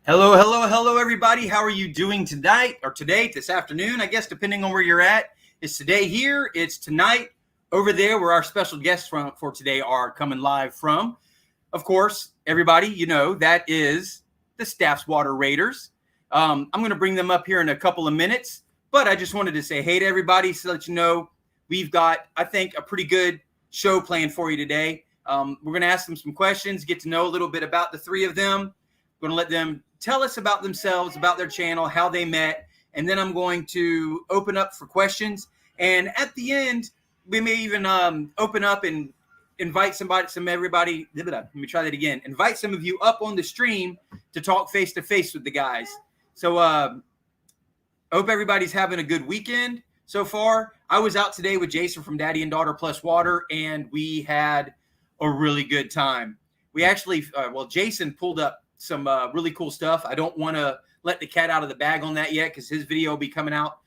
Hello, hello, hello, everybody. How are you doing tonight or today, this afternoon, I guess, depending on where you're at? It's today here. It's tonight over there where our special guests for today are coming live from. Of course, everybody, you know, that is the Staff's Water Raiders. I'm going to bring them up here in a couple of minutes, but I just wanted to say hey to everybody so let you know we've got, I think, a pretty good show planned for you today. We're going to ask them some questions, get to know a little bit about the three of them. We're going to let them tell us about themselves, about their channel, how they met, and then I'm going to open up for questions. And at the end, we may even open up and invite everybody. Let me try that again. Invite some of you up on the stream to talk face to face with the guys. So I hope everybody's having a good weekend so far. I was out today with Jason from Daddy and Daughter Plus Water, and we had a really good time. We actually, Jason pulled up some really cool stuff. I don't want to let the cat out of the bag on that yet because his video will be coming out.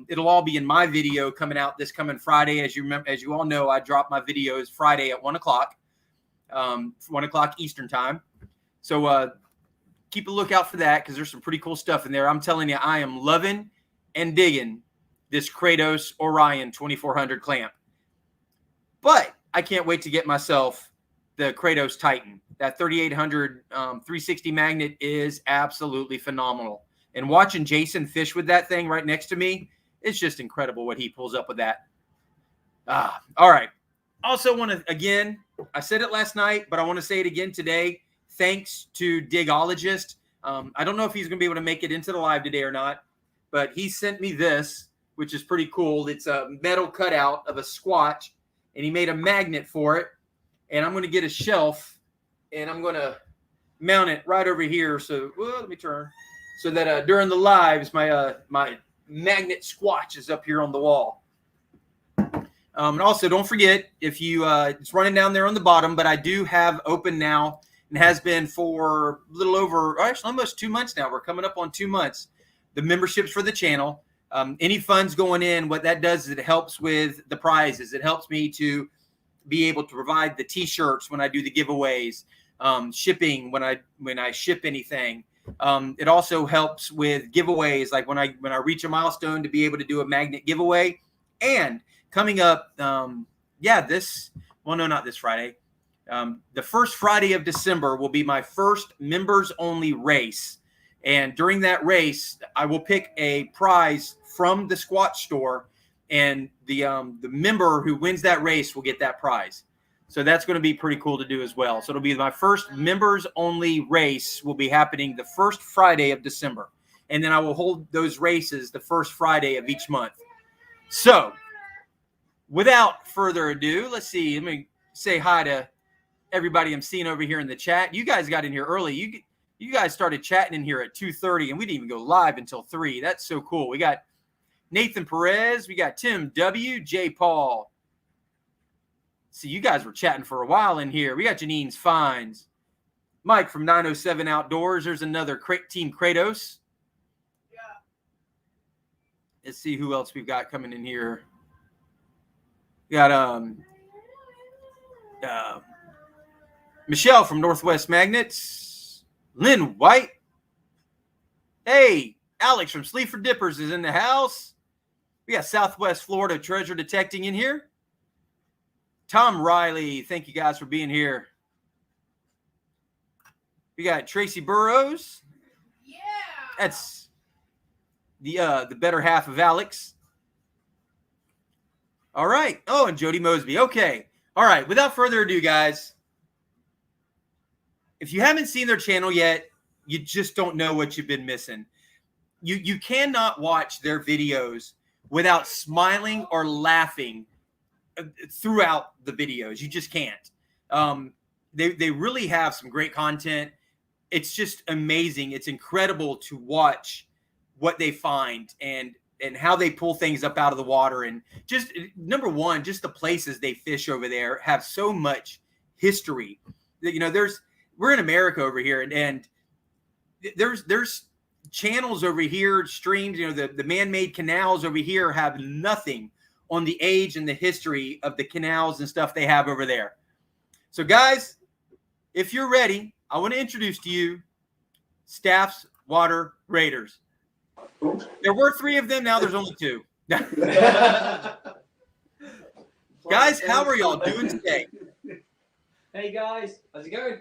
It'll all be in my video coming out this coming Friday. As you all know, I drop my videos Friday at 1 o'clock, 1 o'clock Eastern time. So keep a lookout for that because there's some pretty cool stuff in there. I'm telling you, I am loving and digging this Kratos Orion 2400 clamp. But I can't wait to get myself the Kratos Titan. That 3800 360 magnet is absolutely phenomenal. And watching Jason fish with that thing right next to me, it's just incredible what he pulls up with that. All right. Also want to, again, I said it last night, but I want to say it again today. Thanks to Digologist. I don't know if he's going to be able to make it into the live today or not, but he sent me this, which is pretty cool. It's a metal cutout of a Squatch, and he made a magnet for it. And I'm going to get a shelf, and I'm going to mount it right over here. So let me turn so that during the lives, my magnet Squatch is up here on the wall. And also, don't forget, if you it's running down there on the bottom, but I do have open now and has been for a little over, actually almost 2 months now. We're coming up on 2 months. The memberships for the channel. Any funds going in, what that does is it helps with the prizes. It helps me to be able to provide the t-shirts when I do the giveaways, shipping when I ship anything. It also helps with giveaways, like when I reach a milestone to be able to do a magnet giveaway. And coming up, not this Friday. The first Friday of December will be my first members only race. And during that race, I will pick a prize from the Squatch store, and the member who wins that race will get that prize. So that's going to be pretty cool to do as well. So it'll be my first members only race will be happening the first Friday of December. And then I will hold those races the first Friday of each month. So without further ado, let's see. Let me say hi to everybody I'm seeing over here in the chat. You guys got in here early. You guys started chatting in here at 2:30, and we didn't even go live until 3. That's so cool. We got Nathan Perez. We got Tim W. J. Paul. See, you guys were chatting for a while in here. We got Janine's Finds. Mike from 907 Outdoors. There's another Team Kratos. Yeah. Let's see who else we've got coming in here. We got Michelle from Northwest Magnets. Lynn White. Hey, Alex from Sleaford Dippers is in the house. We got Southwest Florida Treasure Detecting in here. Tom Riley, thank you guys for being here. We got Tracy Burrows. Yeah. That's the better half of Alex. All right. Oh, and Jody Mosby. Okay. All right. Without further ado, guys, if you haven't seen their channel yet, you just don't know what you've been missing. You cannot watch their videos without smiling or laughing throughout the videos. You just can't. They really have some great content. It's just amazing. It's incredible to watch what they find and how they pull things up out of the water. And just number one, just the places they fish over there have so much history. You know, we're in America over here, and there's channels over here, streams, you know, the man-made canals over here have nothing on the age and the history of the canals and stuff they have over there. So guys, if you're ready, I want to introduce to you Staff's Water Raiders. There were 3 of them. Now there's only 2. Guys, how are y'all doing today? Hey guys, how's it going?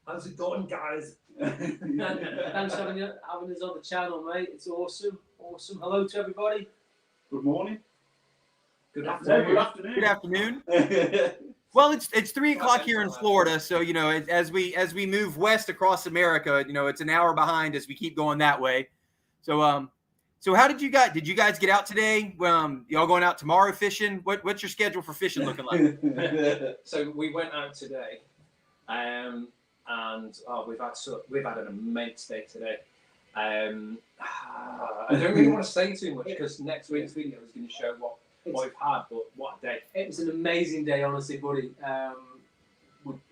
How's it going, guys? Thanks for having us on the channel, mate. It's awesome. Awesome. Hello to everybody. Good morning. Good afternoon. Good afternoon. Good afternoon. Well, it's 3 o'clock here in Florida, so you know, as we move west across America, you know, it's an hour behind as we keep going that way. So so how did you guys get out today? Y'all going out tomorrow fishing? What's your schedule for fishing looking like? So we went out today, and we've had an immense day today. I don't really want to say too much because next week's video is going to show what we've had, but what a day. It was an amazing day, honestly, buddy. All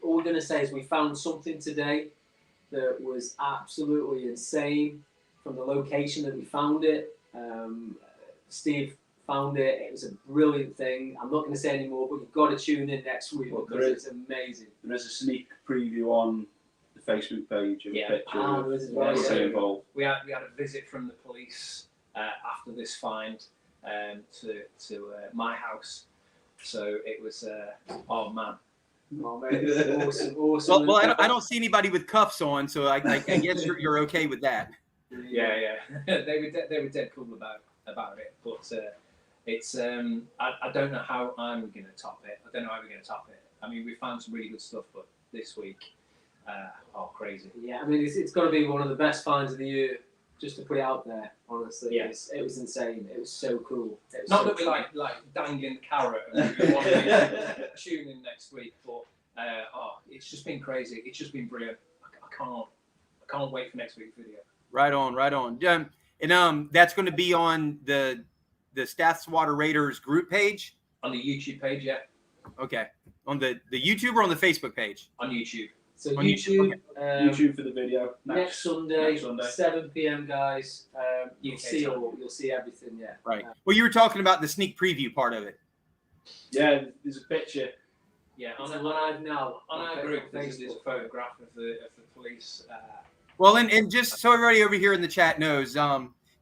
we're going to say is we found something today that was absolutely insane from the location that we found it. Steve found it. It was a brilliant thing. I'm not going to say any more, but you've got to tune in next week because it's amazing. There is a sneak preview on the Facebook page of a picture. Involved. We had a visit from the police after this find to my house. So it was oh man. Oh, mate, it's awesome. Well, I don't see anybody with cuffs on, so I guess you're okay with that. Yeah. they were dead cool about it, but it's I don't know how I'm gonna top it. I don't know how we're gonna top it. I mean, we found some really good stuff, but this week, crazy. Yeah, I mean, it's got to be one of the best finds of the year. Just to put it out there, honestly, yes. It was insane. It was so cool. Was Not so that we like dangling the carrot and we want to tune in next week, but it's just been crazy. It's just been brilliant. I can't wait for next week's video. Right on. And that's going to be on the Staff's Water Raiders group page On the YouTube page, yeah. Okay, on the YouTube or on the Facebook page? On YouTube. So On YouTube, okay. YouTube for the video next Sunday, 7 p.m. guys. You'll see everything. Yeah. Right. Well, you were talking about the sneak preview part of it. Yeah, there's a picture. Yeah, on our group, there's a photograph of the police. Well, and just so everybody over here in the chat knows,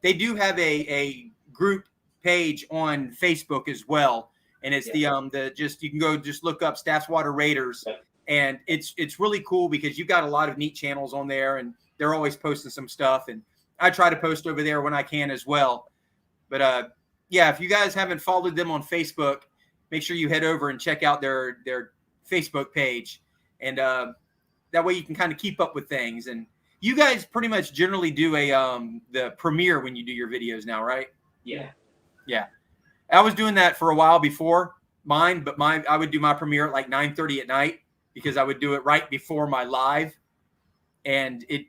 they do have a group page on Facebook as well, and it's you can go just look up Staff's Water Raiders. Yeah. And it's really cool because you've got a lot of neat channels on there, and they're always posting some stuff. And I try to post over there when I can as well. But yeah, if you guys haven't followed them on Facebook, make sure you head over and check out their Facebook page, and that way you can kind of keep up with things. And you guys pretty much generally do the premiere when you do your videos now, right? Yeah. I was doing that for a while before mine, but I would do my premiere at like 9:30 at night, because I would do it right before my live, and it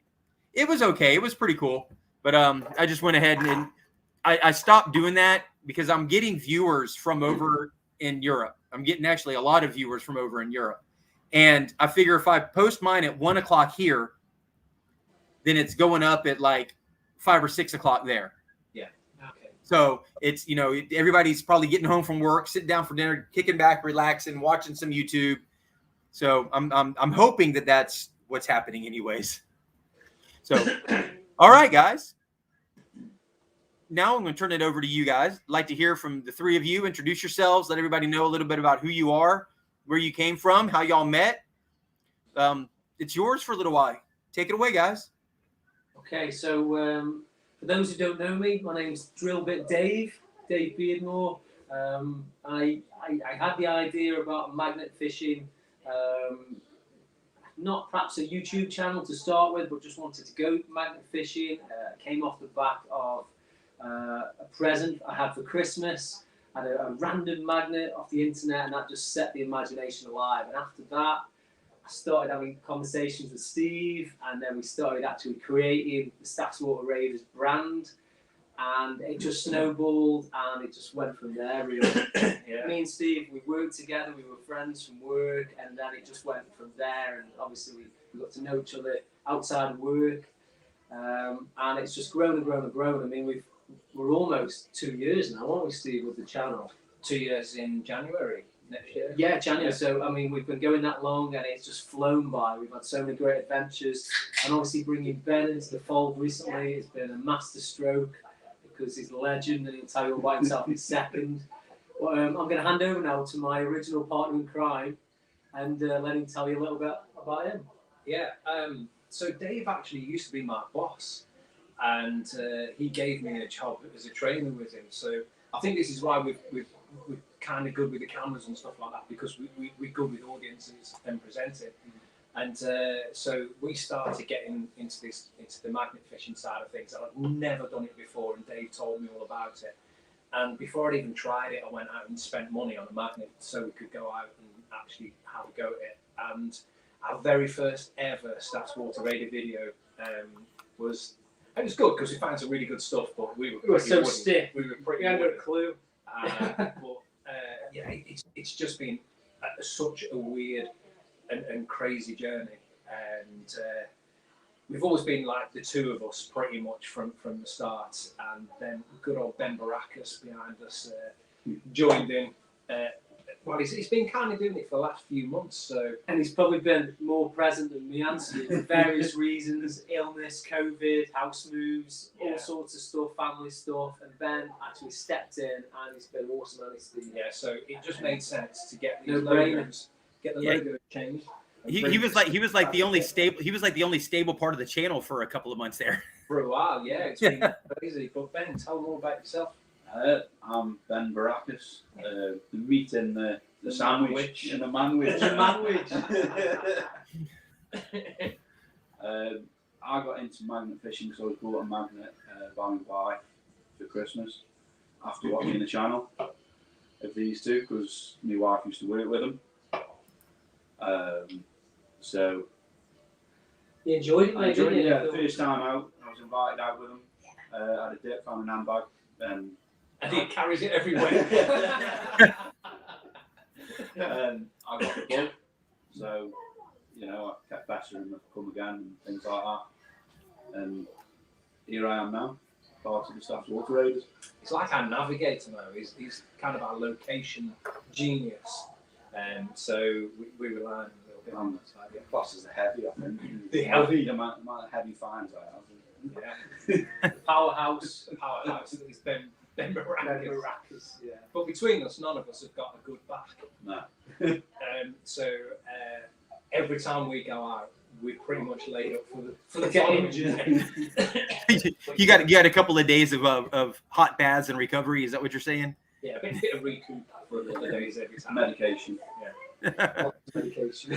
was okay. It was pretty cool, but I just went ahead and I stopped doing that because I'm getting viewers from over in Europe. I'm getting actually a lot of viewers from over in Europe, and I figure if I post mine at 1 o'clock here, then it's going up at like 5 or 6 o'clock there. Yeah. Okay. So it's, everybody's probably getting home from work, sitting down for dinner, kicking back, relaxing, watching some YouTube. So I'm hoping that that's what's happening anyways. So, all right, guys. Now I'm going to turn it over to you guys. I'd like to hear from the 3 of you. Introduce yourselves. Let everybody know a little bit about who you are, where you came from, how y'all met. It's yours for a little while. Take it away, guys. Okay, so for those who don't know me, my name's Drillbit Dave Beardmore. I had the idea about magnet fishing. Not perhaps a YouTube channel to start with, but just wanted to go magnet fishing. Came off the back of a present I had for Christmas. I had a random magnet off the internet, and that just set the imagination alive. And after that, I started having conversations with Steve, and then we started actually creating the Staff's Water Raiders brand. And it just snowballed, and it just went from there, really. Yeah. Me and Steve, we worked together, we were friends from work, and then it just went from there. And obviously, we got to know each other outside of work, and it's just grown and grown and grown. I mean, we're almost 2 years now, aren't we, Steve, with the channel? 2 years in January. next year. Yeah, January. Yeah. So, I mean, we've been going that long and it's just flown by. We've had so many great adventures. And obviously bringing Ben into the fold recently has been a master stroke because he's a legend and he'll tell you all about himself in a second. But I'm going to hand over now to my original partner in crime and let him tell you a little bit about him. Yeah, so Dave actually used to be my boss, and he gave me a job as a trainer with him. So I think this is why we're kind of good with the cameras and stuff like that, because we're good with audiences and presenting. And so we started getting into the magnet fishing side of things. I'd never done it before, and Dave told me all about it. And before I'd even tried it, I went out and spent money on a magnet so we could go out and actually have a go at it. And our very first ever Stats Water Raider video was good because we found some really good stuff, but we were so stiff. We were pretty. We hadn't got a wooden. clue. But yeah, it's just been such a weird and crazy journey, and we've always been like the two of us pretty much from the start, and then good old Ben Baracus behind us joined in. Well, he's been kind of doing it for the last few months, so. And he's probably been more present than me and Stu for various reasons: illness, COVID, house moves, all sorts of stuff, family stuff. And Ben actually stepped in, and it's been awesome, honestly. Yeah, so it just made sense to get these No-brainer. logos, get the logo changed. He was like the only stable part of the channel for a couple of months there. For a while, yeah, it's been crazy. But Ben, tell them all about yourself. I'm Ben Baracus. The meat in the sandwich and the manwich. I got into magnet fishing because I was bought a magnet by my wife for Christmas after watching the channel of these two, because my wife used to work with them. So You enjoyed it, I mate, enjoyed didn't it. you? Yeah, the first time out, I was invited out with them. I had a dip, found an handbag, and And he carries it everywhere. I got the bug. So, I kept pestering them to come again and things like that. And here I am now, part of the Stats Water Raiders. It's like our navigator now. He's kind of our location genius. So we rely on him a little bit on that side. Yeah. Plus, is the heavy, I think. The heavy. The amount of heavy finds I have. Yeah. Powerhouse. Powerhouse is Ben Baracus. Baracus, yeah. But between us, none of us have got a good back. No. So every time we go out, we're pretty much laid up for the Get following injured. day. you got a couple of days of hot baths and recovery. Is that what you're saying? Yeah, a bit of recoup for a couple of days every time. Medication. Medication.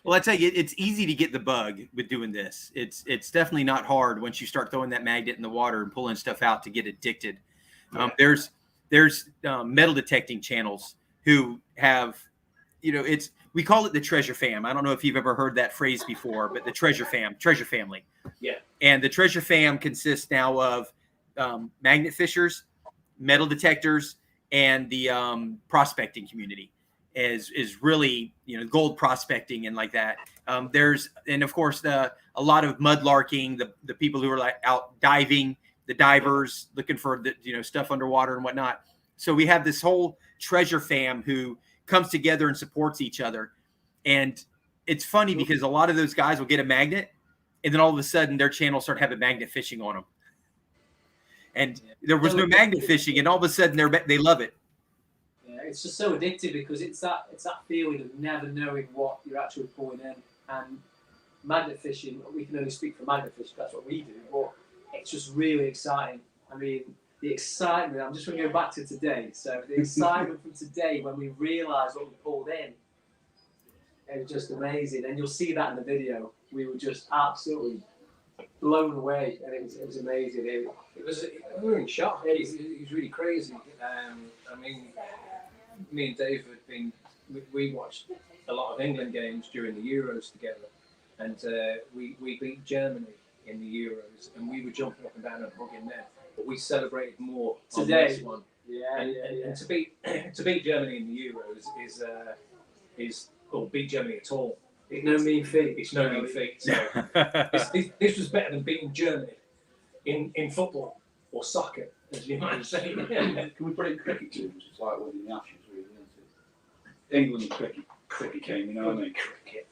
Well, I tell you, it's easy to get the bug with doing this. It's definitely not hard once you start throwing that magnet in the water and pulling stuff out to get addicted. There's metal detecting channels who have, we call it the treasure fam. I don't know if you've ever heard that phrase before, but the treasure family. Yeah. And the treasure fam consists now of magnet fishers, metal detectors, and the prospecting community. Is really gold prospecting and like that. And of course a lot of mud larking, the people who are like out diving, the divers looking for the stuff underwater and whatnot. So we have this whole treasure fam who comes together and supports each other. And it's funny because a lot of those guys will get a magnet, and then all of a sudden their channels start having magnet fishing on them. And there was no magnet fishing, and all of a sudden they love it. It's just so addictive because it's that feeling of never knowing what you're actually pulling in. And magnet fishing, we can only speak for magnet fishing, that's what we do, but it's just really exciting. I mean, the excitement, I'm just going to go back to today. So the excitement from today when we realised what we pulled in, it was just amazing. And you'll see that in the video. We were just absolutely blown away, and it was amazing. We were in shock. It was really crazy. I mean, me and Dave had been, we watched a lot of England games during the Euros together, and we beat Germany in the Euros, and we were jumping up and down and hugging them. But we celebrated more today. On this one. And to beat Germany in the Euros or beat Germany at all. It's no mean feat. It's no mean feat. So this was better than beating Germany in football or soccer, as you might say. Can we put it in cricket terms? It's like winning the Ashes, really. England cricket game, you know what I mean? Cricket.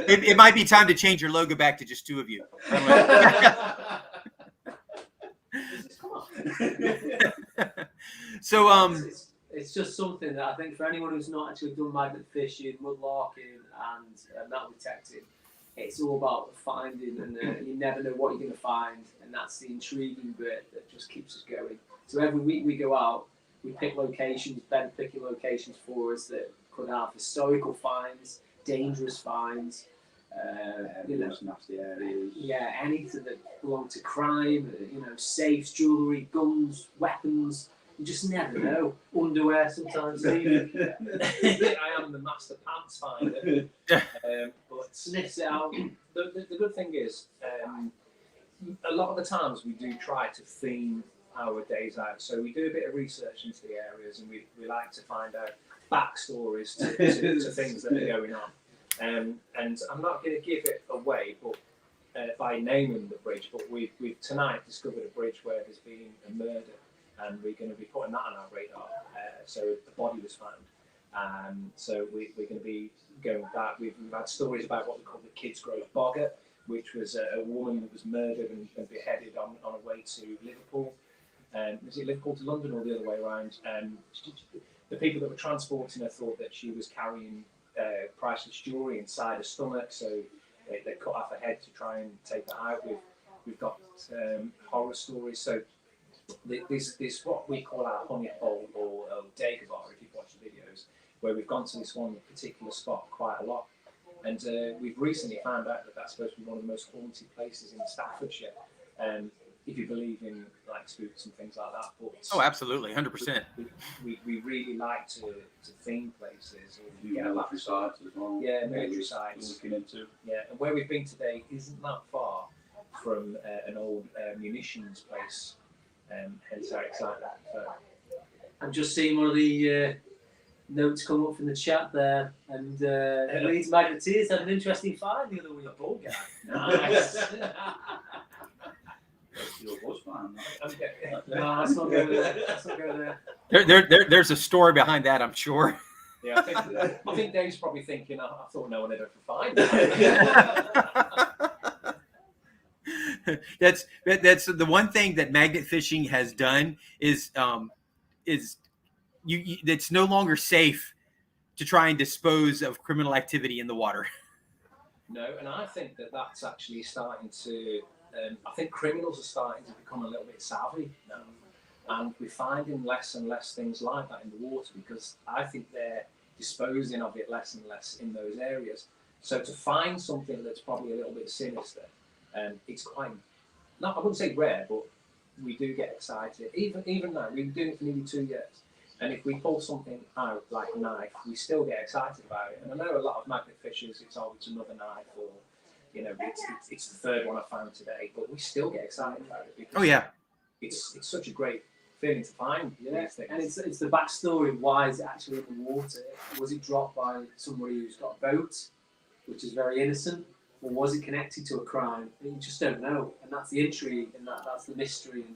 It might be time to change your logo back to just two of you. So It's just something that I think for anyone who's not actually done magnet fishing, mudlarking, and metal detecting, it's all about finding, and you never know what you're going to find, and that's the intriguing bit that just keeps us going. So every week we go out, we pick locations, Ben picking locations for us that could have historical finds, dangerous finds, Nasty areas. yeah, anything that belong to crime, safes, jewellery, guns, weapons. You just never know. Underwear sometimes even. I am the master pants finder. But Sniffs it out. the good thing is, a lot of the times we do try to theme our days out. So we do a bit of research into the areas, and we like to find out backstories to things that are going on. And I'm not going to give it away, but by naming the bridge, but we've tonight discovered a bridge where there's been a murder, and we're going to be putting that on our radar. So the body was found. So we're going to be going with that. We've had stories about what we call the Kids Grove Bogger, which was a woman that was murdered and beheaded on her way to Liverpool. Was it Liverpool to London or the other way around? The people that were transporting her thought that she was carrying priceless jewellery inside her stomach, so they cut off her head to try and take her out. We've got horror stories. So this what we call our honey hole or Dagobah, if you've watched the videos, where we've gone to this one particular spot quite a lot. And we've recently found out that that's supposed to be one of the most haunted places in Staffordshire. If you believe in like spooks and things like that. But oh, absolutely, 100%. We really like to theme places. Military sites as well. Yeah, military sites. Looking into. Yeah, and where we've been today isn't that far from an old munitions place. Hence our excitement. So. I'm just seeing one of the notes come up from the chat there, and Leeds Magneteers had an interesting find the other week. A bull guy. Nice. Your was fine. No, let's not go there. Let's not go there. There's a story behind that, I'm sure. Yeah, I think Dave's probably thinking, I thought no one would ever find it. That's the one thing that magnet fishing has done is it's no longer safe to try and dispose of criminal activity in the water. No, and I think that's actually starting to. I think criminals are starting to become a little bit savvy now, and we're finding less and less things like that in the water because I think they're disposing of it less and less in those areas. So to find something that's probably a little bit sinister, it's quite, I wouldn't say rare, but we do get excited. Even now, we've been doing it for nearly 2 years, and if we pull something out like a knife, we still get excited about it. And I know a lot of magnet fishers, it's another knife, or it's the third one I found today, but we still get excited about it because it's such a great feeling to find these things. And it's the backstory. Why is it actually in the water? Was it dropped by somebody who's got a boat, which is very innocent, or was it connected to a crime? And you just don't know, and that's the intrigue, and that's the mystery. And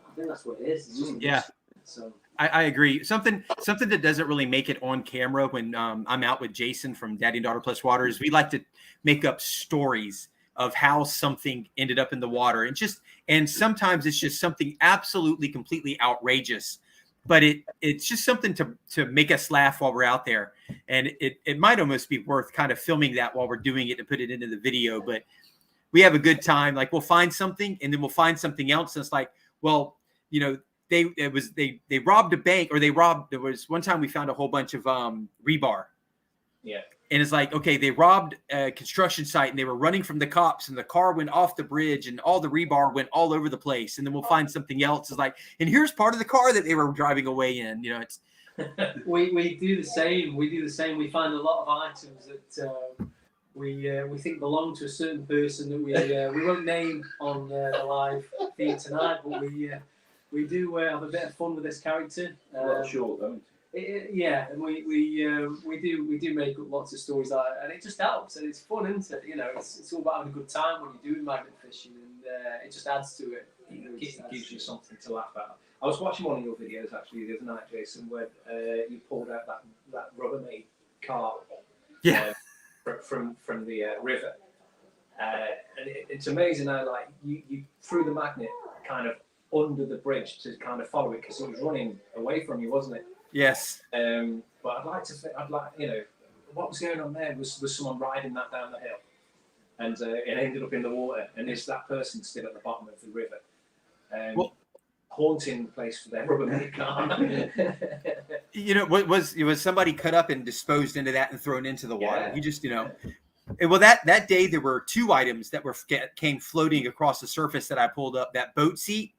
I think that's what it is. It's just yeah. So I agree. Something that doesn't really make it on camera when I'm out with Jason from Daddy and Daughter Plus Water is we like to make up stories of how something ended up in the water, and sometimes it's just something absolutely completely outrageous, but it's just something to make us laugh while we're out there, and it might almost be worth kind of filming that while we're doing it to put it into the video. But we have a good time. Like we'll find something and then we'll find something else, and it's like, well, they robbed a bank, or there was one time we found a whole bunch of rebar. Yeah. And it's like, okay, they robbed a construction site and they were running from the cops and the car went off the bridge and all the rebar went all over the place. And then we'll find something else. It's like, and here's part of the car that they were driving away in. It's we do the same. We find a lot of items that we think belong to a certain person that we won't name on the live feed tonight, but we do have a bit of fun with this character. Short, don't yeah, and we do make up lots of stories like that, and it just helps, and it's fun, isn't it? It's all about having a good time when you're doing magnet fishing, and it just adds to it. It gives you something to laugh at. I was watching one of your videos actually the other night, Jason, where you pulled out that Rubbermaid car. Yeah. From the river, and it's amazing how like you threw the magnet kind of under the bridge to kind of follow it because it was running away from you, wasn't it? Yes. But I'd like to think, what was going on there was someone riding that down the hill, and it ended up in the water, and is that person still at the bottom of the river, haunting the place for their Rubbermaid car. You know, was somebody cut up and disposed into that and thrown into the water? Yeah. You just, you know. Well, that day there were 2 items that came floating across the surface that I pulled up. That boat seat.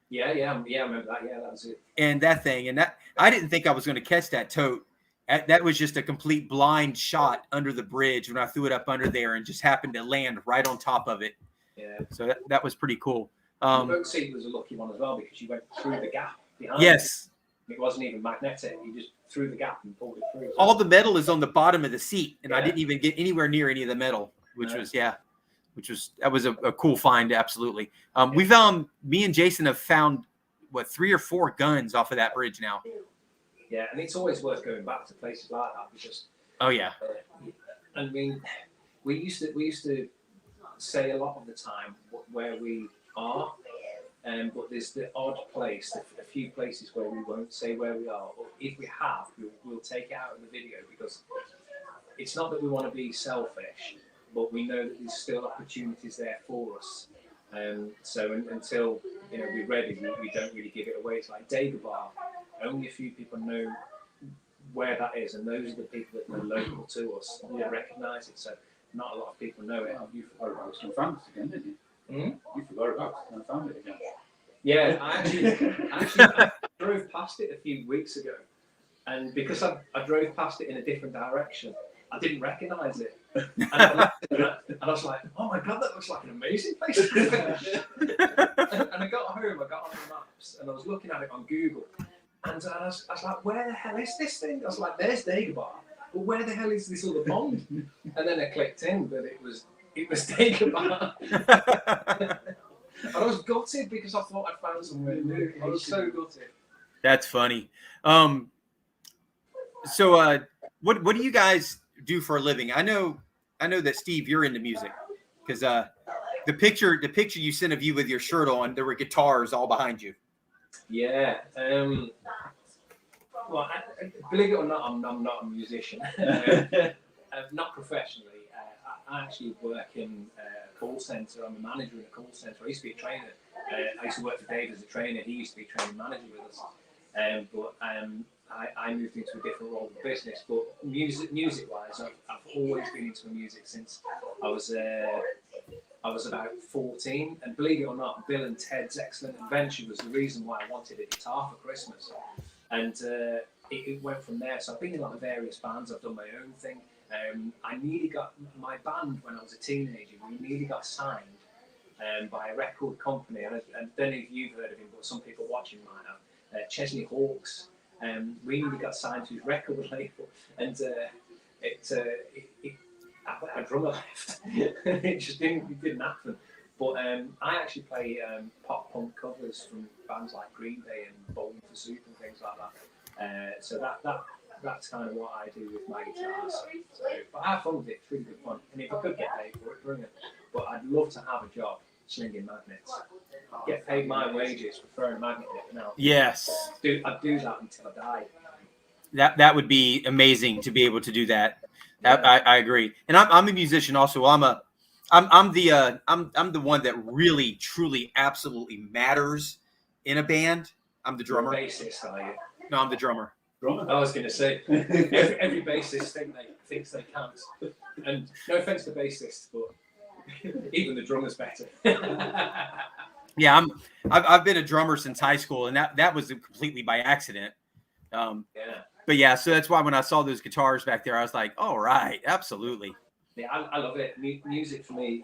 Yeah, I remember that. Yeah, that was it. And that thing, and that I didn't think I was going to catch that tote. That was just a complete blind shot under the bridge when I threw it up under there and just happened to land right on top of it. Yeah. So that was pretty cool. The boat seat was a lucky one as well because you went through the gap behind. Yes. It wasn't even magnetic. You just threw the gap and pulled it through. All the metal is on the bottom of the seat, and I Yeah. didn't even get anywhere near any of the metal, which No. was that was a cool find. Absolutely. We've me and Jason have found 3 or 4 guns off of that bridge now. Yeah, and it's always worth going back to places like that because Oh yeah. I mean, we used to say a lot of the time where we are, but there's the odd place, a few places where we won't say where we are, or if we have, we'll take it out of the video because it's not that we want to be selfish, but we know that there's still opportunities there for us. So until we're ready, we don't really give it away. It's like Dagobah. Only a few people know where that is, and those are the people that are local to us that recognise it. So not a lot of people know it. Well, you forgot about it and found it again, didn't you? Mm-hmm. You forgot about it and found it again. Yeah, I drove past it a few weeks ago, and because I drove past it in a different direction, I didn't recognise it. And I was like, oh my God, that looks like an amazing place. And I got home, I got on the maps, and I was looking at it on Google. And I was like, where the hell is this thing? I was like, there's Dagobah, but where the hell is this other pond? And then I clicked in, but it was Dagobah. And I was gutted because I thought I'd found somewhere new. I was so gutted. That's funny. So what do you guys do for a living? I know that Steve, you're into music because the picture you sent of you with your shirt on, there were guitars all behind you. Yeah. Well, believe it or not, I'm not a musician. Not professionally. I actually work in a call centre. I'm a manager in a call centre. I used to be a trainer. I used to work for Dave as a trainer. He used to be a training manager with us. But I moved into a different role in business. But music-wise, I've always been into music since I was about 14. And believe it or not, Bill and Ted's Excellent Adventure was the reason why I wanted a guitar for Christmas. And it went from there. So I've been in like various bands. I've done my own thing. I nearly got my band when I was a teenager. We nearly got signed by a record company. And I don't know if you've heard of him, but some people watching might have. Chesney Hawkes. We nearly got signed to his record label, and our drummer left. it didn't happen. But I actually play pop punk covers from bands like Green Day and Bowling for Soup and things like that. So that's kind of what I do with my guitars. So, but I have fun with it. It's really good fun. And if I could get paid for it, brilliant. But I'd love to have a job slinging magnets. Get paid my wages for throwing a magnet in it now. Yes. I'd do that until I die. That would be amazing to be able to do that. I agree. And I'm a musician also. I'm the one that really, truly, absolutely matters in a band. I'm the drummer. You're a bassist, are you? No, I'm the drummer. I was going to say, every bassist thinks they can't. And no offense to bassists, but even the drummer's better. Yeah, I've been a drummer since high school, and that was completely by accident. Yeah. But yeah, so that's why when I saw those guitars back there, I was like, all right, absolutely. Yeah, I love it. Music for me,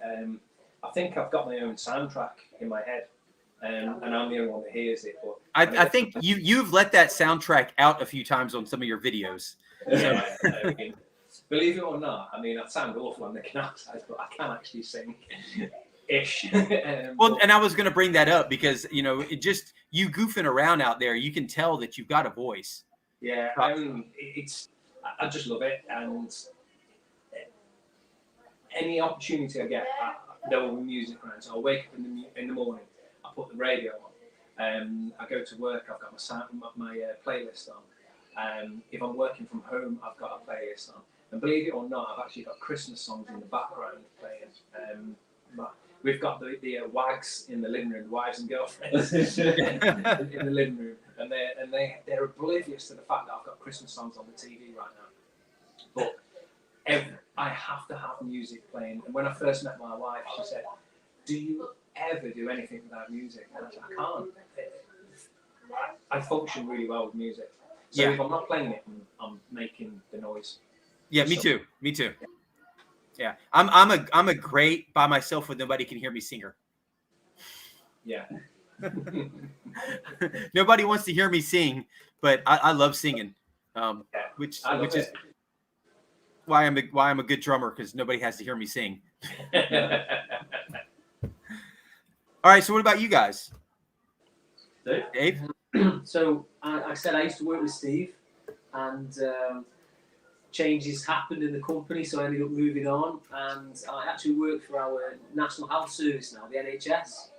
I think I've got my own soundtrack in my head, and I'm the only one that hears it. But I think you've let that soundtrack out a few times on some of your videos. Yeah, believe it or not, I mean, I sound awful on the canal side, but I can actually sing. ish. Well, and I was going to bring that up because, you know, it just, you goofing around out there, you can tell that you've got a voice. Yeah, I just love it, and any opportunity I get, there will be music around. So I'll wake up in the morning, I put the radio on, I go to work, I've got my playlist on. If I'm working from home, I've got a playlist on. And believe it or not, I've actually got Christmas songs in the background playing. We've got the wags in the living room, the wives and girlfriends in the living room, and they're oblivious to the fact that I've got Christmas songs on the TV right now. But I have to have music playing. And when I first met my wife, she said, "Do you ever do anything without music?" And I said, "I can't. I function really well with music. So if I'm not playing it, I'm making the noise." Yeah, me too. Me too. Yeah, I'm a great by myself when nobody can hear me singer. Yeah. Nobody wants to hear me sing, but I love singing, which is why I'm a good drummer, because nobody has to hear me sing. All right, so what about you guys? Dave? So I said I used to work with Steve, and changes happened in the company, so I ended up moving on, and I actually work for our National Health Service now, the NHS.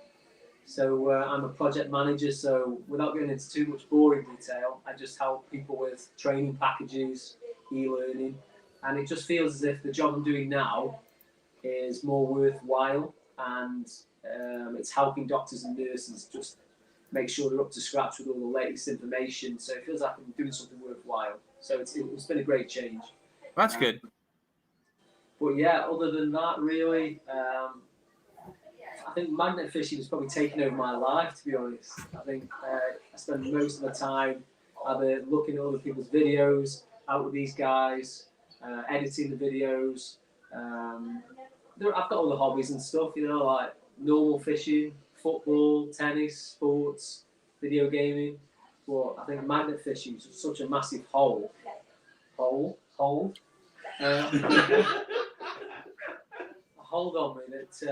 So I'm a project manager, so without going into too much boring detail, I just help people with training packages, e-learning, and it just feels as if the job I'm doing now is more worthwhile, and it's helping doctors and nurses just make sure they're up to scratch with all the latest information, so it feels like I'm doing something worthwhile. So it's been a great change. That's good. But yeah, other than that, really, I think magnet fishing has probably taken over my life, to be honest. I think I spend most of my time either looking at other people's videos, out with these guys, editing the videos. I've got all the hobbies and stuff, you know, like normal fishing, football, tennis, sports, video gaming. But I think magnet fishing is such a massive hole. Hold on a minute.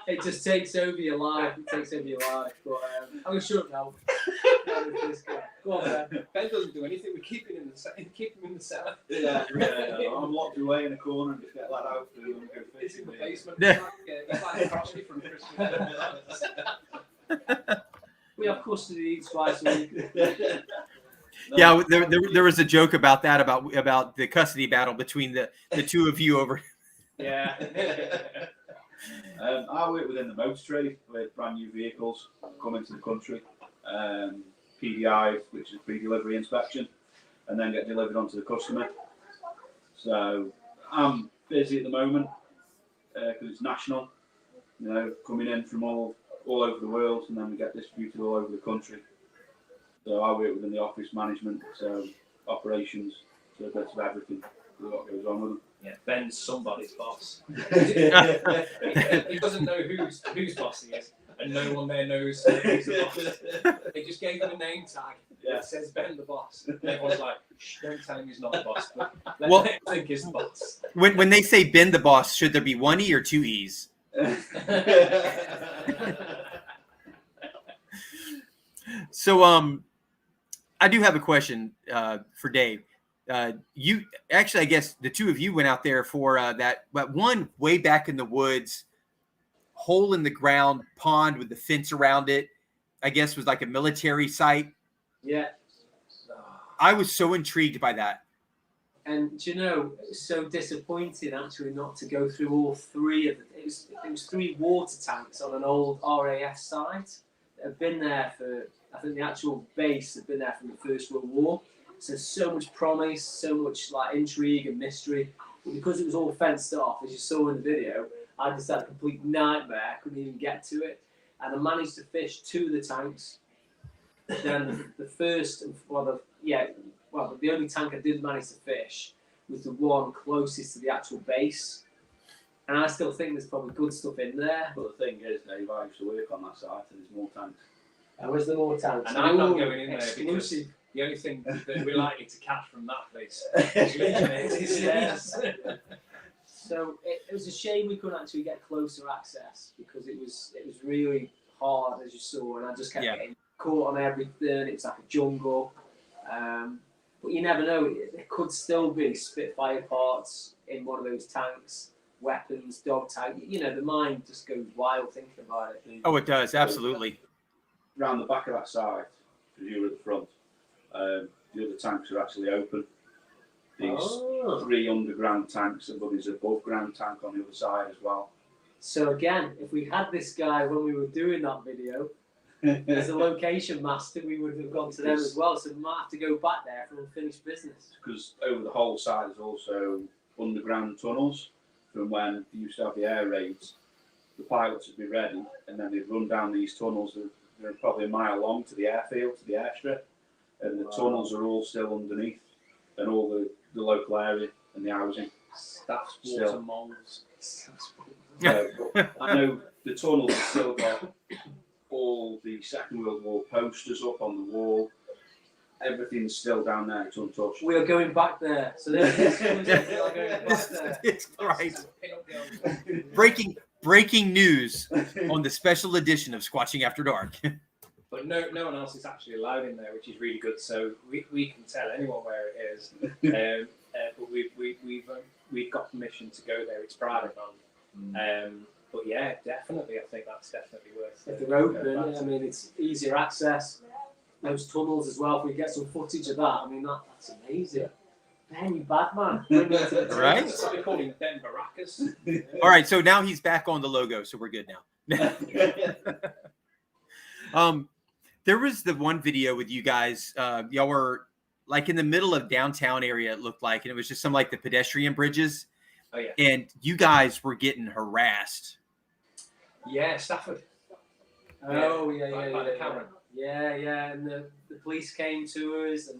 It just takes over your life. It takes over your life. But I'm going to shut up now. Go on, Ben. Ben doesn't do anything. We keep him in the cellar. Yeah. I'm locked away in a corner and just get let out to go It's fishing. in the basement. Yeah. It's like Frosty from Christmas. We have custody each twice a week. Yeah, there was a joke about that, about the custody battle between the two of you over. Yeah. I work within the motor trade with brand new vehicles coming to the country. PDI, which is pre-delivery inspection, and then get delivered onto the customer. So I'm busy at the moment because it's national, you know, coming in from all over the world, and then we get distributed all over the country. So I work within the office management, so operations, so a bit of everything, what goes on with them. Yeah, Ben's somebody's boss. He doesn't know whose boss he is, and no one there knows who's the boss. They just gave him a name tag that says Ben the boss. And everyone's like, shh, don't tell him he's not the boss, but let him think he's the boss. When they say Ben the boss, should there be one E or two E's? So I do have a question for Dave. You actually, I guess the two of you went out there for that one way back in the woods, hole in the ground pond with the fence around it. I guess was like a military site. Yeah. I was so intrigued by that. And you know, it's so disappointing actually not to go through all three of it. It was 3 water tanks on an old RAF site that had been there for, I think the actual base had been there from the First World War. So much promise, so much like intrigue and mystery. But because it was all fenced off, as you saw in the video, I just had a complete nightmare. I couldn't even get to it. And I managed to fish 2 of the tanks. Then the first, the only tank I did manage to fish was the one closest to the actual base. And I still think there's probably good stuff in there. But the thing is, Dave, I used to work on that site and there's more tanks. And where's the more tanks? And I'm not going in there exclusive. because the only thing that we're likely to catch from that place is Legionnaires. Yes. So it was a shame we couldn't actually get closer access because it was really hard, as you saw, and I just kept getting caught on everything. It was like a jungle. But you never know. There could still be Spitfire parts in one of those tanks, weapons, dog tag. You know, the mind just goes wild thinking about it. Oh, it does. Absolutely. Round the back of that side, because you were at the front, the other tanks are actually open. These 3 underground tanks, and there's an above ground tank on the other side as well. So again, if we had this guy when we were doing that video, as a location master, we would have gone to them as well. So we might have to go back there for unfinished business. Because over the whole side there's also underground tunnels from when they used to have the air raids. The pilots would be ready, and then they'd run down these tunnels. They're probably a mile long to the airfield, to the airstrip, and the tunnels are all still underneath, and all the local area and the housing. That's water moles. I know the tunnels have still got all the Second World War posters up on the wall. Everything's still down there. It's untouched. We are going back there. So we are going back there. It's right. Breaking news on the special edition of Squatching After Dark. But no one else is actually allowed in there, which is really good. So we can tell anyone where it is. But we've got permission to go there. It's private. But yeah, definitely. I think that's definitely worth it. If they're open, I mean, it's easier access. Those tunnels as well. If we get some footage of that, I mean, that's amazing. Ben, you bad man. Right? So we call him Ben Baracus. All right, so now he's back on the logo, so we're good now. There was the one video with you guys. Y'all were like in the middle of downtown area, it looked like, and it was just some like the pedestrian bridges. Oh yeah. And you guys were getting harassed. Yeah, Stafford. Oh yeah, by the Cameron. Yeah, and the police came to us, and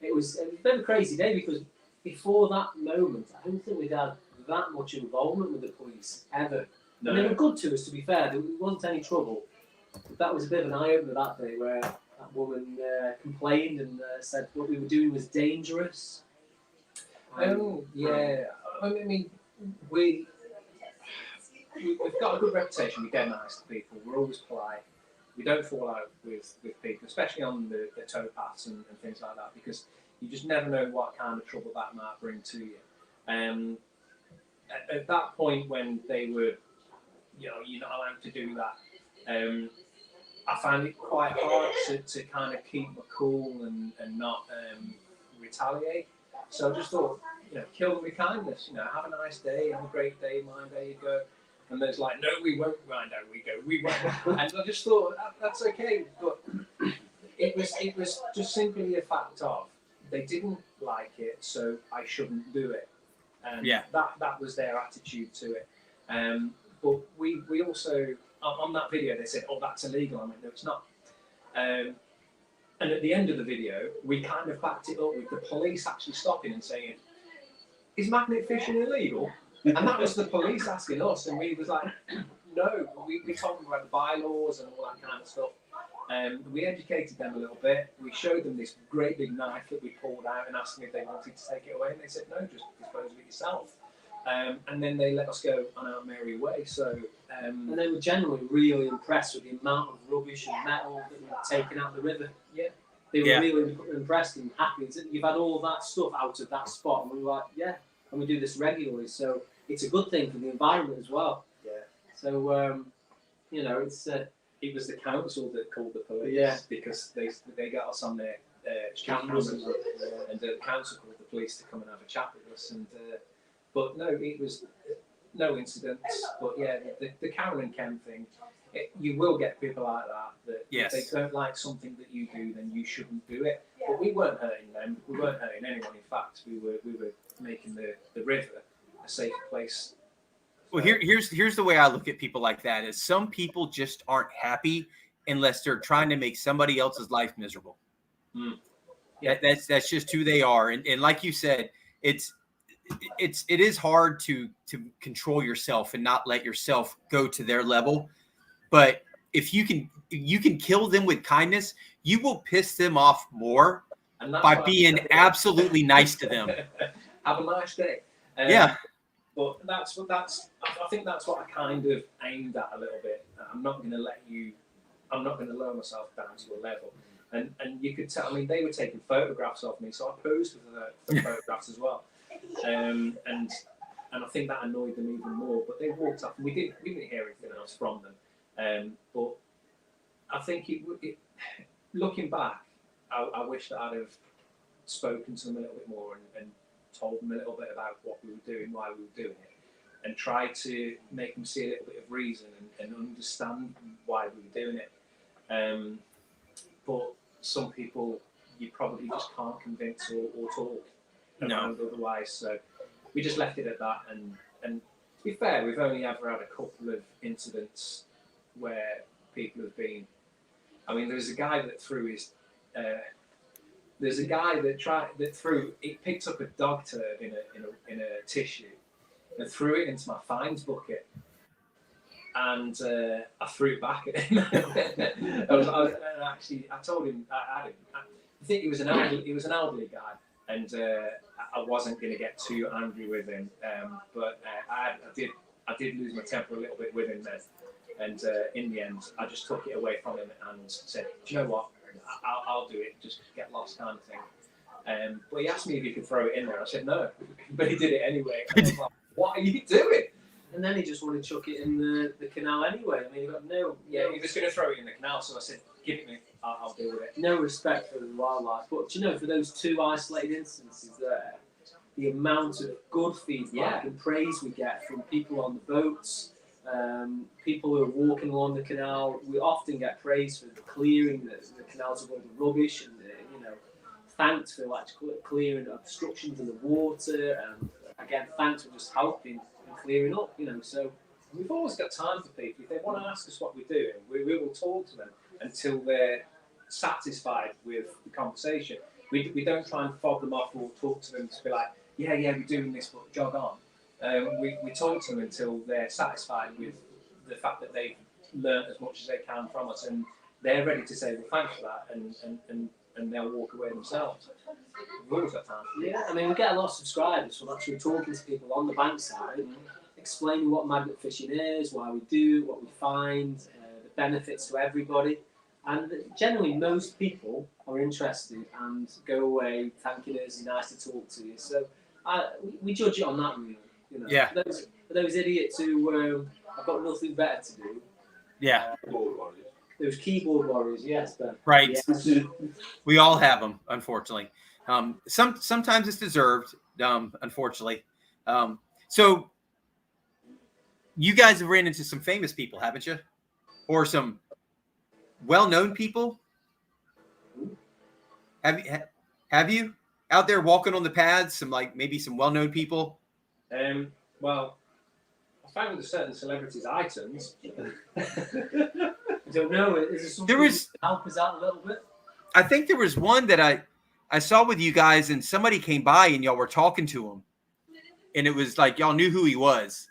it was a bit of a crazy day because before that moment, I don't think we'd had that much involvement with the police ever. No. And they were good to us, to be fair. There wasn't any trouble. But that was a bit of an eye-opener that day where that woman complained and said what we were doing was dangerous. Yeah. I mean, we've got a good reputation. We're dead nice to people. We're always polite. We don't fall out with people, especially on the towpaths and things like that, because you just never know what kind of trouble that might bring to you. At that point when they were, you're not allowed to do that, I found it quite hard to kind of keep my cool and not retaliate. So I just thought, kill them with kindness. Have a nice day, have a great day, mind there you go. And there's like, no, we won't. Right, no, we won't. And I just thought that's okay, but it was just simply a fact of they didn't like it, so I shouldn't do it. And that was their attitude to it. But we also on that video they said, oh, that's illegal. I mean, no, it's not. And at the end of the video, we kind of backed it up with the police actually stopping and saying, is magnet fishing illegal? And that was the police asking us, and we was like, no. We told them about the bylaws and all that kind of stuff. We educated them a little bit. We showed them this great big knife that we pulled out and asked them if they wanted to take it away, and they said, no, just dispose of it yourself. And then they let us go on our merry way. So, and they were generally really impressed with the amount of rubbish and metal that we were taken out of the river. Yeah. They were really impressed and happy. You've had all that stuff out of that spot, and we were like, yeah, and we do this regularly. So it's a good thing for the environment as well. Yeah. So, it's... it was the council that called the police because they got us on their cameras and the council called the police to come and have a chat with us. And but no, it was no incidents. But yeah, the Karen and Ken thing, you will get people like that if they don't like something that you do, then you shouldn't do it. But we weren't hurting them. We weren't hurting anyone. In fact, we were making the river a safe place. Well, here's the way I look at people like that is some people just aren't happy unless they're trying to make somebody else's life miserable. Yeah, that's just who they are. And like you said, it is hard to control yourself and not let yourself go to their level. But if you can kill them with kindness, you will piss them off more by being absolutely nice to them. Have a nice day. But that's I think that's what I kind of aimed at a little bit. I'm not going to lower myself down to your level. And you could tell. I mean, they were taking photographs of me, so I posed for the photographs as well. And I think that annoyed them even more. But they walked up, and we didn't hear anything else from them. But I think looking back, I wish that I'd have spoken to them a little bit more and told them a little bit about what we were doing, why we were doing it, and tried to make them see a little bit of reason and understand why we were doing it. But some people you probably just can't convince or talk around otherwise. So we just left it at that. And to be fair, we've only ever had a couple of incidents where people have been. I mean, there's a guy that threw his. There's a guy that threw. He picked up a dog turd in a tissue and threw it into my fines bucket. And I threw it back at him. I told him, I think he was an elderly guy, and I wasn't going to get too angry with him. But I did lose my temper a little bit with him then. And in the end, I just took it away from him and said, "Do you know what? I'll do it. Just get lost, kind of thing." But he asked me if he could throw it in there. I said no, but he did it anyway. And I was like, "What are you doing?" And then he just wanted to chuck it in the canal anyway. I mean, he got no. Yeah, he was going to throw it in the canal, so I said, "Give it me. I'll deal with it." No respect for the wildlife. But do you know, for those two isolated instances there, the amount of good feedback and praise we get from people on the boats, people who are walking along the canal, we often get praise for clearing the canals of all the rubbish and thanks for clearing obstructions in the water, and again thanks for just helping and clearing up. So we've always got time for people. If they want to ask us what we're doing, we will talk to them until they're satisfied with the conversation. We don't try and fob them off or talk to them to be like, yeah, we're doing this, but jog on. We talk to them until they're satisfied with the fact that they've learned as much as they can from us, and they're ready to say, well, thanks for that, and they'll walk away themselves. We've always got time. Yeah, I mean, we get a lot of subscribers from actually talking to people on the bank side, explaining what magnet fishing is, why we do, what we find, the benefits to everybody. And generally, most people are interested and go away thanking us, nice to talk to you. So we judge it on that, really. Yeah. For those idiots who have got nothing better to do. Yeah. Those keyboard warriors, yes, Ben. Right. Yes. We all have them, unfortunately. Sometimes it's deserved, unfortunately. So you guys have ran into some famous people, haven't you? Or some well-known people? Have you out there walking on the paths? Maybe some well-known people. Well, I found with certain celebrities' items. I don't know. Is there something that can help us out a little bit? I think there was one that I saw with you guys, and somebody came by and y'all were talking to him, and it was like y'all knew who he was,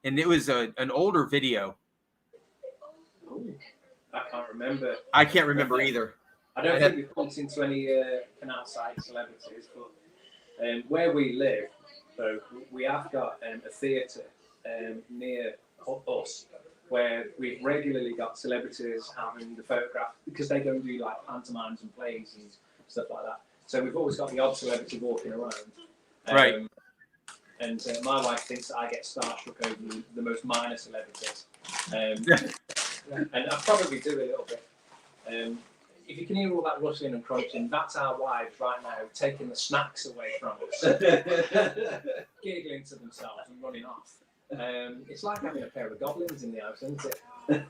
and it was an older video. Oh, I can't remember. I can't remember either. I don't think we've bumped into any canal side celebrities, but where we live, so we have got a theatre near us where we've regularly got celebrities having the photograph because they go and do like pantomimes and plays and stuff like that. So we've always got the odd celebrity walking around. Right. And my wife thinks that I get starstruck over the most minor celebrities. And I probably do a little bit. If you can hear all that rustling and crunching, that's our wives right now taking the snacks away from us, giggling to themselves and running off. It's like having a pair of goblins in the house, isn't it?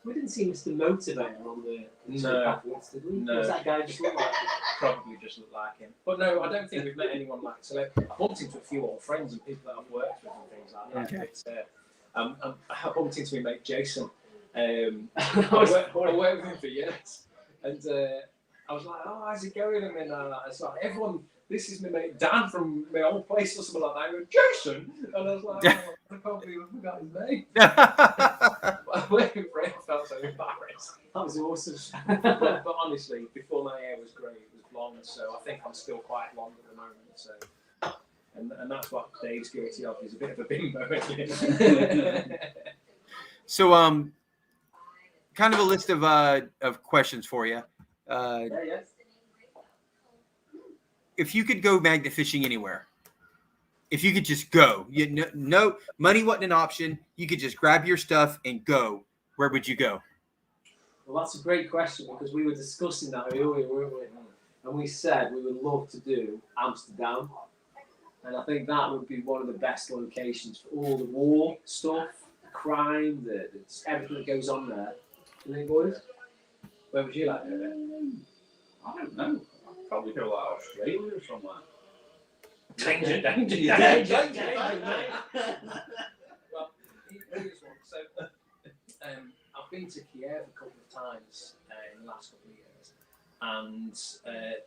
We didn't see Mr. Motivator on the pathways, did we? No. Was that guy just look like him? Probably just look like him. But no, I don't think we've met anyone like celebrity. I bumped into a few old friends and people that I've worked with and things like that. Okay. I bumped into my mate Jason. I worked with him for years, and I was like, "Oh, how's it going?" And then it's like, "Everyone, this is my mate Dan from my old place or something like that." I went, "Jason," and I was like, "Oh, I can't believe I forgot his name." But working for him, I felt so embarrassed. That was awesome. but honestly, before my hair was grey, it was blonde, so I think I'm still quite blonde at the moment. So And that's what Dave's guilty of. He's a bit of a bimbo. So, kind of a list of questions for you. Yeah. If you could go magnet fishing anywhere, if you could just go, no money wasn't an option. You could just grab your stuff and go. Where would you go? Well, that's a great question because we were discussing that earlier, weren't we? And we said we would love to do Amsterdam. And I think that would be one of the best locations for all the war stuff, the crime, everything that goes on there. You think, boys? Where would you like to go? I don't know. I'd probably go like Australia or somewhere. Danger. Well, here's one. So, I've been to Kiev a couple of times in the last couple of years, and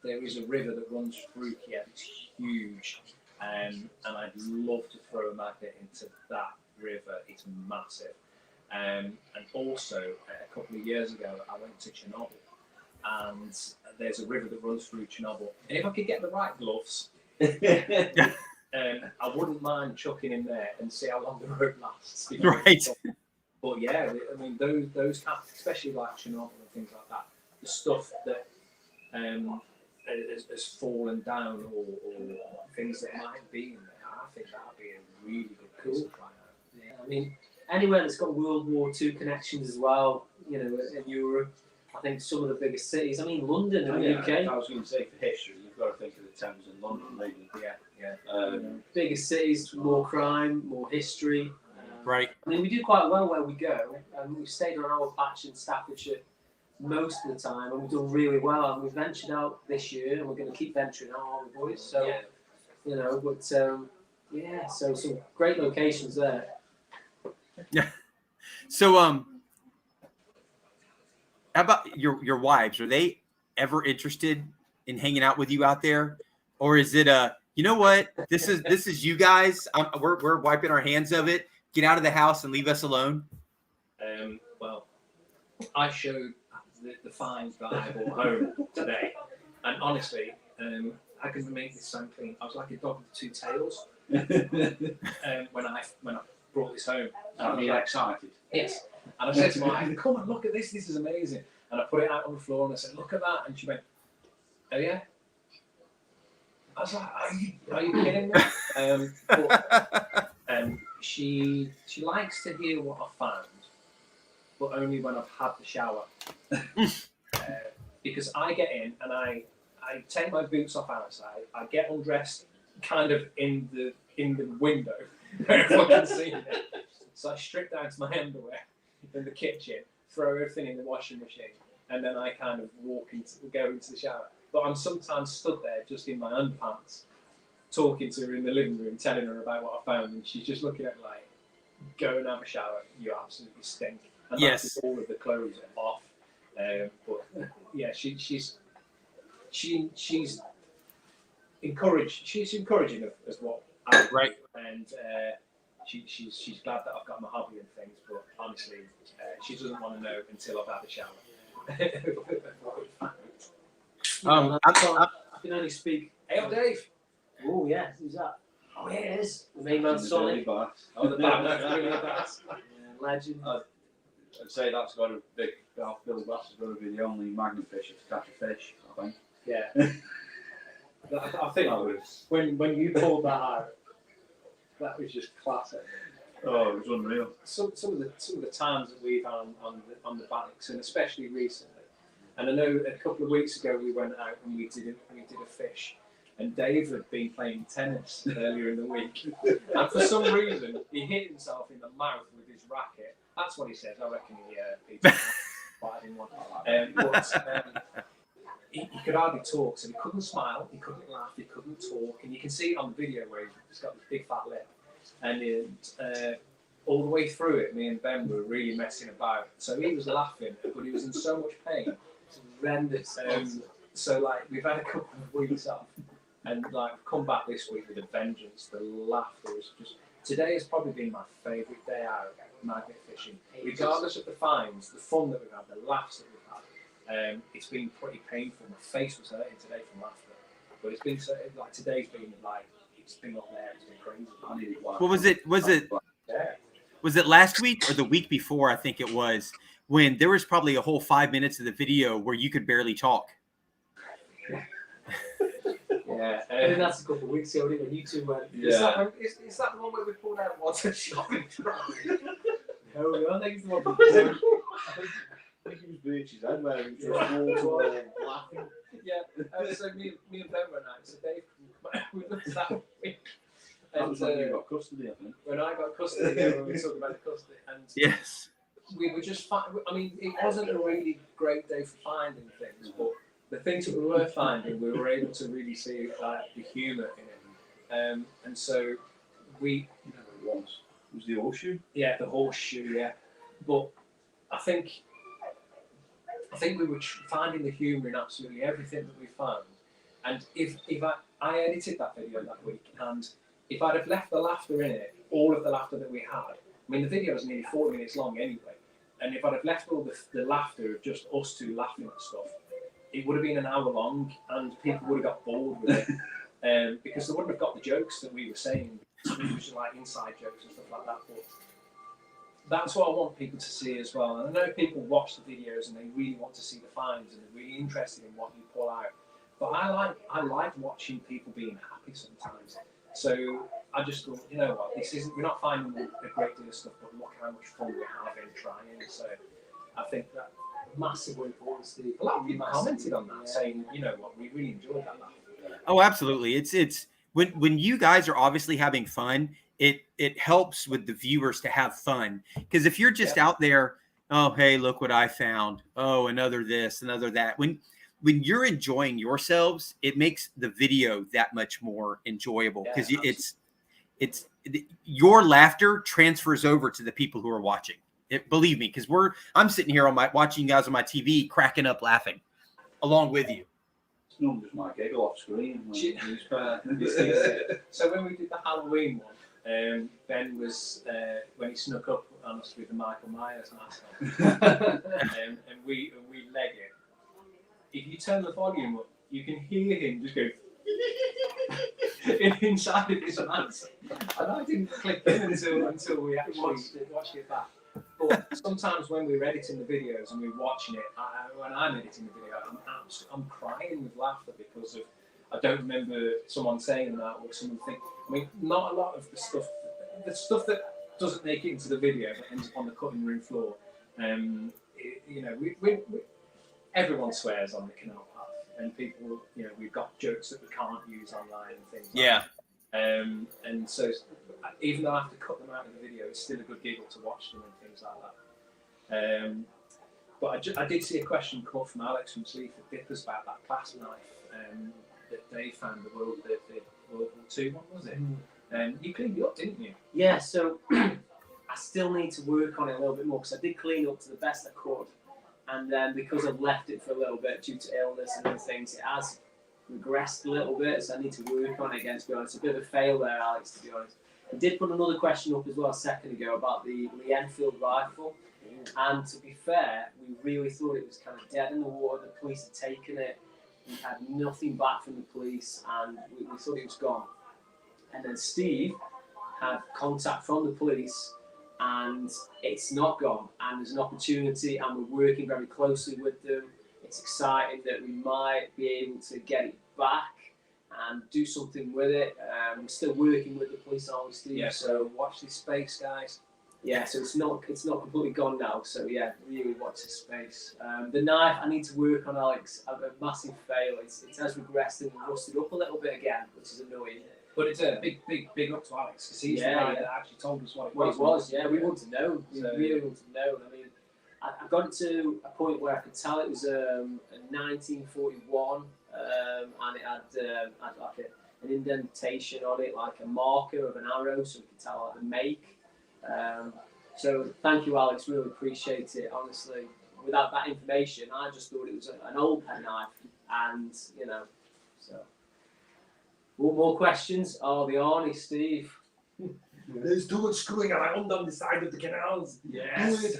there is a river that runs through Kiev. It's huge, and I'd love to throw a magnet into that river. It's massive. And also, a couple of years ago, I went to Chernobyl, and there's a river that runs through Chernobyl. And if I could get the right gloves, I wouldn't mind chucking in there and see how long the road lasts. Right. But yeah, I mean, those especially like Chernobyl and things like that, the stuff that has fallen down or things that might be in there, I think that'd be a really good cool try out. Yeah, I mean, anywhere that's got World War II connections as well, in Europe. I think some of the biggest cities. I mean, London in the UK. I was going to say for history, you've got to think of the Thames in London, maybe. Yeah. Biggest cities, more crime, more history. Right. I mean, we do quite well where we go. We've stayed on our patch in Staffordshire most of the time, and we've done really well. And we've ventured out this year, and we're going to keep venturing out, all the boys. So, so some great locations there. Yeah. So, how about your wives? Are they ever interested in hanging out with you out there, or is it you know what? This is you guys. We're wiping our hands of it. Get out of the house and leave us alone. Well, I showed the finds that I brought home today, and honestly, I couldn't make this sound clean. I was like a dog with two tails when I brought this home. I'd be excited. Yes. And I said to my wife, "Come and look at this. This is amazing." And I put it out on the floor and I said, "Look at that." And she went, "Oh yeah." I was like, "Are you kidding me?" She likes to hear what I found, but only when I've had the shower. Because I get in and I take my boots off outside. I get undressed, kind of in the window, if I can see it. So I strip down to my underwear in the kitchen, throw everything in the washing machine, and then I kind of go into the shower. But I'm sometimes stood there just in my underpants, talking to her in the living room, telling her about what I found, and she's just looking at me like, "Go and have a shower. You absolutely stink." And Yes. that's all of the clothes are off. But yeah, she's encouraged. She's encouraging of what I do, Right. and she's glad that I've got my hobby and things. But honestly, she doesn't want to know until I've had a shower. I can only speak. Hey, up, Dave. Oh yeah, who's that? Oh yeah, it is. The main man, Sonic. Oh, the bad man. Legend. I'd say that's got a big. Billy Bass has got to be the only magnet fisher to catch a fish, I think. Yeah. I think when you pulled that out, that was just classic. Oh, it was unreal. Some of the times that we've had on the banks, and especially recently. And I know a couple of weeks ago we went out and we did a fish, and Dave had been playing tennis earlier in the week, and for some reason he hit himself in the mouth with his racket. That's what he says. I reckon he but I didn't want he could hardly talk, so he couldn't smile, he couldn't laugh, he couldn't talk, and you can see it on the video where he's got this big fat lip, and all the way through it, me and Ben were really messing about. So he was laughing, but he was in so much pain. It's horrendous. So like we've had a couple of weeks off, and like we've come back this week with a vengeance. The laughter was just. Today has probably been my favourite day out magnet fishing. Regardless of the finds, the fun that we've had, the laughs that we've had, it's been pretty painful. My face was hurting today from laughter, but it's been so like today's been like It's been up there. It's been crazy. I needed one. What was it? Yeah. Was it last week or the week before? I think it was, when there was probably a whole 5 minutes of the video where you could barely talk. Yeah. I think that's a couple of weeks ago, when you two went. Yeah. Is that the one where we pulled out water shopping trolley? No, I think it's the one. I think it was Birch's head where he was just walking laughing. Yeah. So me and Ben went out. So Dave, we looked at that week. That And was when you got custody, I think. when I got custody, when we talked about the custody, and Yes. we were just. I mean, it wasn't a really great day for finding things, but the things that we were finding, we were able to really see the humour in it. And so we. You know what it was? It was the horseshoe. Yeah, the horseshoe. Yeah, but I think we were finding the humour in absolutely everything that we found. And if I edited that video that week, and if I'd have left the laughter in it, all of the laughter that we had, I mean, the video is nearly 40 minutes long anyway, and if I'd have left all the laughter of just us two laughing at stuff, it would have been an hour long, and people would have got bored with it, because they wouldn't have got the jokes that we were saying, which are like inside jokes and stuff like that. But that's what I want people to see as well. And I know people watch the videos and they really want to see the finds and they're really interested in what you pull out. But I like watching people being happy sometimes. So I just thought, you know what, we're not finding a great deal of stuff, but look how much fun we're having trying. So I think that Massively important, Steve. a lot of people commented on that, saying, you know what, we really enjoyed that laugh. Oh, absolutely. It's when you guys are obviously having fun, it helps with the viewers to have fun. Because if you're just out there, oh, hey, look what I found. Oh, another this, another that. When you're enjoying yourselves, it makes the video that much more enjoyable, because it's your laughter transfers over to the people who are watching. Believe me, because I'm sitting here watching you guys on my TV, cracking up, laughing along with you. It's normally just my giggle off screen. So when we did the Halloween one, Ben was when he snuck up on us with the Michael Myers mask on, and we leg it. If you turn the volume up, you can hear him just go inside of his mask, and I didn't click in until we actually watched it back. But sometimes when we're editing the videos and we're watching it, when I'm editing the video, I'm crying with laughter because of, I don't remember someone saying that or someone thinking. I mean, not a lot of the stuff that doesn't make it into the video but ends up on the cutting room floor. You know, we everyone swears on the canal path, and people, you know, we've got jokes that we can't use online and things. Yeah. And so even though I have to cut them out of the video, it's still a good giggle to watch them and things like that. But I did see a question come up from Alex from Sleaford Dippers about that clasp knife that they found the World War II one, was it? You cleaned it up, didn't you? Yeah, so I still need to work on it a little bit more, because I did clean up to the best I could, and then because I've left it for a little bit due to illness and other things, it has regressed a little bit, so I need to work on it again, to be honest. A bit of a fail there, Alex, to be honest. I did put another question up as well a second ago about the Lee Enfield rifle, and to be fair, we really thought it was kind of dead in the water. The police had taken it, we had nothing back from the police, and we thought it was gone. And then Steve had contact from the police, and it's not gone, and there's an opportunity, and we're working very closely with them. It's exciting that we might be able to get it back and do something with it. We're still working with the police, aren't we, Steve? Yeah, so watch this space, guys. Yeah, so it's not completely gone now. So yeah, really watch this space. The knife, I need to work on, Alex. I have a massive fail. It has regressed and rusted up a little bit again, which is annoying. But it's a big up to Alex, because he's the guy that actually told us what it was. What it was, yeah, we want to know. We really want to know. I mean, I got it to a point where I could tell it was a 1941, and it had like an indentation on it, like a marker of an arrow, so we could tell like the make. So thank you, Alex. Really appreciate it. Honestly, without that information, I just thought it was an old pen knife, and you know, so. More questions? Oh, the Arnie, Steve. There's too much screwing around on the side of the canals. Yes.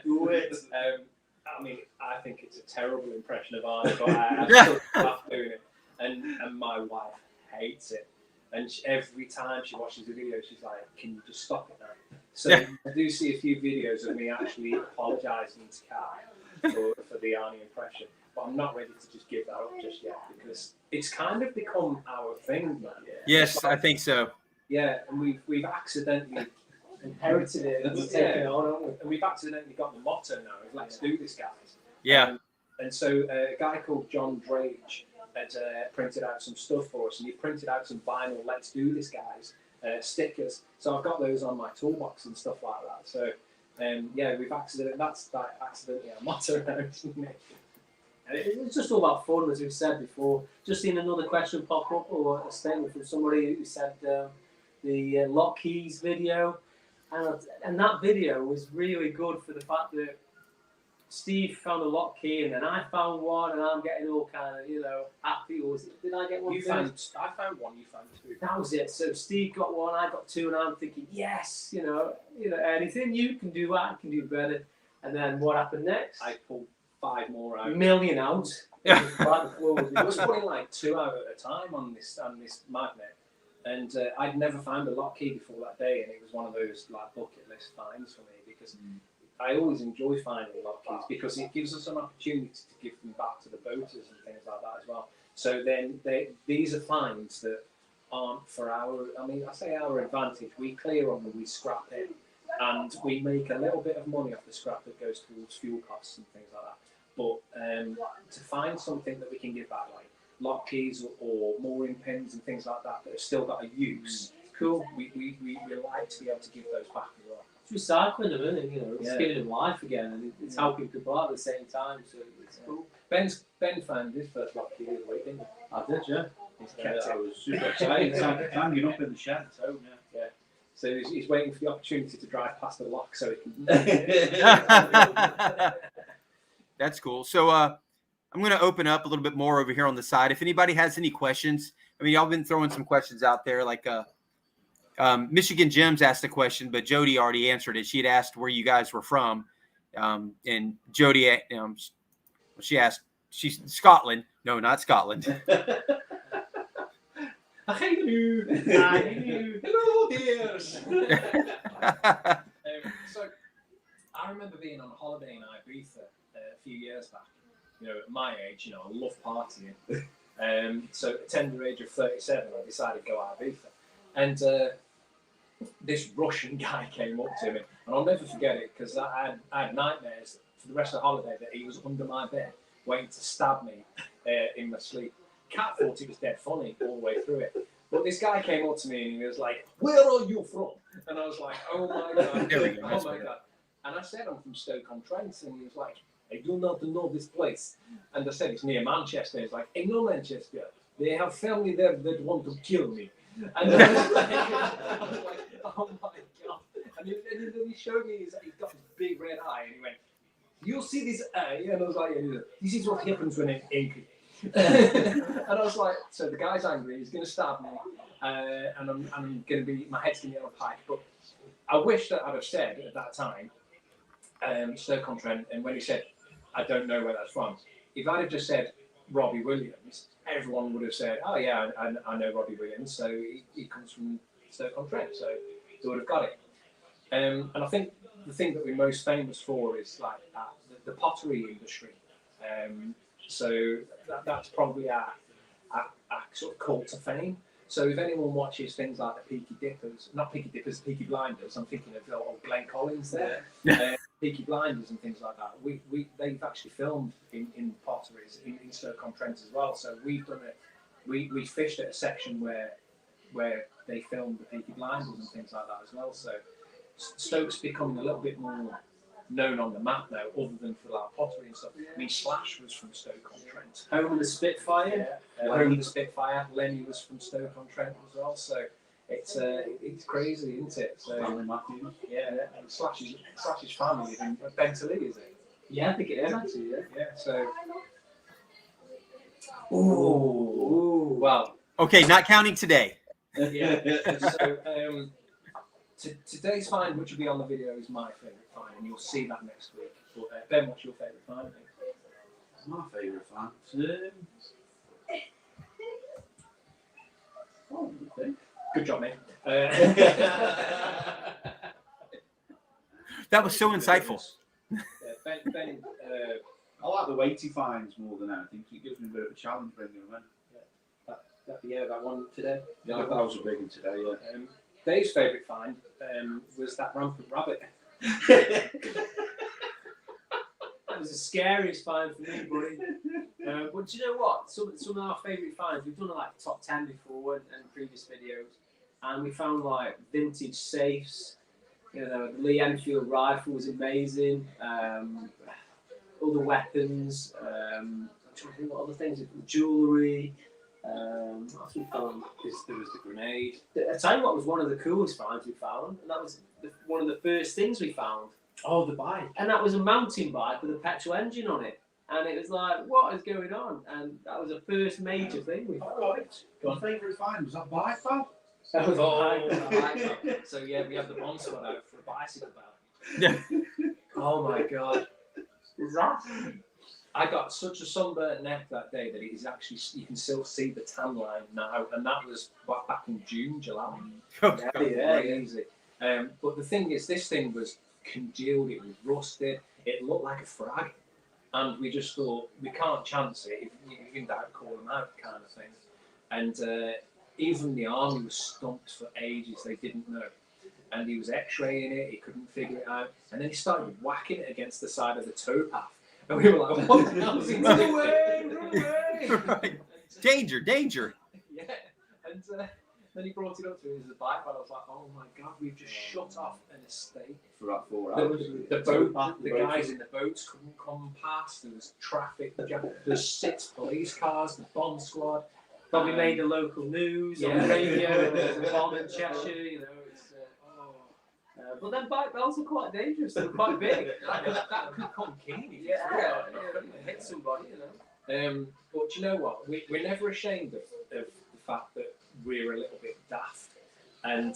Do it. I mean, I think it's a terrible impression of Arnie, but I still love doing it. And my wife hates it. And every time she watches the video, she's like, "Can you just stop it now?" So Yeah. I do see a few videos of me actually apologising to Kat for the Arnie impression, but I'm not ready to just give that up just yet because it's kind of become our thing, man. Yes, I think so. Yeah, and we've accidentally Inherited it and taken it on, haven't we? and we've accidentally got the motto now of "Let's do this, guys." Yeah. And so a guy called John Drage had printed out some stuff for us, and he printed out some vinyl "Let's do this, guys" stickers. So I've got those on my toolbox and stuff like that. So yeah, that's like accidentally our motto now, isn't it? And it's just all about fun, as we've said before. Just seen another question pop up, or a statement from somebody who said the lock keys video, and that video was really good for the fact that Steve found a lock key, and then I found one, and I'm getting all kind of, happy. Or did I get one? I found one. You found two. That was it. So Steve got one, I got two, and I'm thinking, yes, anything you can do, I can do better. And then what happened next? I pulled 5 more out. $1 million out. Yeah. I was putting like 2 out at a time on this magnet, and I'd never found a lock key before that day, and it was one of those like bucket list finds for me because I always enjoy finding lock keys because it gives us an opportunity to give them back to the boaters and things like that as well. So then these are finds that aren't for our advantage. We clear them and we scrap it, and we make a little bit of money off the scrap that goes towards fuel costs and things like that. But to find something that we can give back, like lock keys or mooring pins and things like that have still got a use, cool. We like to be able to give those back as well. It's recycling them, isn't it? It's Yeah. giving them life again, and it's helping people out at the same time. So it's cool. Ben found his first lock key the other week, didn't he? I did, yeah. He's kept I it. was super excited. It's hanging up in the shed at home, yeah. So he's waiting for the opportunity to drive past the lock so he can. That's cool. So I'm going to open up a little bit more over here on the side. If anybody has any questions, I mean, y'all been throwing some questions out there. Like Michigan Jim's asked a question, but Jody already answered it. She had asked where you guys were from. And Jody, she asked, she's Scotland. No, not Scotland. Hello, dears. So I remember being on a holiday in Ibiza a few years back. At my age, I love partying. So at the tender age of 37, I decided to go out Ibiza. And this Russian guy came up to me, and I'll never forget it because I had nightmares for the rest of the holiday that he was under my bed waiting to stab me in my sleep. Cat thought it was dead funny all the way through it. But this guy came up to me and he was like, "Where are you from?" And I was like, "Oh my God, oh my God." And I said, "I'm from Stoke-on-Trent." And he was like, "I do not know this place." And I said, "It's near Manchester." He's like, "I know Manchester. They have family there that want to kill me." And I was like, "Oh my God." And then he showed me, he's got this big red eye, and he went, "You see this eye?" And I was like, "This is what happens when I'm angry." And I was like, so the guy's angry, he's going to stab me, and I'm going to be, my head's going to be on a pike. But I wish that I'd have said at that time, Stoke-on-Trent, and when he said, "I don't know where that's from," if I'd have just said Robbie Williams, everyone would have said, "Oh yeah, I know Robbie Williams, so he comes from Stoke-on-Trent," so they would have got it. And I think the thing that we're most famous for is like the pottery industry. So that's probably our sort of cult to fame. So if anyone watches things like the Peaky Blinders, I'm thinking of Glenn Collins there, Peaky Blinders and things like that. They've actually filmed in potteries in Stoke-on-Trent as well. So we've done it. We fished at a section where they filmed the Peaky Blinders and things like that as well. So Stoke's becoming a little bit more known on the map now, other than for like pottery and stuff. I mean, Slash was from Stoke-on-Trent. Home of the Spitfire. Home of the Spitfire. Lenny was from Stoke-on-Trent as well. So it's crazy, isn't it? So yeah, and Slash's family is in Bentley, is it? Yeah, I think it is actually. Yeah. So. Ooh. Well. Okay, not counting today. Yeah. So today's find, which will be on the video, is my favourite find, and you'll see that next week. But Ben, what's your favourite find? My favourite find. think. Good job, mate. That was so insightful. Ben, I like the weight he finds more than anything. It gives me a bit of a challenge bringing him in. that one today. Yeah, that was a big one today, yeah. Dave's favourite find was that rampant rabbit. That was the scariest find for me, buddy. But do you know what? Some of our favourite finds, we've done like top 10 before and previous videos, and we found like vintage safes. You know, the Lee Enfield rifle was amazing. Other weapons. I'm trying to think what other things. Jewellery. What else we found? There was the grenade. I tell you what was one of the coolest finds we found, and that was one of the first things we found. Oh, the bike. And that was a mountain bike with a petrol engine on it. And it was like, what is going on? And that was the first major thing we found. My favourite find was that bike, pal. That was a bike. Bike. So yeah, we had the bomb squad out for a bicycle belt. Yeah. Oh my god. I got such a sunburnt neck that day that it is actually, you can still see the tan line now, and that was back in June, July. Crazy. But the thing is, this thing was congealed, it was rusted, it looked like a frag, and we just thought, we can't chance it, if you can doubt, call them out kind of thing. And even the army was stumped for ages, they didn't know. And he was x-raying it, he couldn't figure it out, and then he started whacking it against the side of the towpath. And we were like, what the hell is he doing? Run away, run away! Right. Danger, danger. Yeah, and then he brought it up to me as a bike, and I was like, oh my god, we've just shut off an estate. For about 4 hours. The guys in the boats couldn't come past, there was traffic, there's 6 police cars, the bomb squad. Probably made the local news on the radio. There's a bomb in Cheshire, you know. But then bike belts are quite dangerous. They're quite big. that could come keen if Hit somebody, you know. But you know what? We're never ashamed of the fact that we're a little bit daft. And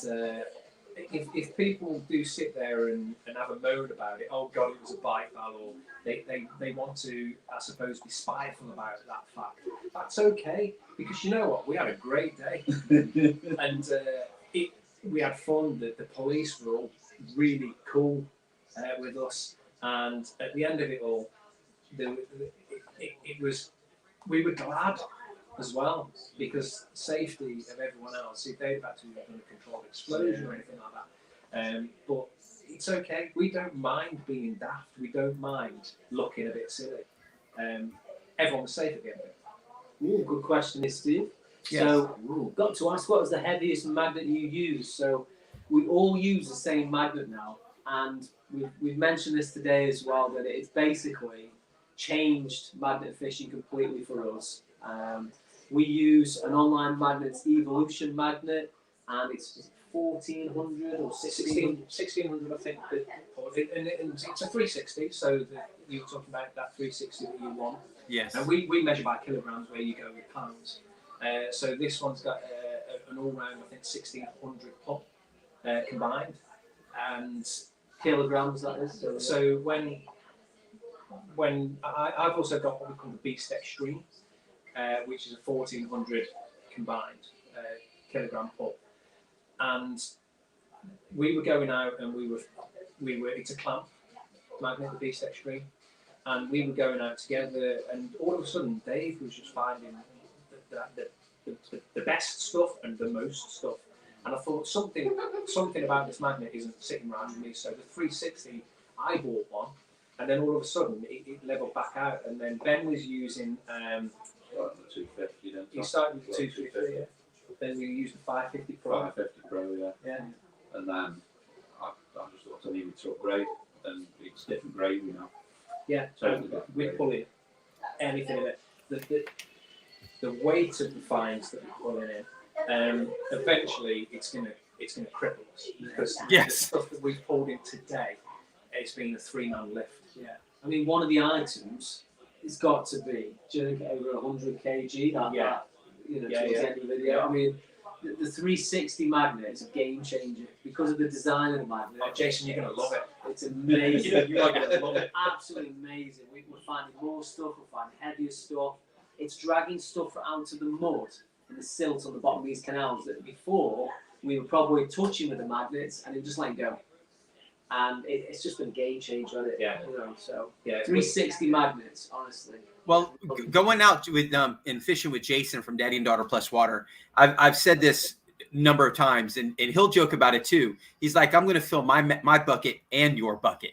if people do sit there and have a moan about it, oh God, it was a bike bell, or they want to, I suppose, be spiteful about that fact, that's okay. Because you know what? We had a great day. And we had fun. The police were all really cool with us, and at the end of it all, it was, we were glad as well, because safety of everyone else, if they've had to have done a controlled explosion or anything like that, but it's okay. We don't mind being daft. We don't mind looking a bit silly. Everyone was safe at the end of it. Ooh, good question, Steve. Yes. So, got to ask, what was the heaviest magnet you used? So, we all use the same magnet now, and we've mentioned this today as well, that it's basically changed magnet fishing completely for us. We use an online magnet, it's Evolution magnet, and it's 1400 or 1600, I think. And it's a 360, so you were talking about that 360 that you want. Yes. And we measure by kilograms, where you go with pounds. So this one's got an all-round, I think, 1600 pop combined, and kilograms, that is. So when I've also got what we call the Beast Extreme, which is a 1400 combined kilogram pop, and we were going out and we were it's a clamp magnet, the Beast Extreme, and we were going out together, and all of a sudden Dave was just finding the best stuff and the most stuff, and I thought something about this magnet isn't sitting right with me. So the 360, I bought one, and then all of a sudden it leveled back out, and then Ben was using the 250 then. he started with the 250, yeah. Then we used the 550 Pro. 550 Pro, yeah. Yeah. And then I just thought I needed to upgrade, and it's different grade now. Yeah, Totally different we grade. pull in anything in it. The weight of the finds that we're pulling in, eventually it's gonna cripple us, because Yes. the stuff that we've pulled in today, it's been a 3-man lift. Yeah, I mean, one of the items has got to be, do you think, over 100 kg? That, you know, towards the end of the video. I mean, the 360 magnet is a game changer because of the design of the magnet. Oh, Jason, you're gonna love it. It's amazing. You are gonna love it. Absolutely amazing. We're finding more stuff. We're finding heavier stuff. It's dragging stuff out of the mud in the silt on the bottom of these canals that before we were probably touching with the magnets and it would just let go. And it's just been a game changer, hasn't it? Yeah. You know, so Yeah. 360 magnets, honestly. Well, going out with and fishing with Jason from Daddy and Daughter Plus Water, I've said this a number of times, and he'll joke about it too. He's like, I'm going to fill my bucket and your bucket,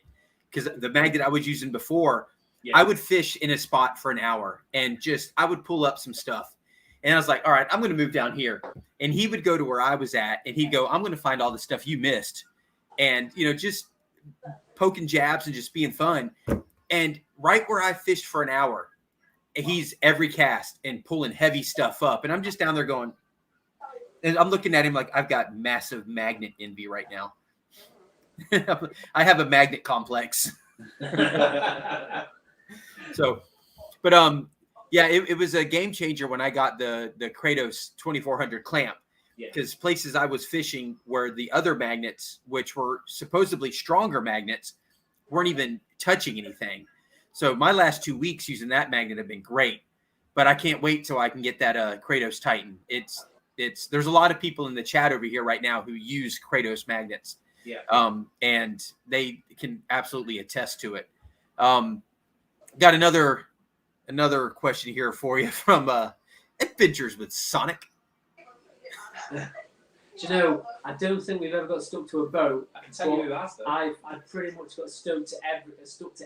because the magnet I was using before, Yeah. I would fish in a spot for an hour and I would pull up some stuff, and I was like, all right, I'm going to move down here, and he would go to where I was at, and he'd go, I'm going to find all the stuff you missed, and just poking jabs and just being fun, and right where I fished for an hour, he's every cast and pulling heavy stuff up. And I'm just down there going, and I'm looking at him like I've got massive magnet envy right now. I have a magnet complex. So, but yeah, it was a game changer when I got the Kratos 2400 clamp, because places I was fishing where the other magnets, which were supposedly stronger magnets, weren't even touching anything. So my last 2 weeks using that magnet have been great, but I can't wait till I can get that Kratos Titan. There's a lot of people in the chat over here right now who use Kratos magnets. Yeah. And they can absolutely attest to it. Got another question here for you from Adventures with Sonic. Do you know, I don't think we've ever got stuck to a boat. I can tell you who has though. I've pretty much got stuck to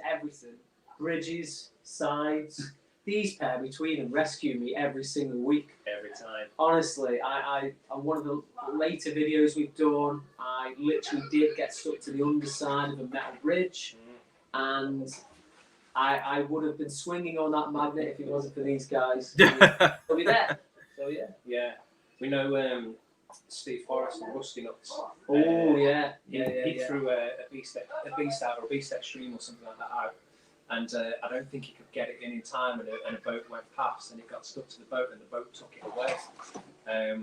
everything. Bridges, sides. These pair between them rescue me every single week. Every time. Honestly, on one of the later videos we've done, I literally did get stuck to the underside of a metal bridge, and I would have been swinging on that magnet if it wasn't for these guys. They'll be there. So yeah. Yeah. We know Steve Forrest and Rusty Nuts. Oh yeah. He threw a beast out or a beast extreme or something like that out. And I don't think he could get it in time, and a boat went past, and it got stuck to the boat, and the boat took it away.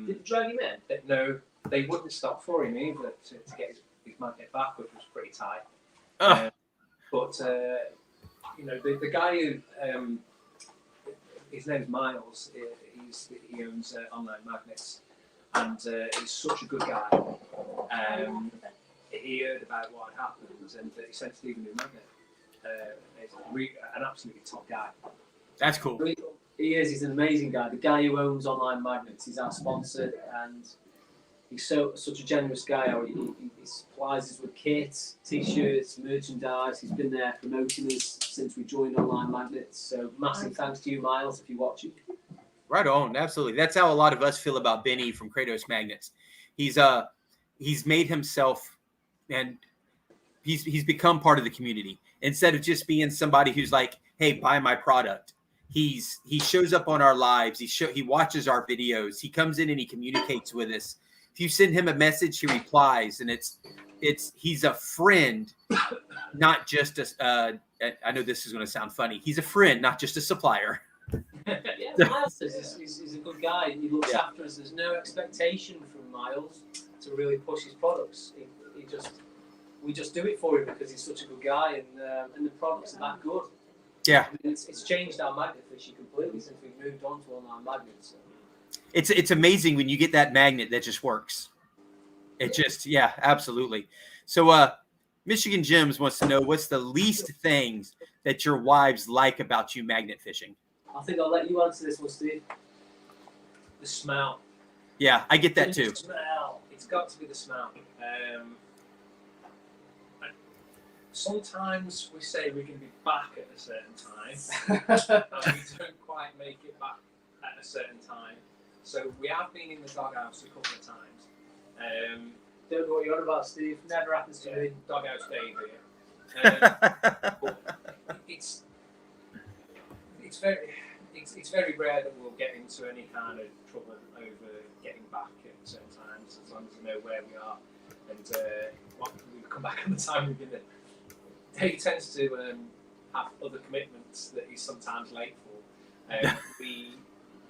Did it drag him in? No, they wouldn't stop for him either to get his magnet back, which was pretty tight. But the guy who his name's Miles. He owns Online Magnets, and he's such a good guy. He heard about what had happened, and he sent Steve a new magnet. An absolutely top guy. That's cool. He is. He's an amazing guy. The guy who owns Online Magnets. He's our sponsor, and he's such a generous guy. He supplies us with kits, t-shirts, merchandise. He's been there promoting us since we joined Online Magnets. So massive thanks to you, Miles, if you're watching. Right on, absolutely. That's how a lot of us feel about Benny from Kratos Magnets. He's made himself, and he's become part of the community. Instead of just being somebody who's like, hey, buy my product. He shows up on our lives. He watches our videos. He comes in and he communicates with us. If you send him a message, he replies, and he's a friend, not just I know this is going to sound funny. He's a friend, not just a supplier. Yeah, Miles he's a good guy. He looks after us. There's no expectation from Miles to really push his products. We just do it for him because he's such a good guy, and the products are that good. Yeah, I mean, it's changed our magnet fishing completely since we've moved on to Online Magnets. So. It's amazing when you get that magnet that just works. Absolutely. So Michigan Jims wants to know, what's the least things that your wives like about you magnet fishing? I think I'll let you answer this one, Steve. The smell. Yeah, I get that too. The smell. It's got to be the smell. Sometimes we say we're going to be back at a certain time, and we don't quite make it back at a certain time. So we have been in the doghouse a couple of times. Don't know what you're on about, Steve. Never happens to me. Doghouse Dave here. But it's very rare that we'll get into any kind of trouble over getting back at certain times, as long as we know where we are and we come back on the time we've been there. Dave tends to have other commitments that he's sometimes late for.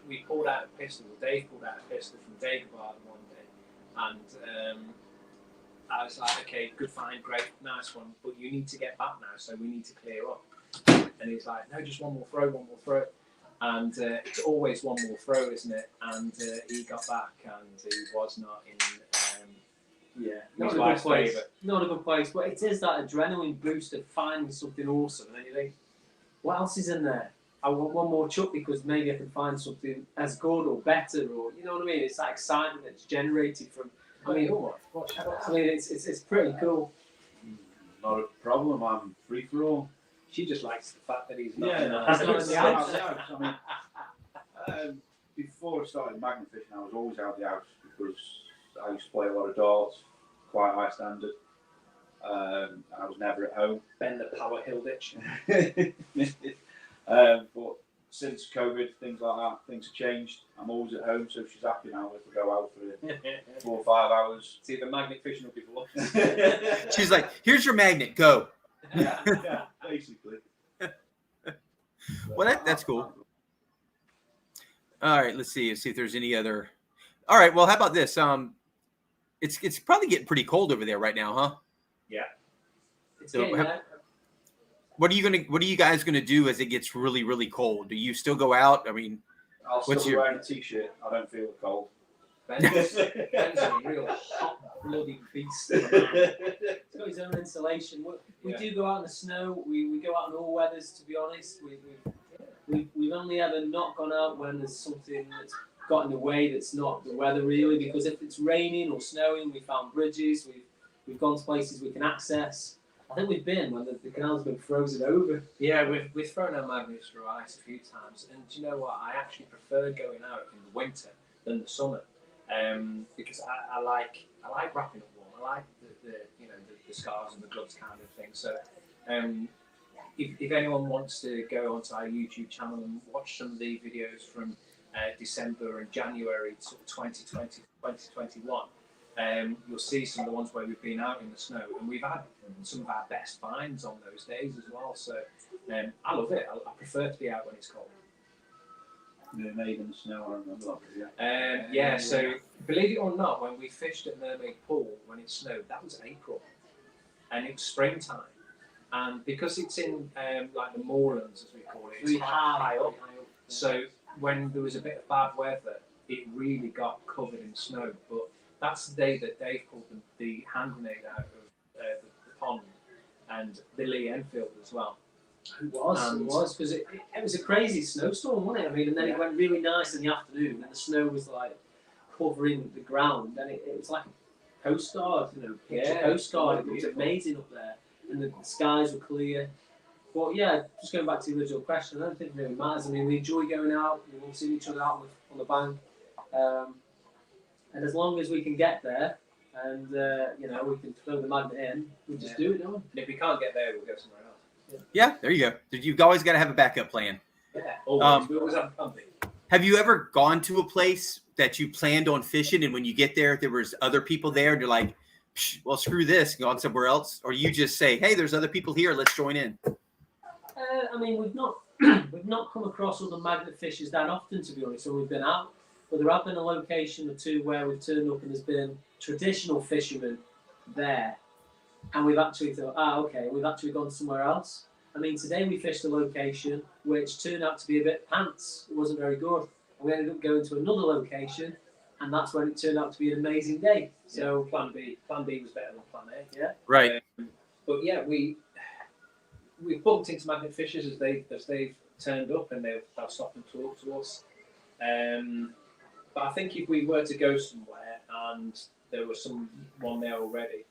We pulled out a pistol. Dave pulled out a pistol from Dagobah one day, and I was like, "Okay, good find, great, nice one, but you need to get back now, so we need to clear up." And he's like, "No, just one more throw." And it's always one more throw, isn't it? And he got back, and he was not in not his a good wife's place. favour. Not a good place, but it is that adrenaline boost of finding something awesome, and then you think, what else is in there? I want one more chuck because maybe I can find something as good or better, or you know what I mean? It's that excitement that's generated from. I mean, it's pretty cool. Not a problem. I'm free for all. She just likes the fact that he's not. Yeah, in the He's not house. in the house. I mean, before I started magnet fishing, I was always out the house because I used to play a lot of darts, quite high standard. And I was never at home. Ben the Power Hill ditch. But since COVID, things like that, things have changed. I'm always at home, so she's happy now if we go out for 4 or 5 hours. See the magnet fishing will be full. She's like, here's your magnet, go. yeah, basically. Well, that's cool. All right, let's see if there's any other. All right, well, how about this? It's probably getting pretty cold over there right now, huh? It's So, getting there. What are you guys gonna do as it gets really, really cold? Do you still go out? I mean, I'll still What's be your- wearing a t-shirt. I don't feel the cold. Ben's a real hot bloody beast. It's got his own insulation. We Yeah. do go out in the snow. We go out in all weathers. To be honest, we've only ever not gone out when there's something that's got in the way that's not the weather really. Because if it's raining or snowing, we found bridges. We've gone to places we can access. I think we've been when the canal's been frozen over. Yeah, we've thrown our magnets through ice a few times, and do you know what? I actually prefer going out in the winter than the summer, because I like wrapping up warm. I like the scarves and the gloves kind of thing. So, if anyone wants to go onto our YouTube channel and watch some of the videos from December and January sort of 2020, 2021. You'll see some of the ones where we've been out in the snow, and we've had some of our best finds on those days as well. So I love it. I prefer to be out when it's cold. Yeah, made in the snow, I remember that. Yeah, so believe it or not, when we fished at Mermaid Pool when it snowed, that was April, and it was springtime. And because it's in like the moorlands, as we call it, it's high up. So when there was a bit of bad weather, it really got covered in snow. But that's the day that Dave pulled the hand grenade out of the pond, and Billy Enfield as well. It was because it was a crazy snowstorm, wasn't it? I mean, and then it went really nice in the afternoon, and the snow was like covering the ground, and it was like a postcard, picture postcard. It was amazing up there, and the skies were clear. But yeah, just going back to the original question, I don't think it really matters. I mean, we enjoy going out, we all see each other out on the bank, and as long as we can get there, and we can throw the magnet in, we just do it, don't we? And if we can't get there, we'll go somewhere else. Yeah, there you go. You've always got to have a backup plan. Yeah, always. We always have something. Have you ever gone to a place that you planned on fishing, and when you get there was other people there, and you're like, well, screw this, gone somewhere else? Or you just say, hey, there's other people here, let's join in? I mean, we've not come across other magnet fishers that often, to be honest, when we've been out. But there have been a location or two where we've turned up and there's been traditional fishermen there. And we've actually thought, okay, we've actually gone somewhere else. I mean, today we fished a location which turned out to be a bit pants. It wasn't very good. And we ended up going to another location, and that's when it turned out to be an amazing day. So Plan B was better than Plan A. yeah, Right. But yeah, we've bumped into magnet fishers as they've turned up, and they've stopped and talked to us. But I think if we were to go somewhere and there was someone there already,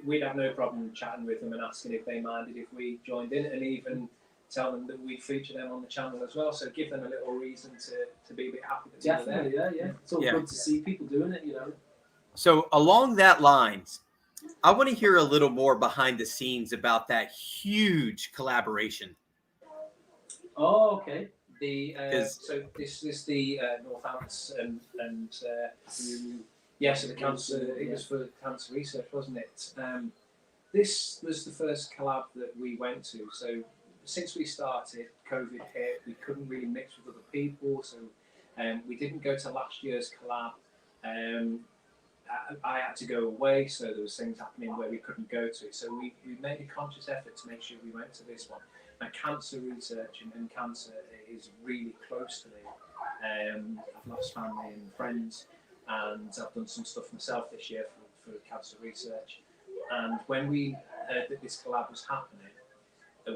we'd have no problem chatting with them and asking if they minded if we joined in, and even tell them that we'd feature them on the channel as well. So give them a little reason to be a bit happy that they're there. definitely, yeah. It's all good to see people doing it, So along that lines, I want to hear a little more behind the scenes about that huge collaboration. Oh, okay. So this is the Northants and so the cancer. It was for cancer research, wasn't it? This was the first collab that we went to. So since we started, COVID hit. We couldn't really mix with other people, so we didn't go to last year's collab. I had to go away, so there was things happening where we couldn't go to it. So we made a conscious effort to make sure we went to this one. Now, cancer research and cancer is really close to me. I've lost family and friends, and I've done some stuff myself this year for cancer research. And when we heard that this collab was happening,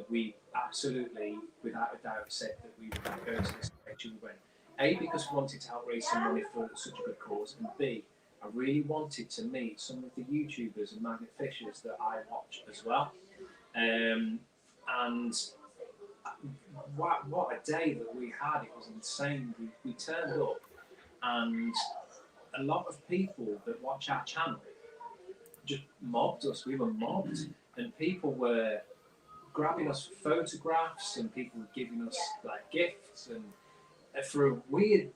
we absolutely, without a doubt, said that we were going to go to this direction. We went, A, because we wanted to help raise some money for such a good cause, and B, I really wanted to meet some of the YouTubers and magnet fishers that I watch as well. And what a day that we had. It was insane. We turned up, and a lot of people that watch our channel just mobbed us. We were mobbed, and people were grabbing us photographs, and people were giving us like gifts, and for a weird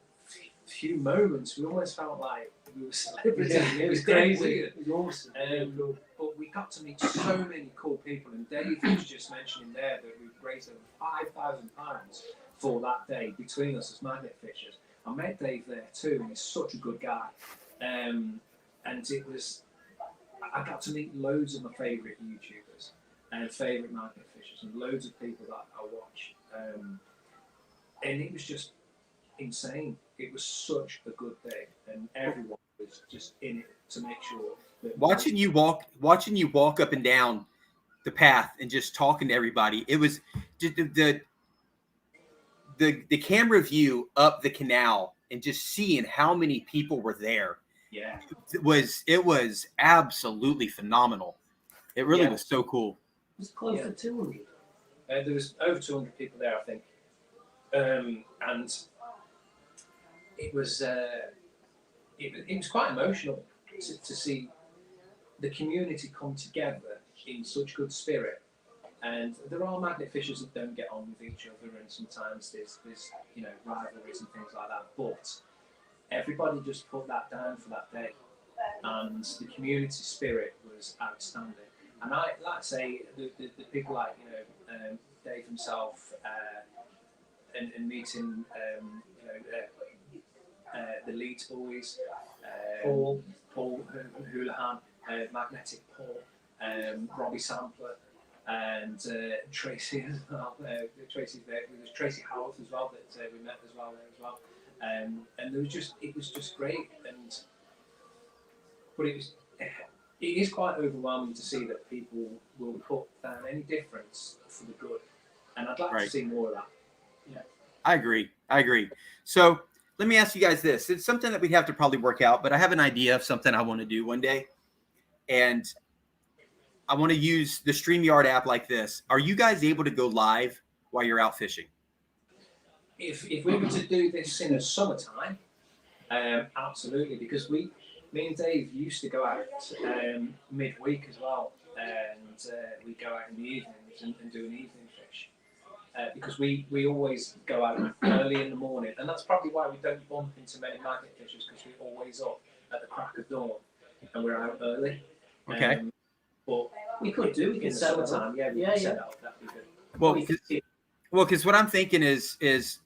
few moments we almost felt like we were celebrities. Yeah, it was crazy. weird. It was awesome. But we got to meet so many cool people, and Dave was just mentioning there that we've raised over £5,000 for that day between us as magnet fishers. I met Dave there too, and he's such a good guy. And it was, I got to meet loads of my favourite YouTubers and favourite magnet fishers, and loads of people that I watch. And it was just insane. It was such a good day, and everyone was just in it to make sure that Watching you walk up and down the path and just talking to everybody. It was just the camera view up the canal and just seeing how many people were there. Yeah, It was absolutely phenomenal. It really was so cool. It was close to 200. there was over 200 people there, I think, and it was quite emotional to see the community come together in such good spirit. And there are magnet fishers that don't get on with each other, and sometimes there's rivalries and things like that. But everybody just put that down for that day, and the community spirit was outstanding. And I like to say the people like Dave himself, and meeting the Leeds boys, Paul Houlihan, Magnetic Paul, Robbie Sampler, and Tracy as well. Tracy's there. There was Tracy Howarth as well that we met as well there as well. And it was just great. But it is quite overwhelming to see that people will put down any difference for the good. And I'd like to see more of that. Yeah. I agree. So let me ask you guys this. It's something that we'd have to probably work out, but I have an idea of something I want to do one day. And I want to use the StreamYard app like this. Are you guys able to go live while you're out fishing? If we were to do this in the summertime, absolutely, because me and Dave used to go out midweek as well, and we go out in the evenings and do an evening fish, because we always go out early in the morning, and that's probably why we don't bump into many magnet fishers, because we're always up at the crack of dawn and we're out early. Okay. But We could do. We in could the set it up. summertime, we Yeah, could yeah. set it up. That'd be good. Well, because what I'm thinking is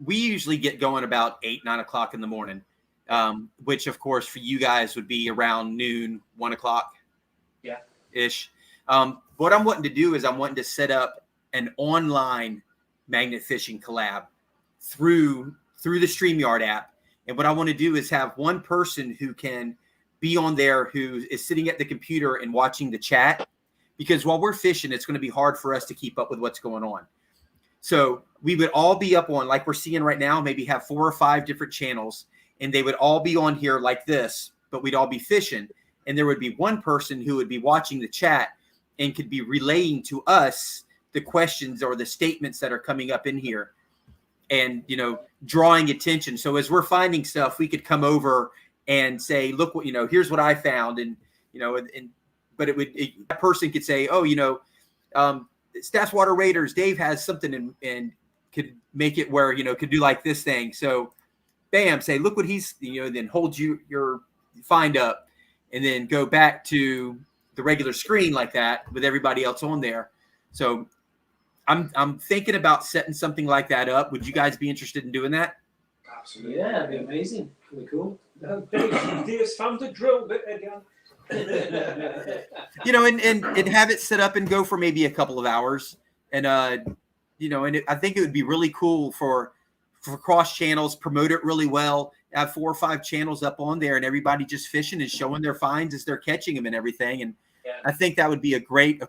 we usually get going about 8, 9 o'clock in the morning, which of course for you guys would be around noon, 1 o'clock. Yeah. Ish. What I'm wanting to do is I'm wanting to set up an online magnet fishing collab through the StreamYard app. And what I want to do is have one person who can be on there who is sitting at the computer and watching the chat, because while we're fishing, it's going to be hard for us to keep up with what's going on. So we would all be up on, like we're seeing right now, maybe have 4 or 5 different channels, and they would all be on here like this, but we'd all be fishing. And there would be one person who would be watching the chat and could be relaying to us the questions or the statements that are coming up in here, and, drawing attention. So as we're finding stuff, we could come over and say, look, what, here's what I found. And, but that person could say, oh, Stats Water Raiders, Dave has something and could make it where, could do like this thing. So bam, say, look what he's, then hold your find up and then go back to the regular screen like that with everybody else on there. So I'm thinking about setting something like that up. Would you guys be interested in doing that? Absolutely. Yeah, it'd be amazing. It'd be cool. Dave's found the drill bit again. And have it set up and go for maybe a couple of hours. And, and I think it would be really cool for cross channels, promote it really well, have 4 or 5 channels up on there and everybody just fishing and showing their finds as they're catching them and everything. And Yeah. I think that would be a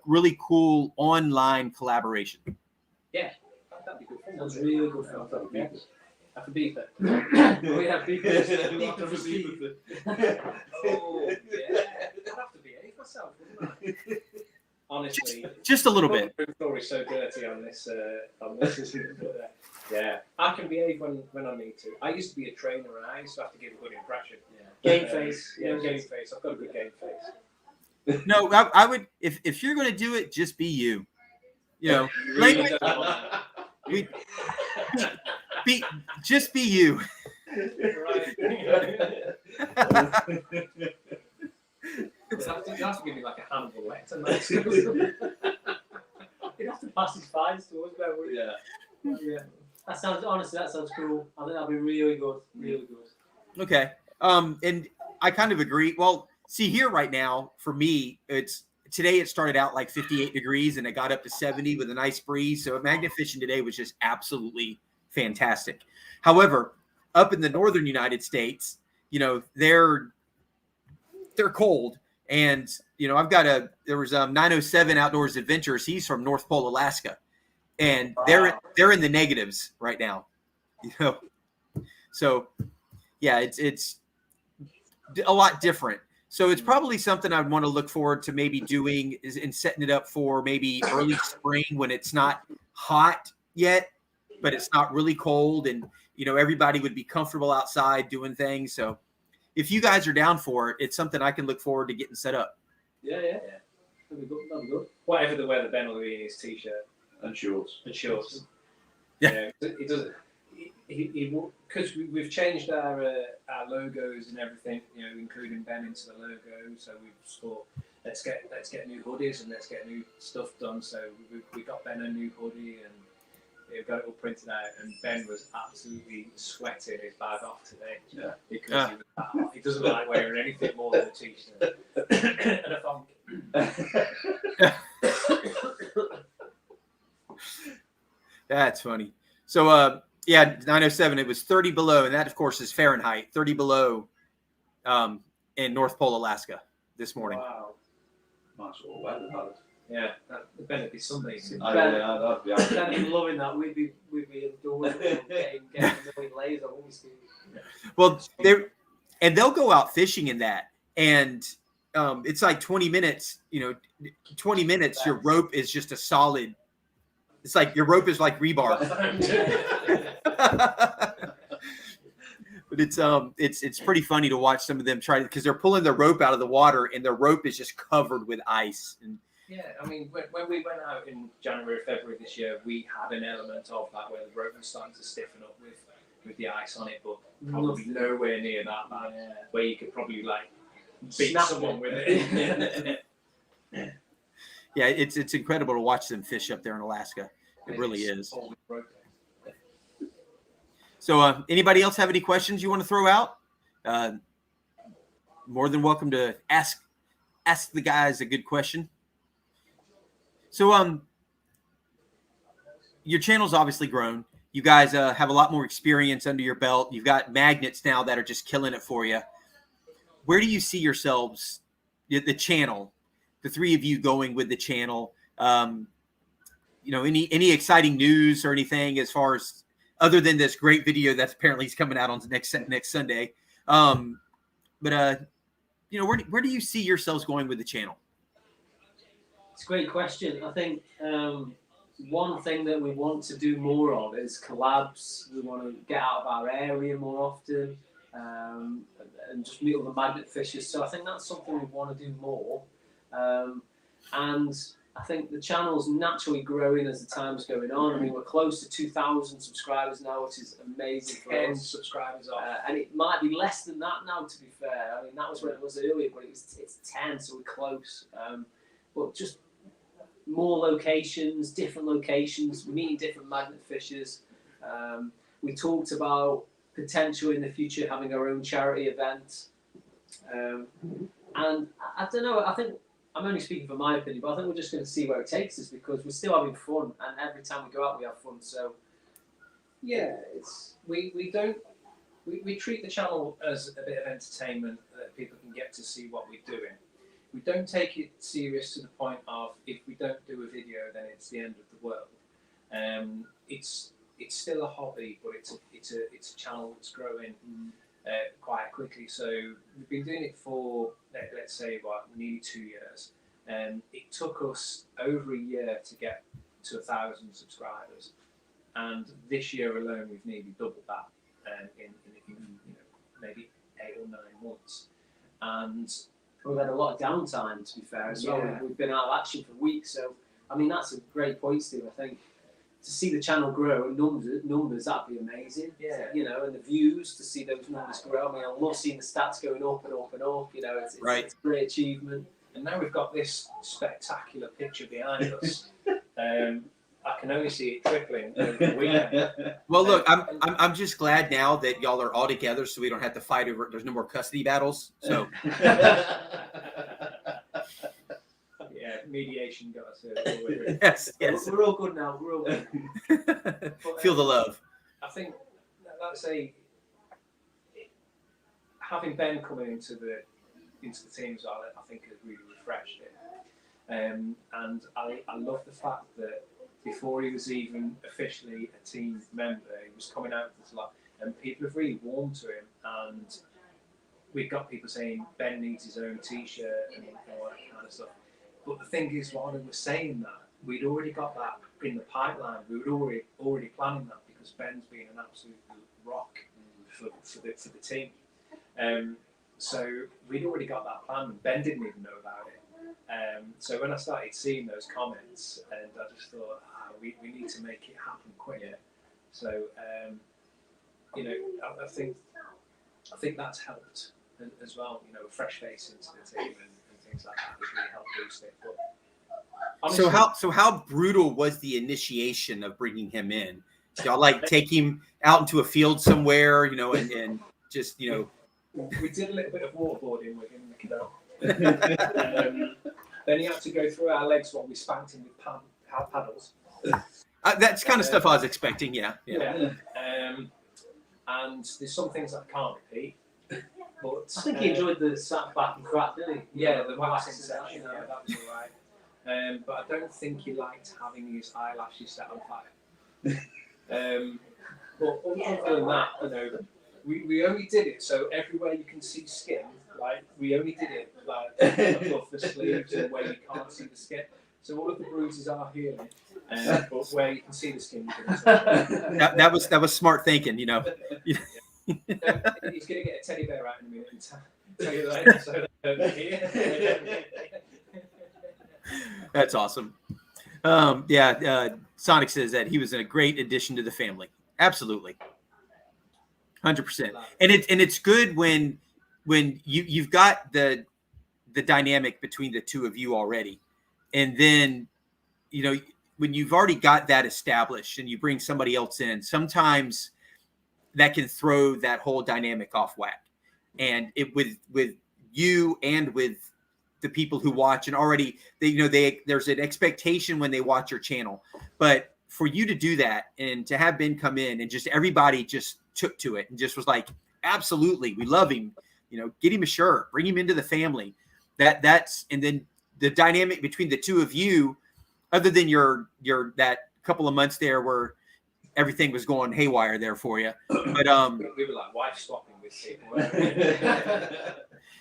really cool online collaboration. Yeah, that'd be good fun. Sounds really good fun. Yeah. Have a beeper. We have people. Oh, yeah. I'd have to behave myself, wouldn't I? Honestly. Just a little bit. The story's so dirty on this. Yeah, I can behave when I need to. I used to be a trainer and I used to have to give a good impression. Game face. Yeah, game face. I've got a good game face. No, I would, if you're going to do it, just be you. Really don't want Just be you. Right. You have to give me like a handful letter. You'd have to pass his fines to us, though, wouldn't you? Yeah. Yeah. That sounds cool. I think that'll be really good. Really good. Okay. And I kind of agree. Well, see here right now, for me, today it started out like 58 degrees and it got up to 70 with a nice breeze. So magnet fishing today was just absolutely fantastic. However, up in the northern United States, they're cold. And, there was 907 Outdoors Adventures. He's from North Pole, Alaska. And they're in the negatives right now. So yeah, it's a lot different. So it's probably something I'd want to look forward to maybe doing and setting it up for maybe early spring when it's not hot yet, but it's not really cold, and everybody would be comfortable outside doing things. So if you guys are down for it, it's something I can look forward to getting set up. Yeah. That'll be good. Whatever the weather, Ben will be in his t-shirt And shorts. and shorts. Yeah. He doesn't. Because we've changed our logos and everything, including Ben into the logo. So we've thought, let's get new hoodies and let's get new stuff done. So we got Ben a new hoodie and we've got it all printed out. And Ben was absolutely sweating his bag off today. Yeah. Because he was that hot. He doesn't like wearing anything more than a t-shirt and a thong. That's funny. So, 907, it was 30 below, and that, of course, is Fahrenheit, 30 below in North Pole, Alaska this morning. Wow. Nice little weather, that is. Yeah, that better be sunbathing. I'd be happy. Ben would be loving that. We'd be indoors getting a million layers on, wouldn't we, Steve? Well, they'll go out fishing in that, and it's like 20 minutes. 20 minutes. Your rope is just a solid. It's like your rope is like rebar. But it's pretty funny to watch some of them try, because they're pulling their rope out of the water and their rope is just covered with ice. And Yeah, I mean, when we went out in January, February this year, we had an element of that where the rope was starting to stiffen up with the ice on it, but probably nowhere near that bad, where you could probably beat Snap someone it. with it. yeah, it's incredible to watch them fish up there in Alaska. It really is. Always broken. So anybody else have any questions you want to throw out? More than welcome to ask the guys a good question. So your channel's obviously grown. You guys have a lot more experience under your belt. You've got magnets now that are just killing it for you. Where do you see yourselves, the channel, the three of you going with the channel? Any exciting news or anything as far as, other than this great video that's apparently coming out on next Sunday? Where do you see yourselves going with the channel? It's a great question. I think one thing that we want to do more of is collabs. We want to get out of our area more often and just meet other magnet fishers. So I think that's something we want to do more. And I think the channel's naturally growing as the time's going on. I mean, we're close to 2,000 subscribers now, which is amazing for 10 us. subscribers off. And it might be less than that now, to be fair. I mean, that was when it was earlier, but it's 10, so we're close. But just more locations, different locations, meeting different magnet fishers. We talked about potential in the future having our own charity event. And I don't know, I think I'm only speaking for my opinion, but I think we're just going to see where it takes us because we're still having fun, and every time we go out, we have fun. So Yeah, it's we don't we treat the channel as a bit of entertainment that people can get to see what we're doing. We don't take it serious to the point of if we don't do a video, then it's the end of the world. It's still a hobby, but it's a channel that's growing quite quickly. So we've been doing it for let's say nearly 2 years. It took us over a year to get to 1,000 subscribers, and this year alone we've nearly doubled that in maybe 8 or 9 months. And we've had a lot of downtime, to be fair, as well. Yeah. We've been out of action for weeks, so I mean that's a great point, Steve. I think to see the channel grow and numbers that'd be amazing. Yeah. You know, and the views, to see those numbers grow. I mean, I love seeing the stats going up and up and up. You know, it's a great achievement. And now we've got this spectacular picture behind us. I can only see it trickling over the weekend. Well, look, I'm just glad now that y'all are all together, so we don't have to fight over. There's no more custody battles. So Yeah, mediation got us here. yes. We're all good now. We're all good. Feel the love. I think, let's say, having Ben coming into the team as well, I think has really refreshed it. And I love the fact that before he was even officially a team member, he was coming out with this lot, and people have really warmed to him. And we've got people saying Ben needs his own T-shirt and all that kind of stuff. But the thing is, while we were saying that, we'd already got that in the pipeline. We were already planning that because Ben's been an absolute rock for the team. So we'd already got that plan, and Ben didn't even know about it. So when I started seeing those comments, and I just thought, we need to make it happen quick. Yeah. So I think that's helped as well. You know, a fresh face into the team and things like that has really helped boost it. But honestly, So how brutal was the initiation of bringing him in? Y'all like take him out into a field somewhere, you know, and just, you know. We did a little bit of waterboarding with him in the canal. Then he had to go through our legs while we spanked him with paddles. That's kind of stuff I was expecting. Yeah. And there's some things that I can't repeat. But I think he enjoyed the sat back and crap, didn't he? Yeah, the waxing section. Yeah, that was all right. But I don't think he liked having his eyelashes set on fire. But other than that, you know, we only did it so everywhere you can see skin, like we only did it like above the sleeves and where you can't see the skin. So all of the bruises are healing, but where you can see the skin, you can see. that was smart thinking, you know. He's going to get a teddy bear out in a minute and tell you later. So here. That's awesome. Sonic says that he was a great addition to the family. Absolutely. 100%. And it's good when you've got the dynamic between the two of you already. And then, you know, when you've already got that established and you bring somebody else in, sometimes that can throw that whole dynamic off whack. And it with you and with the people who watch, and already there's an expectation when they watch your channel. But for you to do that and to have Ben come in and just everybody just took to it and just was like, absolutely, we love him, you know, get him a shirt, bring him into the family. That's and then the dynamic between the two of you, other than your that couple of months there where everything was going haywire there for you, but we were like wife swapping with people.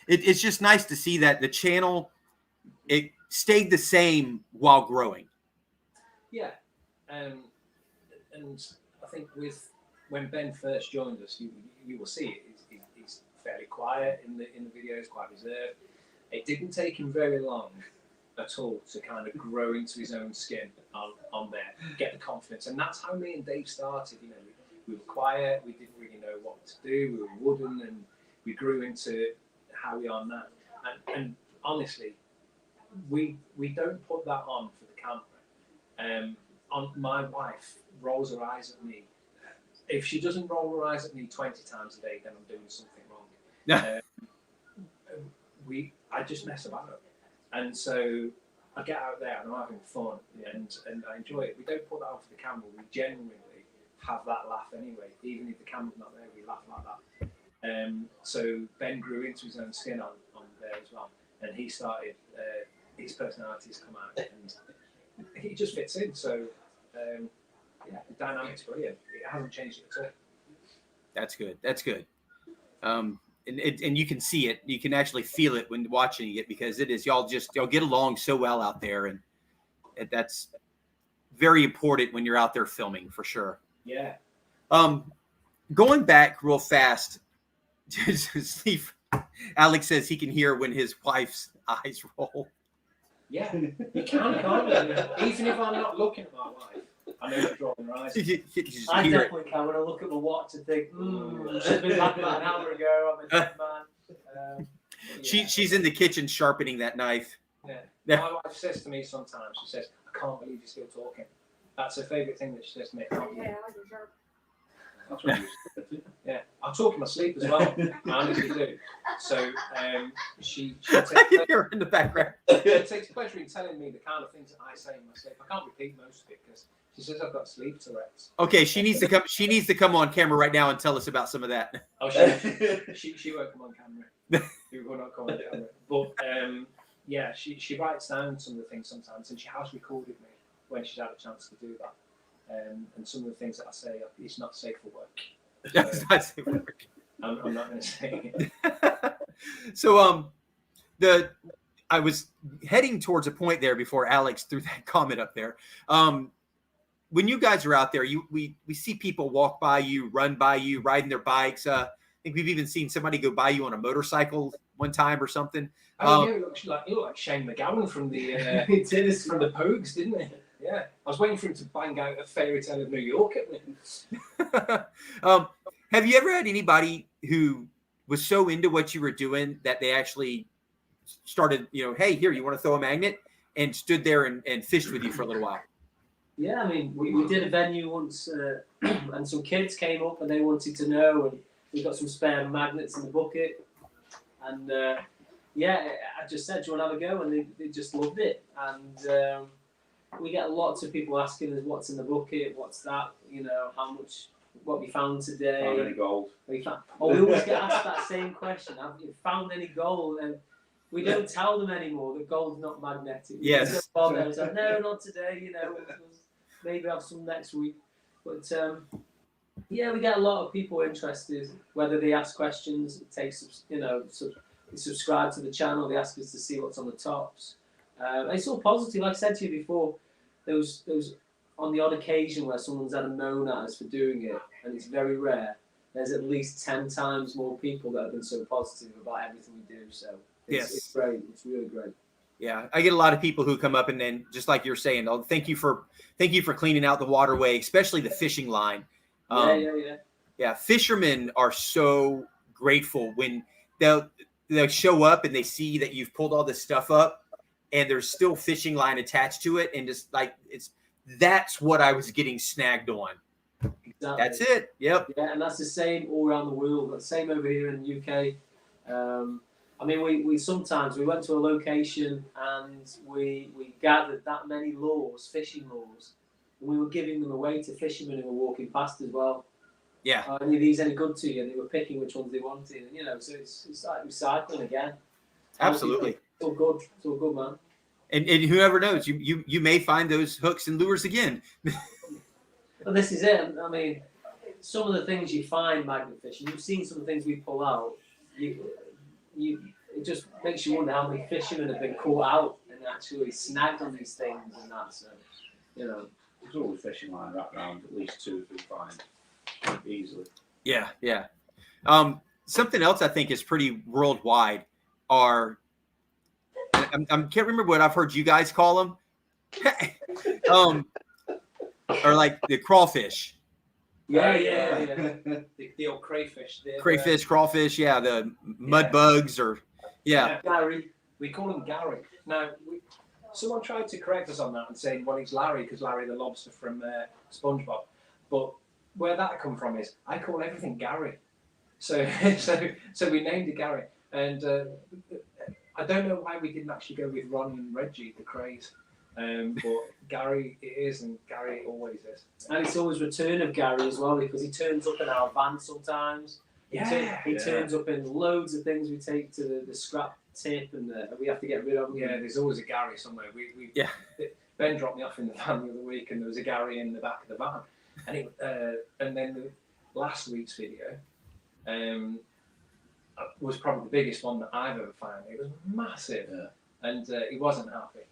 It's just nice to see that the channel, it stayed the same while growing. Yeah, and I think when Ben first joined us, you will see it. He's fairly quiet in the videos, quite reserved. It didn't take him very long at all to kind of grow into his own skin on there, get the confidence, and that's how me and Dave started. You know, we were quiet, we didn't really know what to do, we were wooden, and we grew into how we are now. And honestly, we don't put that on for the camera. My wife rolls her eyes at me. If she doesn't roll her eyes at me 20 times a day, then I'm doing something wrong. I just mess about. And so I get out there and I'm having fun and I enjoy it. We don't put that on for the camera. We genuinely have that laugh anyway. Even if the camera's not there, we laugh like that. So Ben grew into his own skin on there as well. And he started, his personality's come out and he just fits in. So, yeah, the dynamic's brilliant. It hasn't changed at all. That's good. That's good. And you can see it. You can actually feel it when watching it because it is y'all get along so well out there, and that's very important when you're out there filming for sure. Yeah. Going back real fast to sleep. Alex says he can hear when his wife's eyes roll. Yeah, you can't you? Even if I'm not looking at my wife, I know she's rolling her eyes. I definitely can when I look at my watch and think, should have been back about an hour ago. I'm a dead man. Yeah. She's in the kitchen sharpening that knife. Yeah. My wife says to me sometimes, she says, I can't believe you're still talking. That's her favourite thing that she says to me. That's what you said. Yeah, I talk in my sleep as well. I honestly do. So she takes You're in the background. she takes pleasure in telling me the kind of things that I say in my sleep. I can't repeat most of it because she says I've got sleep Tourette's. Okay, she needs to come. She needs to come on camera right now and tell us about some of that. Oh, she won't come on camera. She will not come on camera. But yeah, she writes down some of the things sometimes, and she has recorded me when she's had a chance to do that. And some of the things that I say, it's not safe for work. That's not safe for work. I'm not going to say it. So I was heading towards a point there before Alex threw that comment up there. When you guys are out there, we see people walk by you, run by you, riding their bikes. I think we've even seen somebody go by you on a motorcycle one time or something. Oh, yeah, he looked like Shane McGowan from the from the Pogues, didn't he? Yeah, I was waiting for him to bang out a fairy tale of New York at me. Have you ever had anybody who was so into what you were doing that they actually started, hey, here, you want to throw a magnet, and stood there and fished with you for a little while? Yeah, I mean, we did a venue once, and some kids came up and they wanted to know, and we got some spare magnets in the bucket, and yeah, I just said, do you want to have a go? And they just loved it, and we get lots of people asking us what's in the bucket, what's that, how much, what we found today. Found any gold? We always get asked that same question. Have you found any gold? And we don't tell them anymore that gold's not magnetic. Yes. No, not today. Maybe have some next week. But yeah, we get a lot of people interested. Whether they ask questions, it takes they subscribe to the channel. They ask us to see what's on the tops. It's all positive. Like I said to you before, there was on the odd occasion where someone's had a moan at us for doing it, and it's very rare. There's at least 10 times more people that have been so positive about everything we do. So it's great. It's really great. Yeah, I get a lot of people who come up and then, just like you're saying, thank you for cleaning out the waterway, especially the fishing line. Yeah. Fishermen are so grateful when they'll show up and they see that you've pulled all this stuff up, and there's still fishing line attached to it, and just like that's what I was getting snagged on. Exactly. That's it. Yep. Yeah, and that's the same all around the world. The same over here in the UK. I mean, we sometimes went to a location and we gathered that many fishing lures, and we were giving them away to fishermen who were walking past as well. Yeah. Are any of these any good to you? And they were picking which ones they wanted, and so it's like recycling again. Absolutely. It's all good. It's all good, man. And whoever knows, you may find those hooks and lures again. But this is it. I mean, some of the things you find magnet fishing, you've seen some of the things we pull out. It just makes you wonder how many fishermen have been caught out and actually snagged on these things and that. So, There's always fishing line wrapped around at least 2 if we find easily. Yeah. Something else I think is pretty worldwide are. I can't remember what I've heard you guys call them. Or like the crawfish. Yeah. The old crayfish. Crayfish, crawfish, yeah, the mud bugs, or Gary. We call him Gary. Now, someone tried to correct us on that and saying, well, he's Larry because Larry the lobster from SpongeBob. But where that come from is I call everything Gary. So we named it Gary. And I don't know why we didn't actually go with Ronnie and Reggie, the craze. But Gary it is, and Gary always is. And it's always return of Gary as well, because he turns up in our van sometimes. He turns up in loads of things we take to the scrap tip, and we have to get rid of. Yeah, there's always a Gary somewhere. Ben dropped me off in the van the other week, and there was a Gary in the back of the van. And then the last week's video was probably the biggest one that I've ever found. It was massive, and he wasn't happy.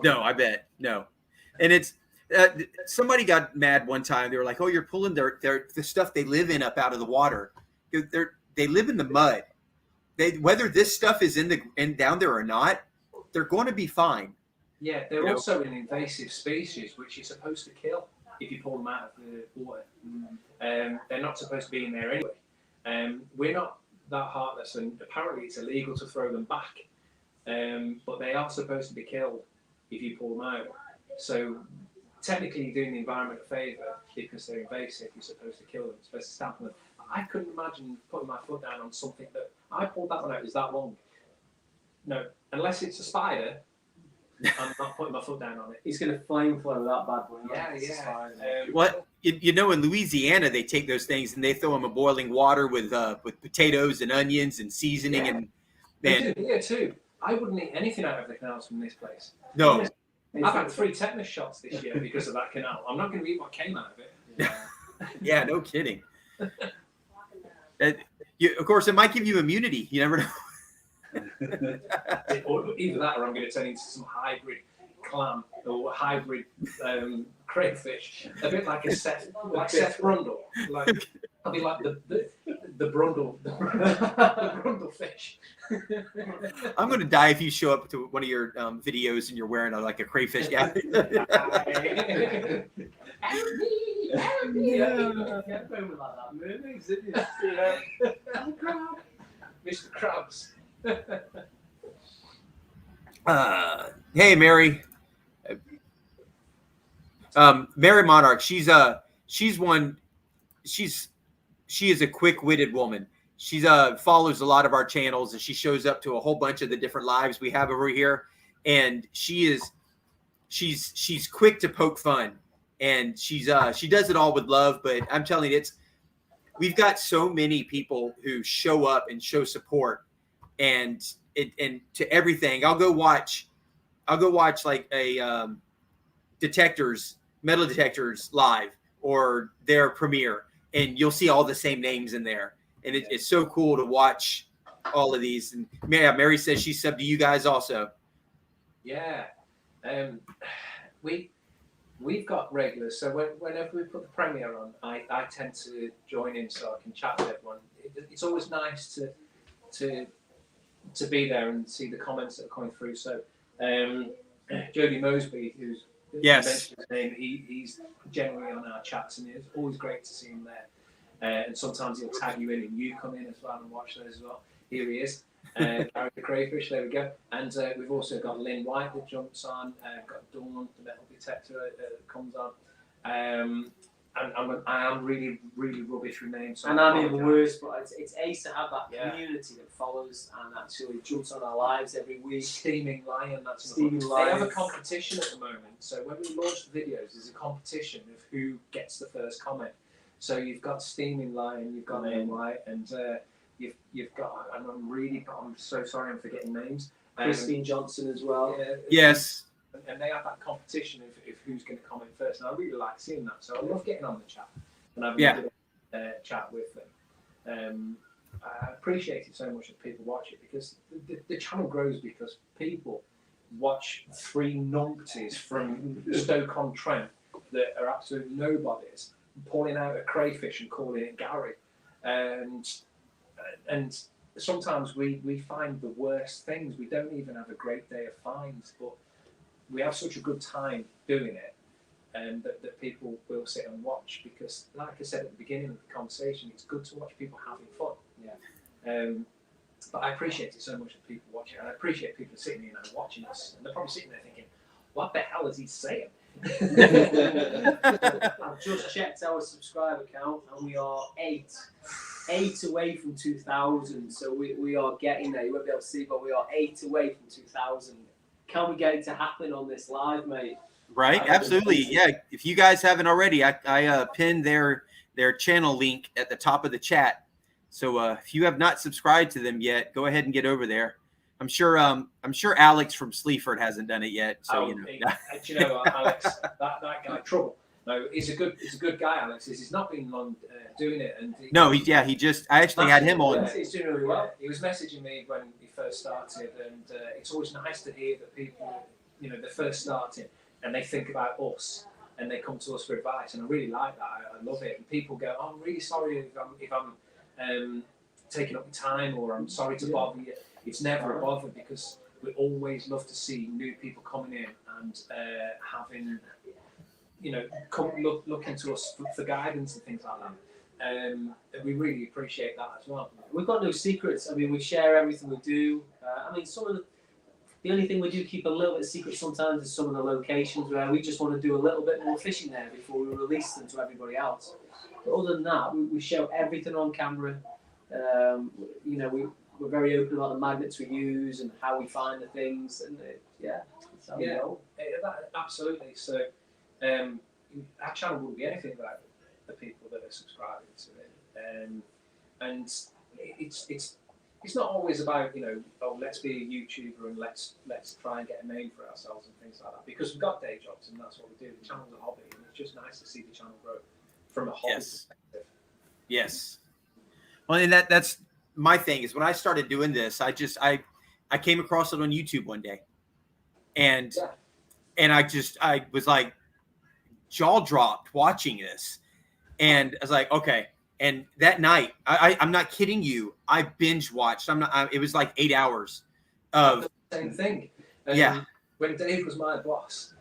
No, I bet. No. And it's somebody got mad one time. They were like, "Oh, you're pulling the stuff they live in up out of the water. They live in the mud. Whether this stuff is in down there or not, they're going to be fine." Yeah, they're also an invasive species, which you're supposed to kill if you pull them out of the water. They're not supposed to be in there anyway. We're not that heartless, and apparently it's illegal to throw them back. But they are supposed to be killed if you pull them out. So technically you're doing the environment a favour because they're invasive. You're supposed to kill them, you're supposed to stamp them. I couldn't imagine putting my foot down on something that I pulled that one out is that long. No, unless it's a spider, I'm not putting my foot down on it. He's going to flamethrower that bad boy. Yeah. What in Louisiana they take those things and they throw them in boiling water with potatoes and onions and seasoning and they do here too. I wouldn't eat anything out of the canals from this place. No. I've had 3 tetanus shots this year because of that canal. I'm not going to eat what came out of it. Yeah, no kidding. Of course, it might give you immunity. You never know. Either that, or I'm going to turn into some hybrid clam or hybrid crayfish, a bit like Seth Brundle. I'll be like the Brundle, the Brundle fish. I'm going to die if you show up to one of your videos and you're wearing like a crayfish gown. Mr. Krabs. Hey, Mary. Mary Monarch. She is a quick-witted woman. She follows a lot of our channels, and she shows up to a whole bunch of the different lives we have over here. And she's quick to poke fun, and she does it all with love. But I'm telling you, we've got so many people who show up and show support, and to everything. I'll go watch like a metal detectors live or their premiere, and you'll see all the same names in there. And it's so cool to watch all of these. And Mary says she subbed to you guys also. Yeah. We've got regulars. So whenever we put the premiere on, I tend to join in so I can chat with everyone. It's always nice to be there and see the comments that are coming through. So Jody Mosby, who's mentioned his name, he's generally on our chats, and it's always great to see him there. And sometimes he'll tag you in and you come in as well and watch those as well. Here he is, Gary the Crayfish, there we go. And we've also got Lynn White that jumps on, got Dawn, the metal detector that comes on. I am really, really rubbish with names. So and I'm even worse, but it's ace to have that community that follows and actually jumps on our lives every week. Steaming Lion, that's Steaming Lion. They have a competition at the moment. So when we launch the videos, there's a competition of who gets the first comment. So you've got Steaming Lion, you've got Lynn White, and you've got. I'm so sorry, I'm forgetting names. Christine Johnson as well. Yes. And they have that competition of who's going to comment first, and I really like seeing that. So I love getting on the chat and having a good chat with them. I appreciate it so much that people watch it, because the channel grows because people watch 3 numpties from Stoke-on-Trent that are absolute nobodies pulling out a crayfish and calling it Gary, and sometimes we find the worst things. We don't even have a great day of finds, but we have such a good time doing it, and that people will sit and watch, because, like I said at the beginning of the conversation, it's good to watch people having fun. Yeah. But I appreciate it so much that people watch it, and I appreciate people sitting there and watching us, and they're probably sitting there thinking, "What the hell is he saying?" I've just checked our subscriber count, and we are eight away from 2,000. So we are getting there. You won't be able to see, but we are 8 away from 2,000. Can we get it to happen on this live, mate? Right, absolutely. Yeah, if you guys haven't already, I pinned their channel link at the top of the chat. So if you have not subscribed to them yet, go ahead and get over there. I'm sure Alex from Sleaford hasn't done it yet. So Do you know what, Alex? That guy, trouble. No, he's a good guy, Alex. He's not been long doing it, and I actually had him on. He's doing really well. He was messaging me when he first started, and it's always nice to hear that people, they're first starting and they think about us and they come to us for advice, and I really like that. I love it. And people go, "Oh, I'm really sorry if I'm taking up your time, or I'm sorry to bother you." It's never a bother, because we always love to see new people coming in and having, looking to us for guidance and things like that. And we really appreciate that as well. We've got no secrets. I mean, we share everything we do. The only thing we do keep a little bit secret sometimes is some of the locations where we just want to do a little bit more fishing there before we release them to everybody else. But other than that, we show everything on camera. We're very open about the magnets we use and how we find the things, and that's how we go. Absolutely. So our channel wouldn't be anything without the people that are subscribing to it, and it's not always about let's be a YouTuber and let's try and get a name for ourselves and things like that, because we've got day jobs and that's what we do. The channel's a hobby, and it's just nice to see the channel grow from a hobby perspective. Yes. Well, and that's my thing is, when I started doing this, I came across it on YouTube one day, and I was like jaw dropped watching this, and I was like, okay. And that night, I'm not kidding you, I binge watched. It was like 8 hours of same thing. When Dave was my boss,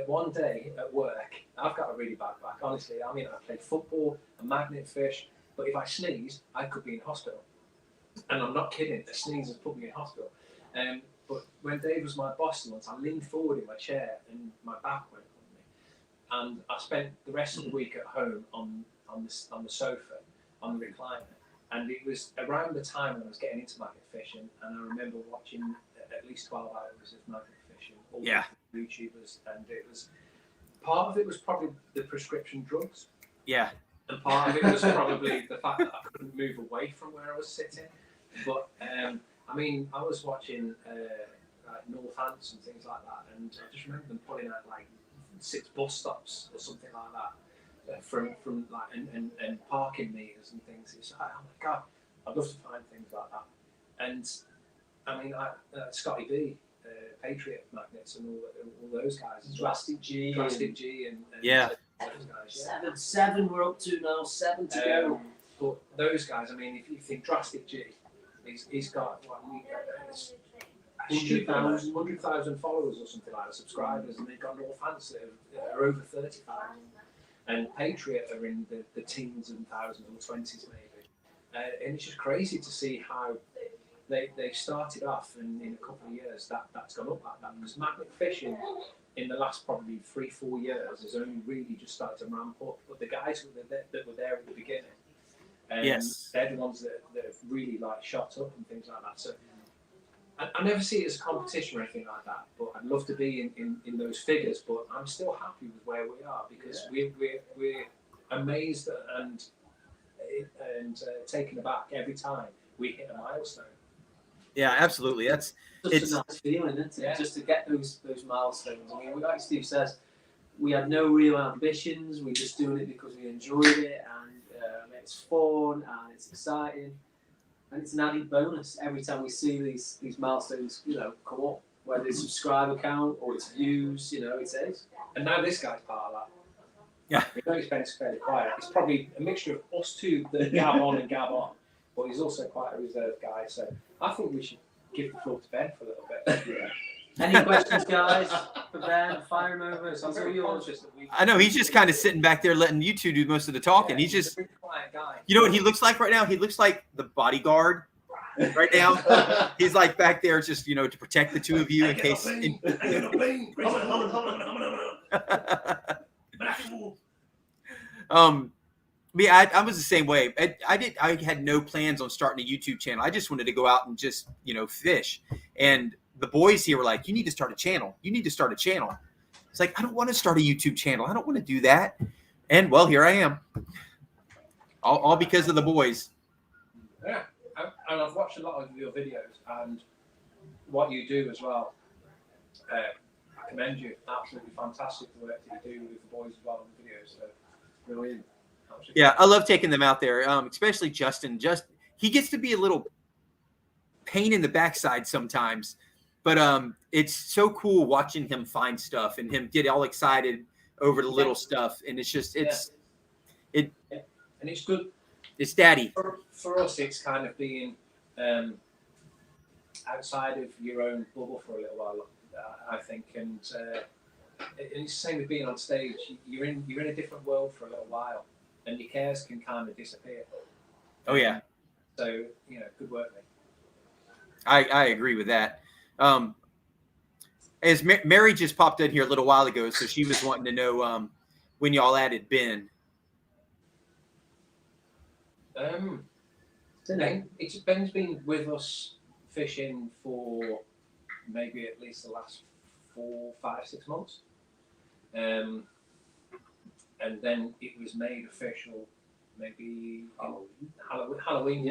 one day at work, I've got a really bad back. Honestly, I played football, a magnet fish, but if I sneeze, I could be in hospital. And I'm not kidding, the sneeze has put me in hospital. But when Dave was my boss once, I leaned forward in my chair and my back went on me. And I spent the rest of the week at home on the sofa, on the recliner. And it was around the time when I was getting into magnet fishing, and I remember watching at least 12 hours of magnet fishing, all the YouTubers, and part of it was probably the prescription drugs. Yeah. And part of it was probably the fact that I couldn't move away from where I was sitting. But I was watching like Northants and things like that, and I just remember them pulling out like 6 bus stops or something like that from like and parking meters and things. It's like, oh my god, I'd love to find things like that. And Scotty B, Patriot Magnets, and all those guys, Drastic G, and yeah. Those guys, 7 we're up to now, 7 to go. But those guys, if you think Drastic G, he's got 100,000 followers or something like that, subscribers, and they've got Northants that are over 30,000. And Patriot are in the teens and thousands or 20s maybe. And it's just crazy to see how they started off, and in a couple of years that's gone up like that. Because magnet fishing in the last probably 3-4 years has only really just started to ramp up. But the guys that were there at the beginning, they're the ones that have really like shot up and things like that. So I never see it as a competition or anything like that, but I'd love to be in those figures. But I'm still happy with where we are, because we're amazed and taken aback every time we hit a milestone. Yeah, absolutely. It's a nice feeling, isn't it? Yeah. Just to get those milestones. Like Steve says, we had no real ambitions. We're just doing it because we enjoyed it, and it's fun and it's exciting. And it's an added bonus every time we see these milestones, come up, whether it's subscriber count or it's views, it is. And now this guy's part of that. Yeah. We know he's been fairly quiet. It's probably a mixture of us two that gab on and gab on, but he's also quite a reserved guy. So I think we should give the floor to Ben for a little bit. Yeah. Any questions, guys, for Ben? Fire him over. So I'm very conscious that I know he's just kind of sitting back there letting you two do most of the talking. He's just, quiet guy. You know what he looks like right now? He looks like the bodyguard right now. He's like back there just, to protect the two of you in case. I was the same way. I had no plans on starting a YouTube channel. I just wanted to go out and just, fish. And the boys here were like, you need to start a channel. You need to start a channel. It's like, I don't want to start a YouTube channel. I don't want to do that. And well, here I am. All because of the boys. Yeah, and I've watched a lot of your videos and what you do as well. I commend you. Absolutely fantastic the work that you do with the boys as well in the videos. So brilliant. Absolutely. Yeah, I love taking them out there, especially Justin. He gets to be a little pain in the backside sometimes, but it's so cool watching him find stuff and him get all excited over the little stuff. And it's just and it's good. It's daddy. For us, it's kind of being outside of your own bubble for a little while, I think, and it's the same with being on stage. You're in a different world for a little while, and your cares can kind of disappear. Oh yeah. So good work, mate. I agree with that. As Mary just popped in here a little while ago, so she was wanting to know when y'all added Ben. Ben's been with us fishing for maybe at least the last 4, 5, 6 months. And then it was made official maybe Halloween. Halloween.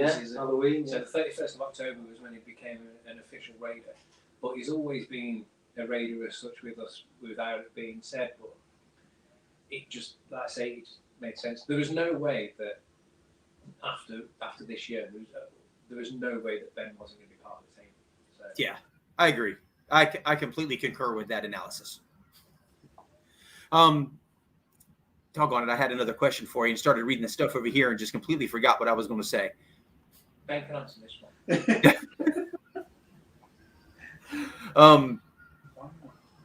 So the 31st of October was when he became an official raider. But he's always been a raider as such with us without it being said. But it just, like I say, it made sense. There was no way that after this year, there was no way that Ben wasn't going to be part of the team. So. Yeah, I agree. I completely concur with that analysis. Doggone it, I had another question for you and started reading the stuff over here and just completely forgot what I was going to say. Ben can answer this one.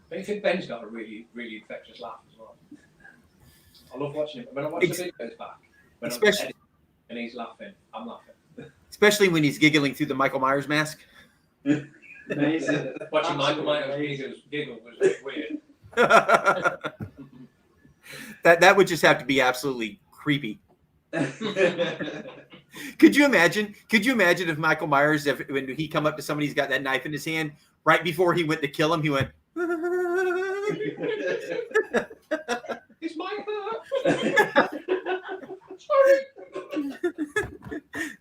Don't you think Ben's got a really, really infectious laugh as well? I love watching him. When I watch the videos back, when I'm editing and he's laughing, I'm laughing. Especially when he's giggling through the Michael Myers mask. Amazing. Watching Michael Myers giggle was a bit weird. That would just have to be absolutely creepy. Could you imagine if Michael Myers, when he come up to somebody, he's got that knife in his hand, right before he went to kill him, he went, it's my hurt. Sorry.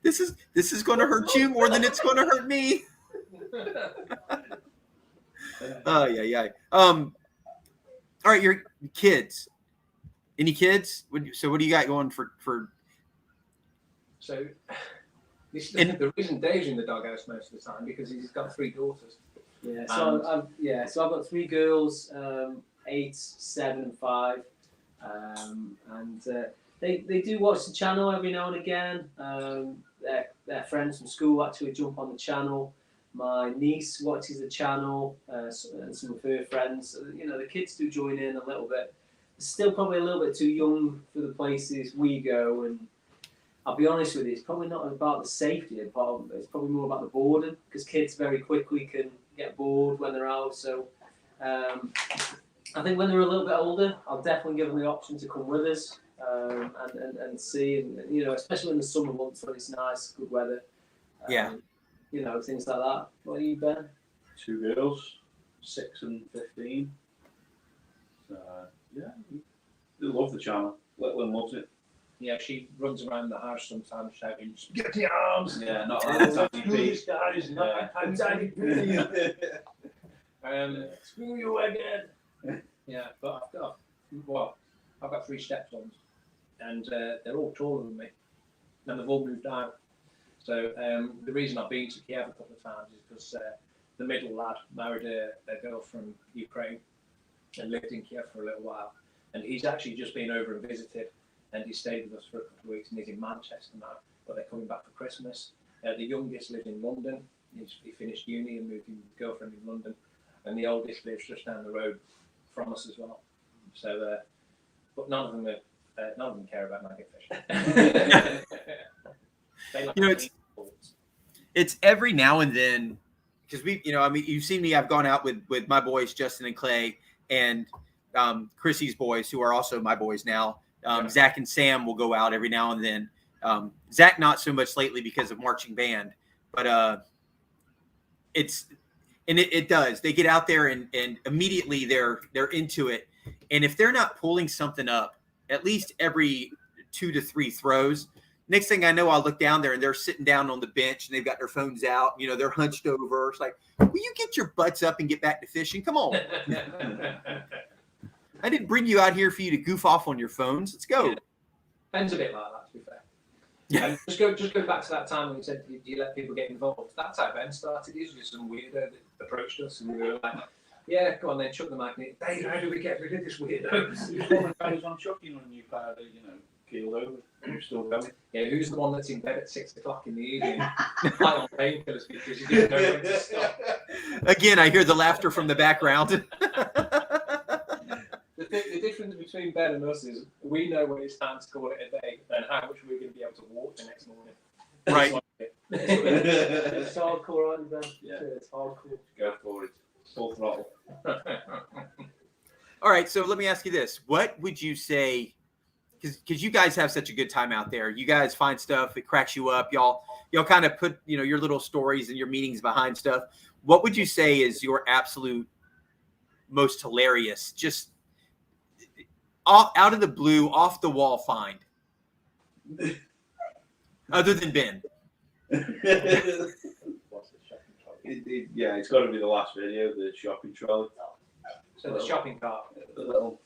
This is going to hurt you more than it's going to hurt me. Oh yeah. All right, your kids. Any kids? So what do you got going for? So the reason Dave's in the doghouse most of the time because he's got 3 daughters. Yeah. So I've got 3 girls, 8, 7, and 5, and they do watch the channel every now and again. Their friends from school actually jump on the channel. My niece watches the channel, and some of her friends. The kids do join in a little bit. Still probably a little bit too young for the places we go, and I'll be honest with you, it's probably not about the safety part of it, it's probably more about the boredom, because kids very quickly can get bored when they're out. So I think when they're a little bit older, I'll definitely give them the option to come with us and see, and especially in the summer months when it's nice, good weather. Things like that. What are you, Ben? 2 girls, 6 and 15. Yeah, they love the channel. Little one loves it. Yeah, she runs around the house sometimes shouting, "Spaghetti arms!" Yeah, not like Tiny P. Guys, not like Tiny P. Screw you again. Yeah, but I've got 3 stepsons, and they're all taller than me, and they've all moved out. So the reason I've been to Kiev a couple of times is because the middle lad married a girl from Ukraine and lived in Kiev for a little while, and he's actually just been over and visited, and he stayed with us for a couple of weeks, and he's in Manchester now, but they're coming back for Christmas. The youngest lives in London. He finished uni and moved in with his girlfriend in London, and the oldest lives just down the road from us as well. So, but none of them care about maggot fishing. They like it's every now and then, because you've seen me. I've gone out with my boys Justin and Clay, and Chrissy's boys, who are also my boys now, Zach and Sam will go out every now and then. Zach not so much lately because of marching band, but it does. They get out there and immediately they're into it. And if they're not pulling something up at least every 2 to 3 throws, next thing I know, I'll look down there and they're sitting down on the bench and they've got their phones out. You know, they're hunched over. It's like, will you get your butts up and get back to fishing? Come on. I didn't bring you out here for you to goof off on your phones. Let's go. Ben's a bit like that, to be fair. Yeah. Just go back to that time when we said, do you let people get involved? That's how Ben started. He was just some weirdo that approached us and we were like, yeah, go on then, chuck the magnet. Dave, how do we get rid of this weirdo? Who's one of the guys on chucking on a new pair that, you know, keeled over? Who's still going? Yeah, who's the one that's in bed at 6 o'clock in the evening? High on painkillers because you didn't know when to stop. Again, I hear the laughter from the background. The difference between Ben and us is we know when it's time to call it a day and how much we're going to be able to walk the next morning. Right. It's hardcore, aren't you, Ben? Yeah. It's hardcore. Go for it. Full throttle. All right, so let me ask you this. What would you say, because you guys have such a good time out there. You guys find stuff, it cracks you up. Y'all kind of put, you know, your little stories and your meanings behind stuff. What would you say is your absolute most hilarious, just out of the blue, off the wall find? Other than Ben. Yeah, it's got to be the last video, the shopping trolley. So the shopping cart. The little,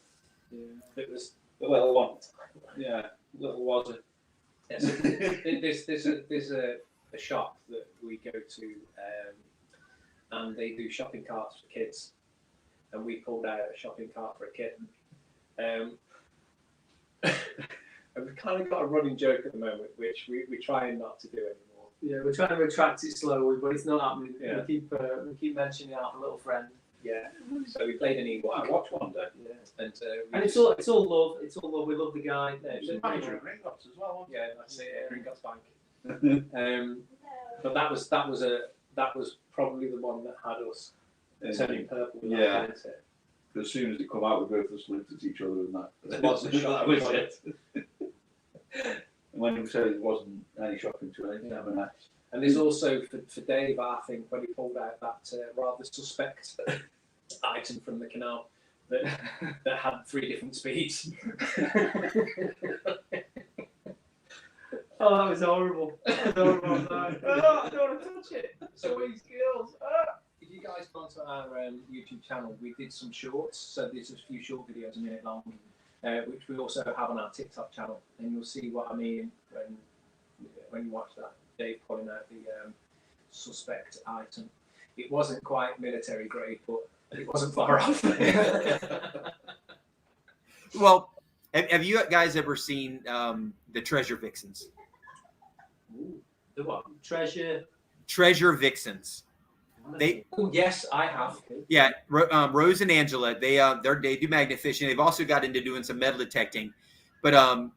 It was. the little one. Yeah, little was it. Yes. There's a shop that we go to, and they do shopping carts for kids, and we pulled out a shopping cart for a kid. And we've kind of got a running joke at the moment, which we're trying not to do anymore. Yeah, we're trying to retract it slowly, but it's not happening. Yeah. We keep mentioning our little friend. Yeah. So we played an Well, I Ewok. watched one day. Yeah. And It's all love. It's all love. We love the guy. There's a manager at Ringots as well. Yeah, that's it. Ringots Bank. But that was probably the one that had us turning purple. Yeah. As soon as it come out, we both just looked at each other and that. It wasn't a shopping was trolley. it. And when we said it wasn't any shopping trolley, yeah. And there's also for Dave, I think, when he pulled out that rather suspect item from the canal that had 3 different speeds. Oh, that was horrible. I don't want to touch it. So these girls. If you guys go onto our YouTube channel, we did some shorts. So there's a few short videos, a minute long, which we also have on our TikTok channel, and you'll see what I mean when you watch that. Dave pulling out the suspect item. It wasn't quite military grade, but it wasn't far off. Well, have you guys ever seen the Treasure Vixens? Ooh, the what? Treasure Vixens. Oh, yes, I have. Yeah, Rose and Angela. They do magnet fishing. They've also got into doing some metal detecting, but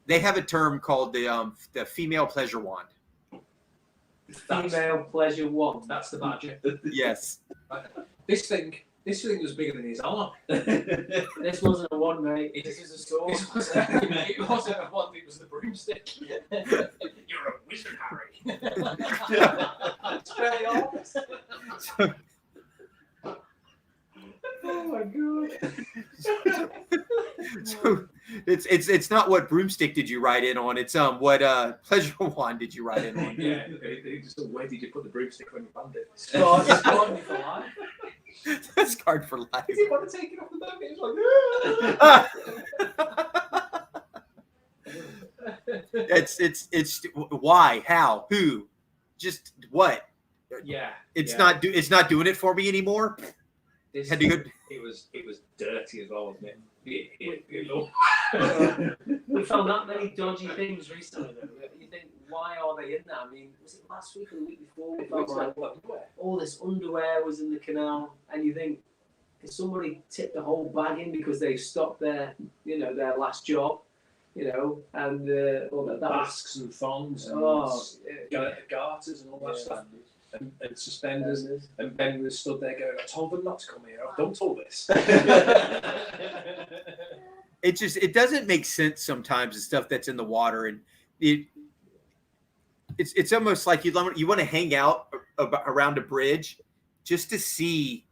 they have a term called the female pleasure wand. Female pleasure wand. That's the badger. Yes. This thing was bigger than his arm. This wasn't a wand, mate. This is a sword. It wasn't a wand, it was the broomstick. You're a wizard, Harry. It's very honest. Oh my god. So it's not what broomstick did you ride in on. It's what pleasure wand did you ride in on. Yeah. They just said, where did you put the broomstick when you found it? God, it's got me for life. That's scarred for life. He didn't want to take it off the boat. He was like, It's why, how, who, just what. yeah. It's not doing it for me anymore. This, Had to go. it was dirty as well, wasn't it? We found that many dodgy things recently. Though. You think, why are they in there? I mean, was it last week or the week before? We found like all this underwear was in the canal, and you think, did somebody tip the whole bag in because they stopped their last job, and all that masks and thongs and garters and all that stuff. and suspenders. And Ben was stood there going, I told them not to come here. I've done all this. It doesn't make sense sometimes, the stuff that's in the water, and it's almost like you want to hang out around a bridge just to see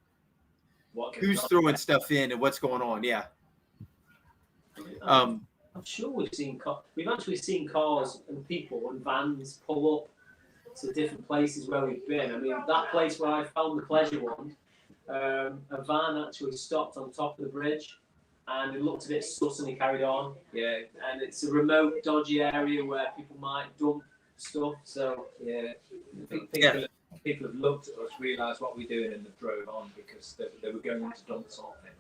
who's throwing stuff in and what's going on. Yeah. I'm sure we've actually seen cars and people and vans pull up to different places where we've been. I mean, that place where I found the pleasure one, a van actually stopped on top of the bridge, and it looked a bit sus, and he carried on. Yeah. And it's a remote, dodgy area where people might dump stuff. So yeah, people have looked at us, realised what we're doing, and they drove on because they were going to dump something.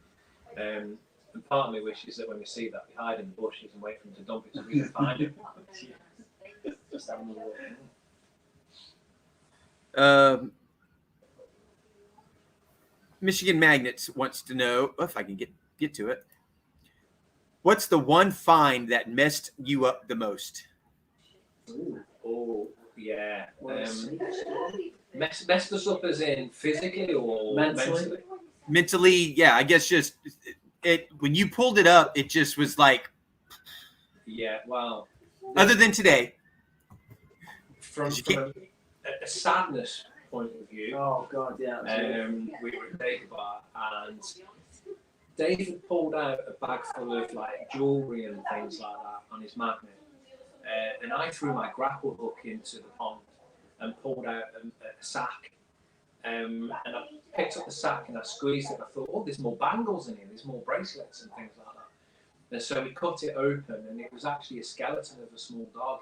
And part of me wishes that when we see that, we hide in the bushes and wait for them to dump it so we can find it. Just have another look. Michigan Magnets wants to know, if I can get to it, what's the one find that messed you up the most? Oh, yeah. Messed us up as in physically or mentally? Mentally, yeah. I guess just when you pulled it up, it just was like. Yeah, well. Other than today. From a sadness point of view. Oh God, yeah. We were at Dagobah, and David pulled out a bag full of like jewellery and things like that on his magnet, and I threw my grapple hook into the pond and pulled out a sack, and I picked up the sack and I squeezed it. And I thought, oh, there's more bangles in here, there's more bracelets and things like that. And so we cut it open, and it was actually a skeleton of a small dog,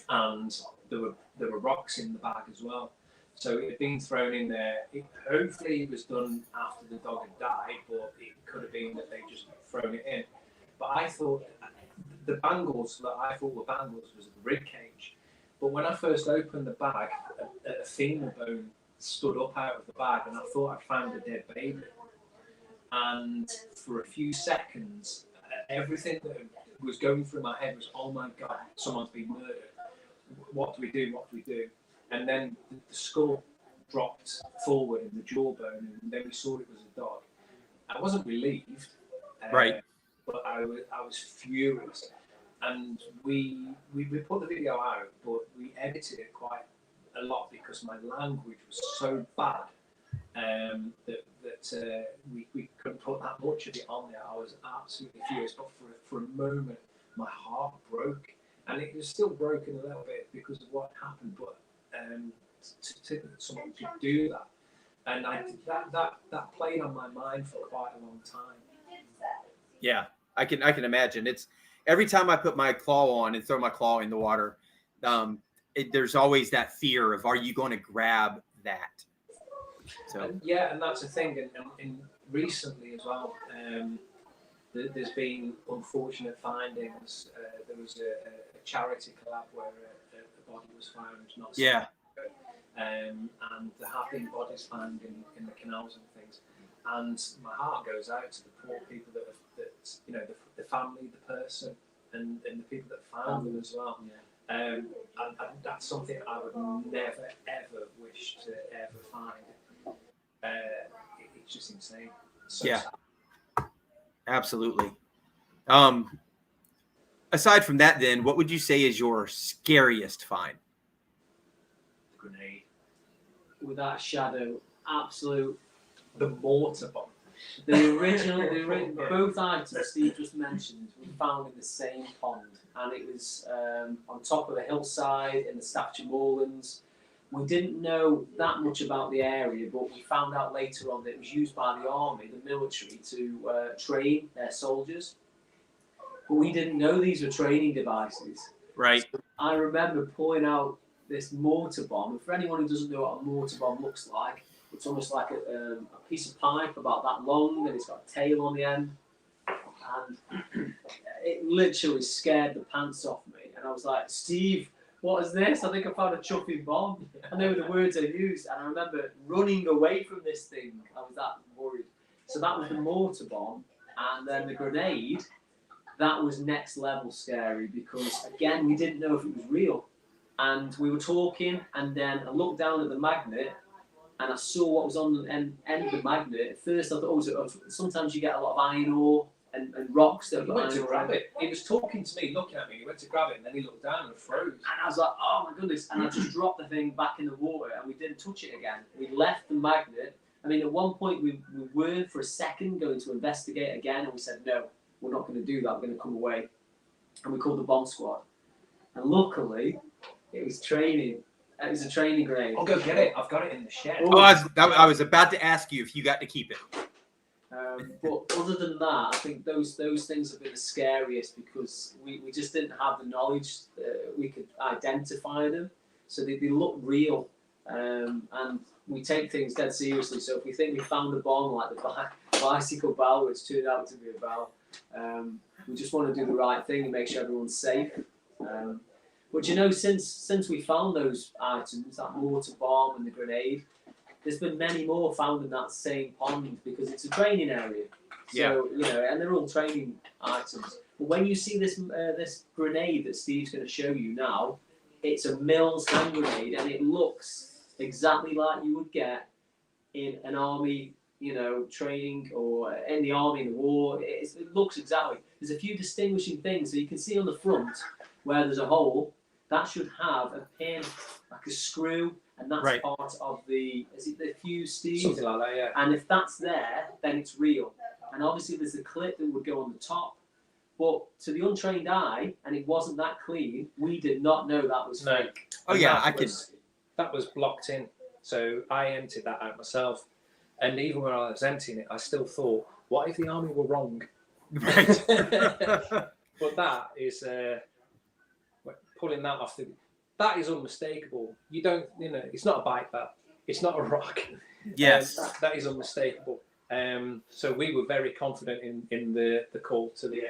and there were rocks in the bag as well. So it had been thrown in there. Hopefully it was done after the dog had died, but it could have been that they just thrown it in. But I thought the bangles that I thought were bangles was the rib cage. But when I first opened the bag, a femur bone stood up out of the bag, and I thought I'd found a dead baby. And for a few seconds, everything that was going through my head was, oh my God, someone's been murdered. What do we do? What do we do? And then the skull dropped forward in the jawbone, and then we saw it was a dog. I wasn't relieved, Right? But I was furious. And we put the video out, but we edited it quite a lot because my language was so bad that we couldn't put that much of it on there. I was absolutely furious, but for a moment, my heart broke. And it was still broken a little bit because of what happened, but to someone to do that, and that played on my mind for quite a long time. Yeah, I can imagine. It's every time I put my claw on and throw my claw in the water, there's always that fear of, are you going to grab that? So and that's the thing. And recently as well, there's been unfortunate findings. There was a charity collab where a body was found not so long ago. And there have been bodies found in the canals and things. And my heart goes out to the poor people that the family, the person, and the people that found them as well. Yeah. And that's something I would never ever wish to ever find. It's just insane. So yeah, sad. Absolutely. Aside from that, then, what would you say is your scariest find? Grenade. Without a shadow, absolute. The mortar bomb. The original, both items Steve just mentioned were found in the same pond, and it was on top of a hillside in the Staffordshire Moorlands. We didn't know that much about the area, but we found out later on that it was used by the army, the military, to train their soldiers. But we didn't know these were training devices. Right. So I remember pulling out this mortar bomb, and for anyone who doesn't know what a mortar bomb looks like, it's almost like a piece of pipe about that long, and it's got a tail on the end. And it literally scared the pants off me. And I was like, Steve, what is this? I think I found a chuffing bomb. And they were the words I used. And I remember running away from this thing. I was that worried. So that was the mortar bomb. And then the grenade, that was next level scary because, again, we didn't know if it was real. and we were talking, and then I looked down at the magnet, and I saw what was on the end of the magnet. At first, I thought, sometimes you get a lot of iron ore and rocks that He went to grab it. He was talking to me, looking at me. He went to grab it, and then he looked down and froze. And I was like, oh my goodness. And I just dropped the thing back in the water, and we didn't touch it again. We left the magnet. I mean, at one point, we were for a second going to investigate again, and we said, no, we're not going to do that. We're going to come away. And we called the bomb squad. And luckily, it was training. It was a training grenade. I'll go get it. I've got it in the shed. Oh, I was about to ask you if you got to keep it. But other than that, I think those things have been the scariest because we just didn't have the knowledge that we could identify them. So they look real. And we take things dead seriously. So if we think we found a bomb like the bicycle bell, which turned out to be a bell, we just want to do the right thing and make sure everyone's safe. But you know, since we found those items, that mortar bomb and the grenade, there's been many more found in that same pond because it's a training area. So, you know, and they're all training items. But when you see this this grenade that Steve's going to show you now, it's a Mills hand grenade, and it looks exactly like you would get in an army, you know, training or in the army in the war. It looks exactly. There's a few distinguishing things. So you can see on the front where there's a hole, that should have a pin, like a screw, and that's part of the fuse, Steve? Something like that, yeah. And if that's there, then it's real. And obviously there's a clip that would go on the top. But to the untrained eye, and it wasn't that clean, we did not know that was fake. Oh yeah, That was blocked in. So I emptied that out myself. And even when I was emptying it, I still thought, what if the army were wrong? Right. But that is pulling that off. That is unmistakable. You don't, you know, it's not a bike belt. It's not a rock. Yes. That is unmistakable. So we were very confident in the call to the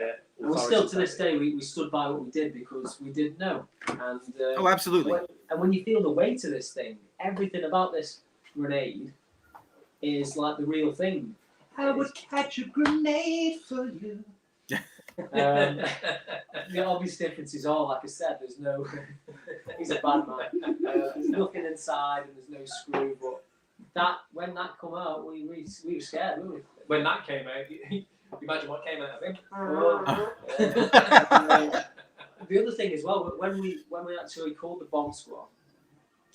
and still to this day, we stood by what we did because we didn't know. And oh, absolutely. When you feel the weight of this thing, everything about this grenade is like the real thing. I would catch a grenade for you. The obvious differences are, like I said, there's no. He's a bad man. There's nothing inside and there's no screw. But when that come out, we were scared, weren't we? When that came out, imagine what came out of him. The other thing as well, when we actually called the bomb squad,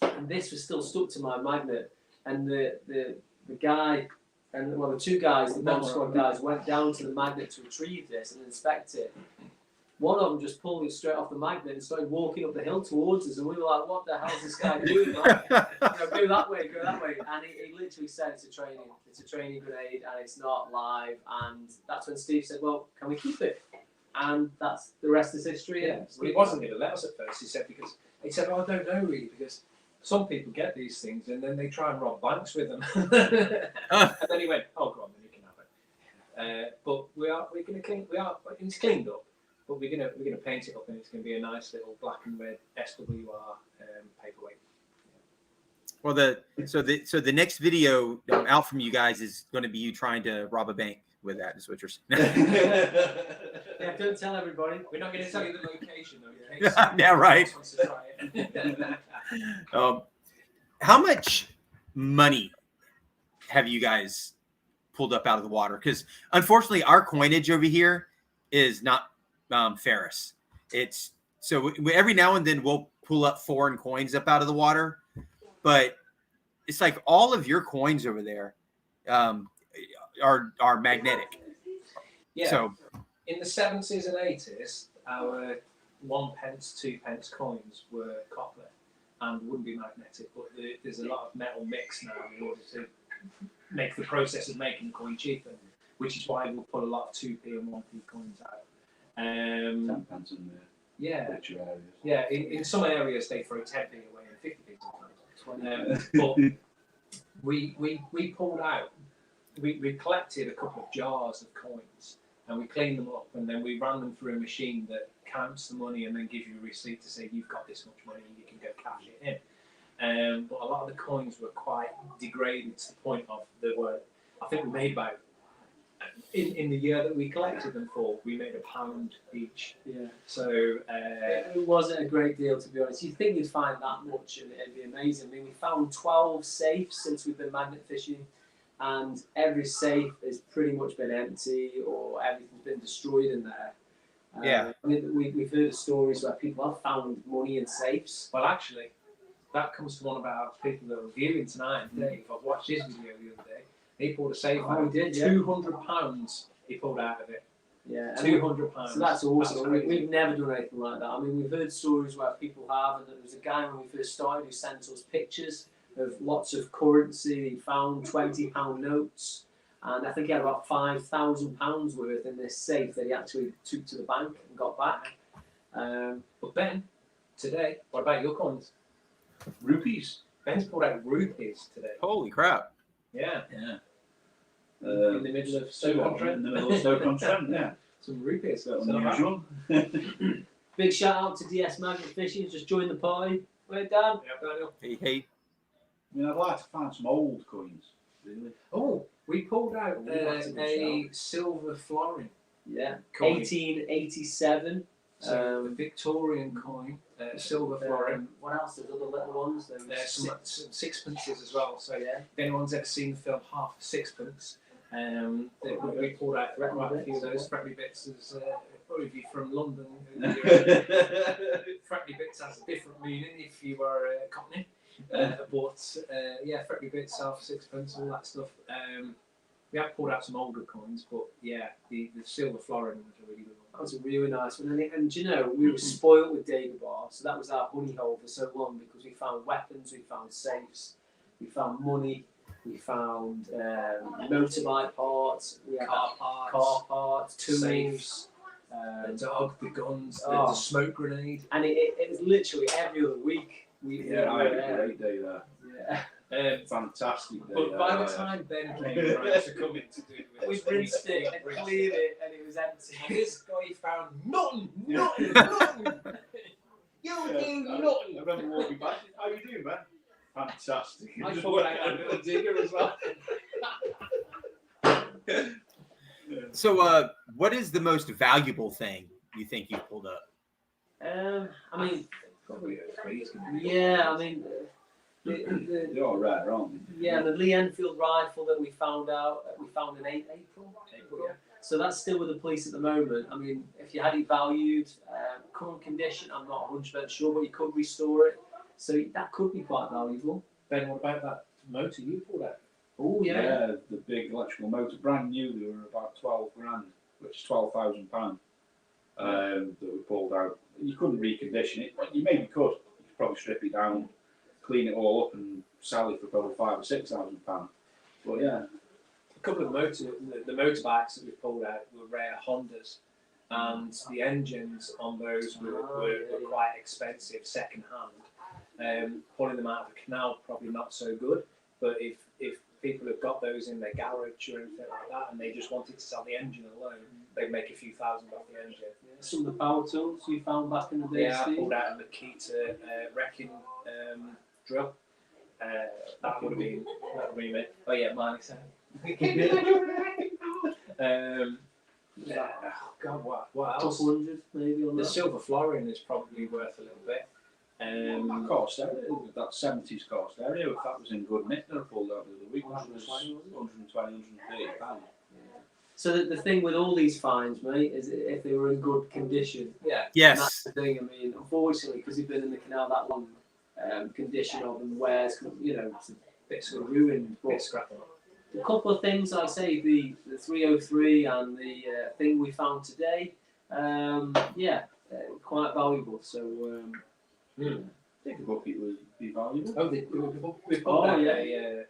and this was still stuck to my magnet, and the guy. And the two guys, the bomb squad guys, went down to the magnet to retrieve this and inspect it. One of them just pulled it straight off the magnet and started walking up the hill towards us, and we were like, "What the hell is this guy doing? Like, go that way, go that way." And he literally said, "It's a training grenade, and it's not live." And that's when Steve said, "Well, can we keep it?" And that's the rest is history. Yeah, well, he wasn't going to let us at first. He said, "Oh, I don't know really because." Some people get these things and then they try and rob banks with them. And then he went, "Oh, go on, then you can have it." But it's cleaned up. But we're gonna paint it up, and it's gonna be a nice little black and red SWR paperweight. Well, the next video out from you guys is going to be you trying to rob a bank with that. Is what you're saying? Yeah, don't tell everybody. We're not going to tell you the location, though. In case yeah, right. wants to try it. How much money have you guys pulled up out of the water? Because unfortunately, our coinage over here is not ferrous. It's so every now and then we'll pull up foreign coins up out of the water, but it's like all of your coins over there are magnetic. Yeah. So in the 70s and 80s, our 1p, 2p coins were copper and wouldn't be magnetic, but there's a lot of metal mix now in order to make the process of making the coin cheaper, which is why we'll put a lot of 2p and 1p coins out. 10 pence in the richer areas. Yeah, in some areas they throw 10p away and 50p sometimes. But we pulled out, we collected a couple of jars of coins and we cleaned them up and then we ran them through a machine that counts the money and then gives you a receipt to say you've got this much money and you can go cash it in. But a lot of the coins were quite degraded to the point of I think we made about in the year that we collected them for, we made £1 each. Yeah. So It wasn't a great deal, to be honest. You'd think you'd find that much and it'd be amazing. I mean, we found 12 safes since we've been magnet fishing, and every safe has pretty much been empty or everything's been destroyed in there. Yeah. I mean, we've heard of stories where people have found money in safes. well, actually, that comes from one of our people that are viewing tonight. Dave, I've watched his video the other day. He pulled a safe Oh, out. he did, yeah. £200 he pulled out of it. Yeah, and £200. so that's awesome. That's crazy. We've never done anything like that. I mean, we've heard stories where people have, and there was a guy when we first started who sent us pictures of lots of currency. He found £20 notes, and I think he had about £5,000 worth in this safe that he actually took to the bank and got back. But Ben, today, what about your coins? Rupees. Ben's pulled out rupees today. Holy crap. Yeah. Yeah. In the middle of In the middle of Stoke-on-Trent, yeah. Some rupees. Bit So not bad. unusual. Big shout out to DS Magnet Fishing, just joined the party. Wait, Dan. Yeah, Daniel. Hey. I mean, I'd like to find some old coins, really. Oh, we pulled out Oh, that's a good a silver florin Yeah, coin. 1887. So a Victorian coin, silver florin. What else? There's other little ones. There's some sixpences as well. So Yeah. if anyone's ever seen the film Half a Sixpence, we pulled out quite a few of those. Fretley Bits is probably be from London. Fretley Bits has a different meaning if you are a Cockney. But yeah, Fretley Bits, half sixpence, all that stuff. We have pulled out some older coins, but yeah, the silver florin was a really good one. That was a really nice one. And do you know, we were spoiled with Dagobah, so that was our honey hole for so long because we found weapons, we found safes, we found money, we found motorbike parts, we had car parts, tools. Safes, the dog, the guns, Oh. the smoke grenade. And it was literally every other week. Yeah, I had a great day there. Yeah. Fantastic day. But by the there. time Ben came around to come in to do it, We rinsed it and cleared it, and it was empty. this guy found nothing. You Yeah, do I nothing. remember walking back. How you doing, man? Fantastic. I thought I had a little digger as well. So, what is the most valuable thing you think you pulled up? I mean, Probably a phrase. yeah, I mean, the They're all rare, aren't they? yeah, the Lee Enfield rifle that we found in April. Yeah. So that's still with the police at the moment. I mean, if you had it valued, current condition, I'm not 100% sure, but you could restore it. So that could be quite valuable. Ben, what about that motor you pulled out? Oh yeah. The big electrical motor, brand new. They were about 12 grand, which is £12,000. That we pulled out. You couldn't recondition it, but you maybe could. You could probably strip it down, clean it all up, and sell it for probably £5,000 or £6,000. But yeah, A couple of the motorbikes that we pulled out were rare Hondas, and the engines on those were quite expensive second hand. Pulling them out of the canal probably not so good, but if people have got those in their garage or anything like that, and they just wanted to sell the engine alone, they'd make a few thousand off the engine. Some of the power tools you found back in the day. Yeah, I Steve? pulled out a Makita wrecking drill. That would have been it. Oh yeah, mine is. Oh God, what else? Couple hundred maybe on The that. silver florin is probably worth a little bit. that cost area, that 70s cost area, if that was in good nick, I pulled out the other week, which was 120, 130 pounds. So the thing with all these finds, mate, is if they were in good condition. Yeah. And that's Yes. the thing. I mean, unfortunately, because they've been in the canal that long, condition of them wears, it's a bit sort of ruined. Bit But scrappy. a couple of things I'd say: the 303 and the thing we found today, quite valuable. So Digger bucket would be valuable. Oh, we put Oh, out yeah. a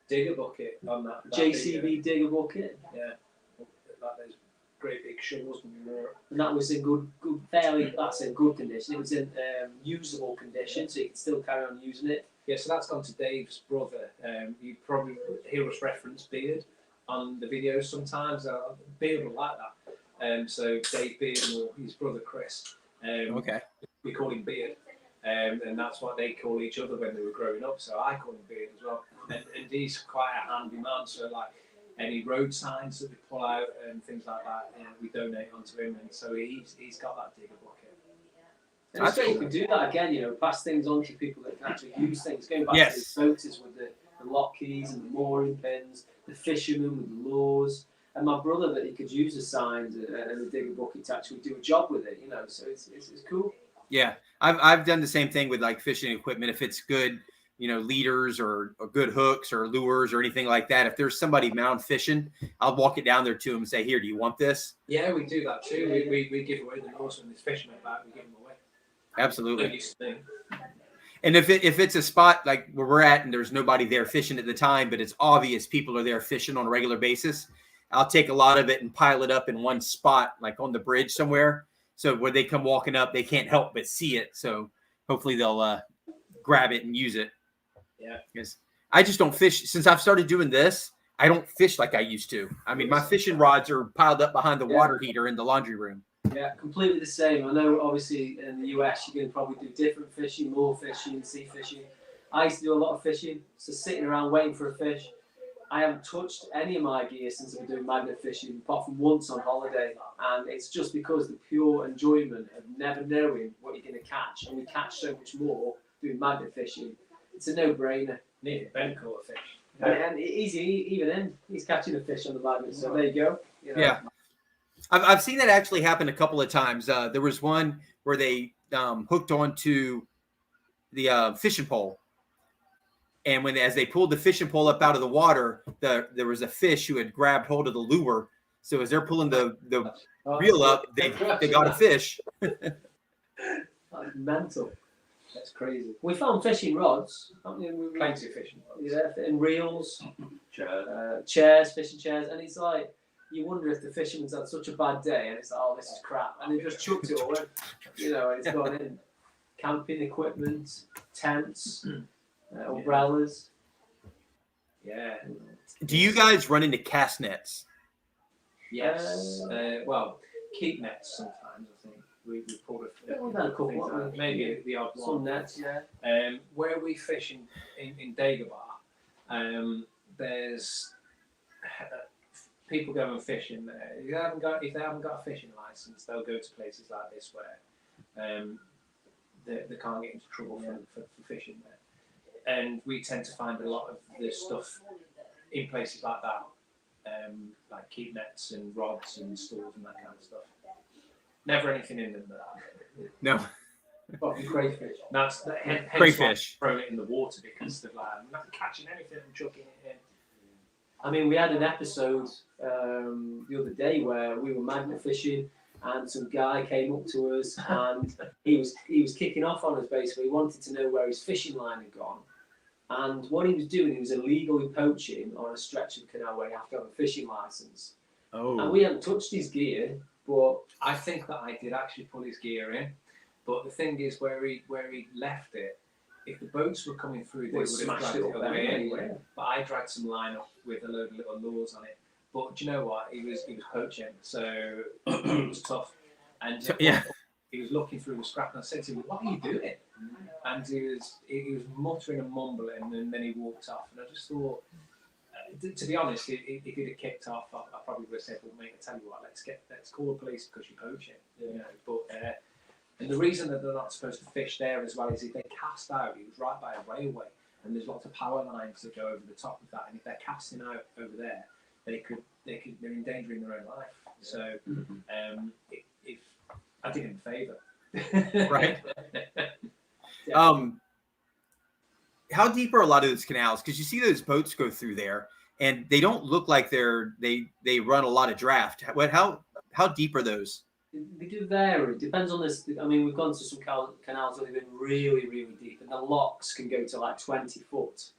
digger bucket on that. JCB digger bucket, Yeah. Like those great big shovels. and that was in good fairly. That's in good condition. It was in usable condition, so you can still carry on using it. Yeah, so that's gone to Dave's brother. You probably hear us reference Beard on the videos sometimes. Beard will like that. So Dave Beard or his brother Chris. Okay. We call him Beard. And that's what they call each other when they were growing up. So I call him Beard as well. And he's quite a handy man. So like any road signs that we pull out and things like that, we donate onto him, and so he's got that digger bucket. And it's great you can do that again, you know, pass things on to people that can actually use things. Going back to the boaters with the lock keys and the mooring pins, the fishermen with the lures, and my brother that he could use the signs and the digger bucket to actually do a job with it, you know, so it's cool. Yeah, I've done the same thing with like fishing equipment. If it's good, you know, leaders or good hooks or lures or anything like that, if there's somebody mound fishing, I'll walk it down there to them and say, here, do you want this? Yeah, we do that too. We give away the lures when there's fishermen back, we give them away. Absolutely. And if it's a spot like where we're at and there's nobody there fishing at the time, but it's obvious people are there fishing on a regular basis, I'll take a lot of it and pile it up in one spot, like on the bridge somewhere. So where they come walking up, they can't help but see it. So hopefully they'll grab it and use it. Yeah. Because I just don't fish. Since I've started doing this, I don't fish like I used to. I mean, my fishing rods are piled up behind the water heater in the laundry room. Yeah, completely the same. I know, obviously, in the US, you can probably do different fishing, more fishing, sea fishing. I used to do a lot of fishing, so sitting around waiting for a fish. I haven't touched any of my gear since I've been doing magnet fishing, apart from once on holiday. And it's just because the pure enjoyment of never knowing what you're going to catch. And we catch so much more doing magnet fishing. It's a no-brainer. Near Ben caught a fish. And he's catching a fish on the magnet. So there you go. You know. Yeah. I've seen that actually happen a couple of times. There was one where they hooked onto the fishing pole. And as they pulled the fishing pole up out of the water, there was a fish who had grabbed hold of the lure. So as they're pulling the reel up, they got a fish. That's mental. That's crazy. We found fishing rods. Plenty of fishing rods. Yeah, and reels, Chairs. fishing chairs, and it's like you wonder if the fisherman's had such a bad day, and it's like, oh, this is crap, and they just chucked it all in, you know, and it's gone in. Camping equipment, tents, umbrellas. Yeah. Do you guys run into cast nets? Yes. Well, keep nets sometimes, I think. We pulled We've had a couple, haven't we? maybe the odd one. Some nets, yeah. Where we fish in Dagobah, there's people go and fish in there. If they haven't got a fishing license, they'll go to places like this where they can't get into trouble for fishing there. And we tend to find a lot of this stuff in places like that, like keep nets and rods and stools and that kind of stuff. Never anything in them that. No. Probably crayfish. That's hence Crayfish. why I throw it in the water, because they're like, I'm not catching anything, I'm chucking it in. I mean, we had an episode the other day where we were magnet fishing, and some guy came up to us, and he was kicking off on us. Basically, he wanted to know where his fishing line had gone, and what he was doing, he was illegally poaching on a stretch of canal where you have to have a fishing license. Oh. And we hadn't touched his gear, but I think that I did actually pull his gear in, but the thing is, where he left it, if the boats were coming through, they would have smashed dragged it it up away anyway. anyway. But I dragged some line up with a load of little lures on it. But do you know what? He was poaching, so it was tough. And Yeah. he was looking through the scrap, and I said to him, "What are you doing?" And he was muttering and mumbling, and then he walked off. And I just thought, to be honest, if he'd have kicked off, I probably would have said, "Well, mate, I tell you what, let's call the police because you're poaching." You know, but and the reason that they're not supposed to fish there as well is if they cast out, it was right by a railway, and there's lots of power lines that go over the top of that, and if they're casting out over there, they're endangering their own life. So if I did him a favour. Right. How deep are a lot of those canals? Because you see those boats go through there, and they don't look like they run a lot of draft. How deep are those? they do vary. It depends on this. I mean, we've gone to some canals where they've been really, really deep, and the locks can go to like 20 foot.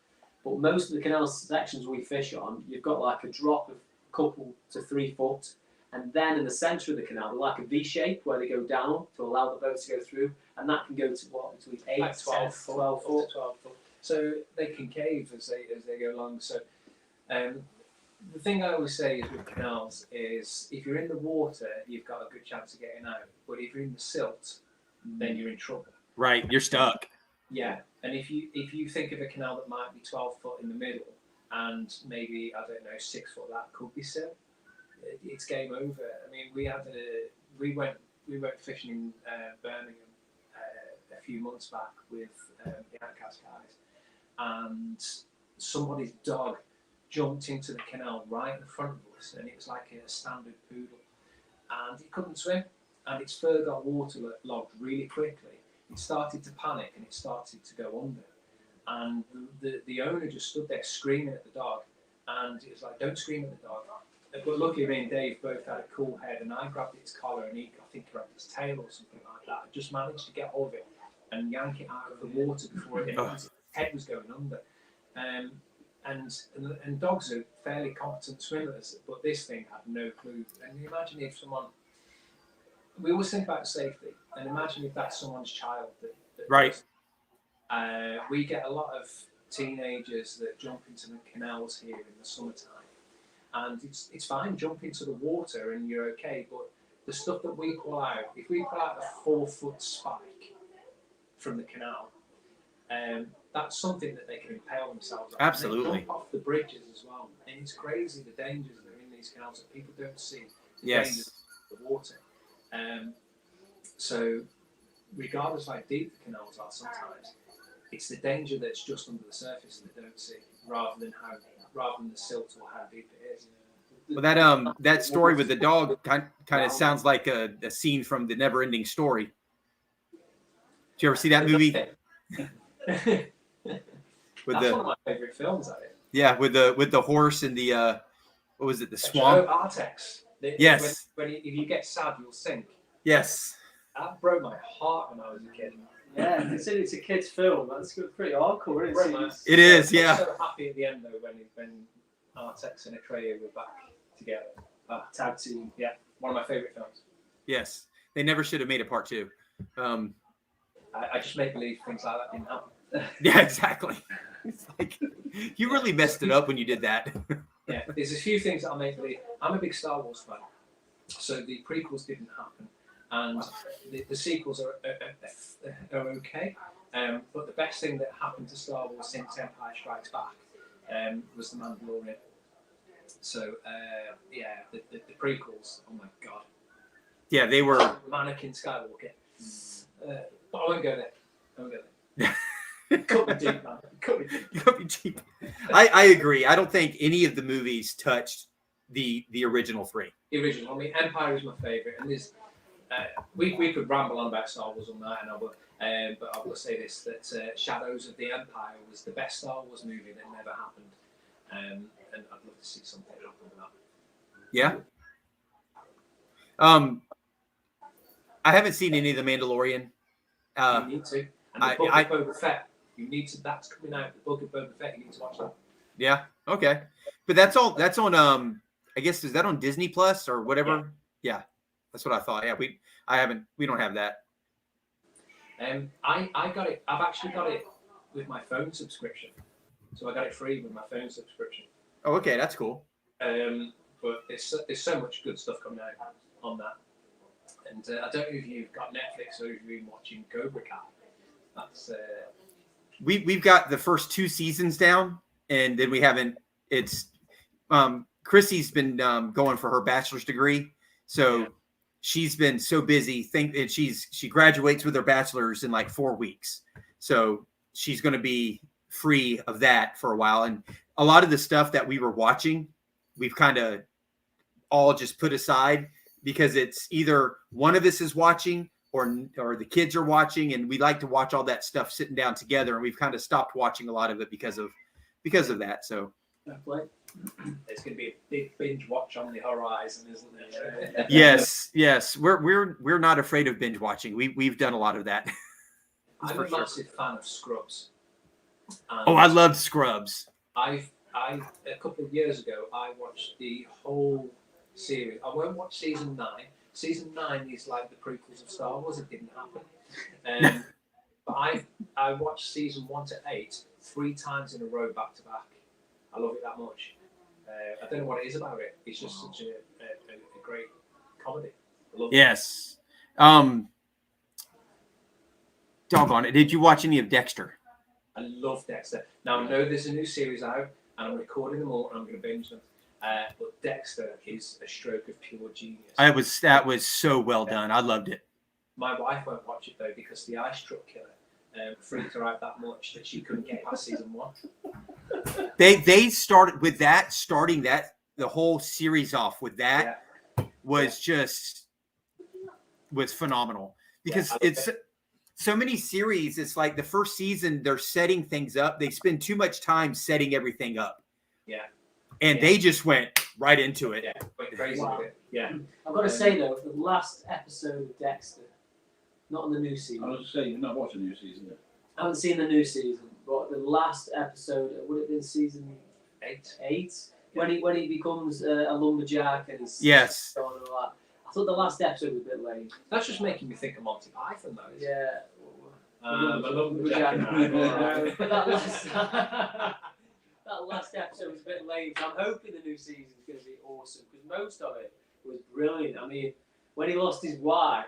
But most of the canal sections we fish on, you've got like a drop of a couple to 3 foot, and then in the centre of the canal, they're like a V shape where they go down to allow the boat to go through, and that can go to what, between 8 like 12 foot, 12 foot. 12 foot. So they can cave as they go along. So the thing I always say is with canals is if you're in the water, you've got a good chance of getting out. But if you're in the silt, then you're in trouble. Right, you're stuck. Yeah, and if you think of a canal that might be 12 foot in the middle, and maybe, I don't know, 6 foot that could be Sil. It's game over. I mean, we went fishing in Birmingham a few months back with the Outcast guys, and somebody's dog jumped into the canal right in front of us, and it was like a standard poodle, and he couldn't swim, and its fur got waterlogged really quickly. It started to panic, and it started to go under, and the owner just stood there screaming at the dog, and it was like, don't scream at the dog. But luckily, me and Dave both had a cool head, and I grabbed its collar, and I think grabbed its tail or something like that. I just managed to get hold of it and yank it out of the water before its head was going under. And dogs are fairly competent swimmers, but this thing had no clue. And imagine if someone, we always think about safety, and imagine if that's someone's child. That Right. We get a lot of teenagers that jump into the canals here in the summertime. And it's fine, jump into the water and you're okay, but the stuff that we pull out, if we pull out a 4-foot spike from the canal, that's something that they can impale themselves on. Absolutely. They jump off the bridges as well. And it's crazy the dangers that are in these canals that people don't see. The dangers of the water. So regardless of how deep the canals are sometimes, it's the danger that's just under the surface that they don't see, rather than the silt or how deep it is. Well, that story with the dog kind of sounds like a scene from the Never Ending Story. Did you ever see that movie? That's one of my favorite films. Yeah, with the horse and the what was it? The swamp. Artex. Yes. If you get sad, you'll sink. Yes. That broke my heart when I was a kid. Yeah, considering it's a kid's film, that's pretty hardcore, isn't it? It is, yeah. I was so happy at the end though when Artex and Atreyu were back together. Tag team. Yeah, one of my favourite films. Yes, they never should have made a part 2. I just make believe things like that didn't happen. Yeah, exactly. It's like you really messed it up when you did that. Yeah, there's a few things that I make believe. I'm a big Star Wars fan, so the prequels didn't happen. And the sequels are okay, but the best thing that happened to Star Wars since Empire Strikes Back was The Mandalorian. So, the prequels, oh my god. Yeah, they were... Anakin Skywalker. But I won't go there. Cut me deep, man. Cut me deep. I agree. I don't think any of the movies touched the original 3. The original. I mean, Empire is my favourite, and there's... we could ramble on about Star Wars all night, and I will, but I will say this: that Shadows of the Empire was the best Star Wars movie that never happened, and I'd love to see something happen with that. Yeah. I haven't seen any of The Mandalorian. You need to. And the Book of Boba Fett. You need to. That's coming out. The Book of Boba Fett. You need to watch that. Yeah. Okay. But that's all. That's on. I guess is that on Disney Plus or whatever? Yeah. That's what I thought. Yeah, we don't have that. I got it. I've actually got it with my phone subscription, so I got it free with my phone subscription. Oh, okay, that's cool. But there's so much good stuff coming out on that, and I don't know if you've got Netflix or if you've been watching Cobra Kai. That's we've got the first 2 seasons down, and then we haven't. It's Chrissy's been going for her bachelor's degree, so. Yeah. She's been so busy. She graduates with her bachelor's in like 4 weeks, so she's going to be free of that for a while. And a lot of the stuff that we were watching, we've kind of all just put aside because it's either one of us is watching or the kids are watching, and we like to watch all that stuff sitting down together. And we've kind of stopped watching a lot of it because of that. So. There's going to be a big binge watch on the horizon, isn't there? Yes. We're not afraid of binge watching. We've done a lot of that. I'm a massive fan of Scrubs. I loved Scrubs. A couple of years ago, I watched the whole series. I won't watch season 9. Season 9 is like the prequels of Star Wars. It didn't happen. But I watched season 1 to 8 3 times in a row, back to back. I love it that much. I don't know what it is about it. It's just such a great comedy. I love yes. Doggone it. Did you watch any of Dexter? I love Dexter. Now, I know there's a new series out, and I'm recording them all, and I'm going to binge them. But Dexter is a stroke of pure genius. That was so well done. I loved it. My wife won't watch it though because the eye struck killer freaked her out that much that she couldn't get past season 1. They started with that, starting that the whole series off with that was phenomenal because it's so many series. It's like the first season they're setting things up. They spend too much time setting everything up. Yeah. And they just went right into it. Yeah, went crazy with it. Yeah. I've got to say though, the last episode of Dexter, not in the new season. I was just saying, you're not watching the new season yet. I haven't seen the new season, but the last episode, would it have been season 8? When he becomes a lumberjack and he's Yes. and all that. I thought the last episode was a bit lame. That's just making me think of Monty Python though. Yeah. A lumberjack. But that last episode was a bit lame. So I'm hoping the new season is going to be awesome because most of it was brilliant. I mean, when he lost his wife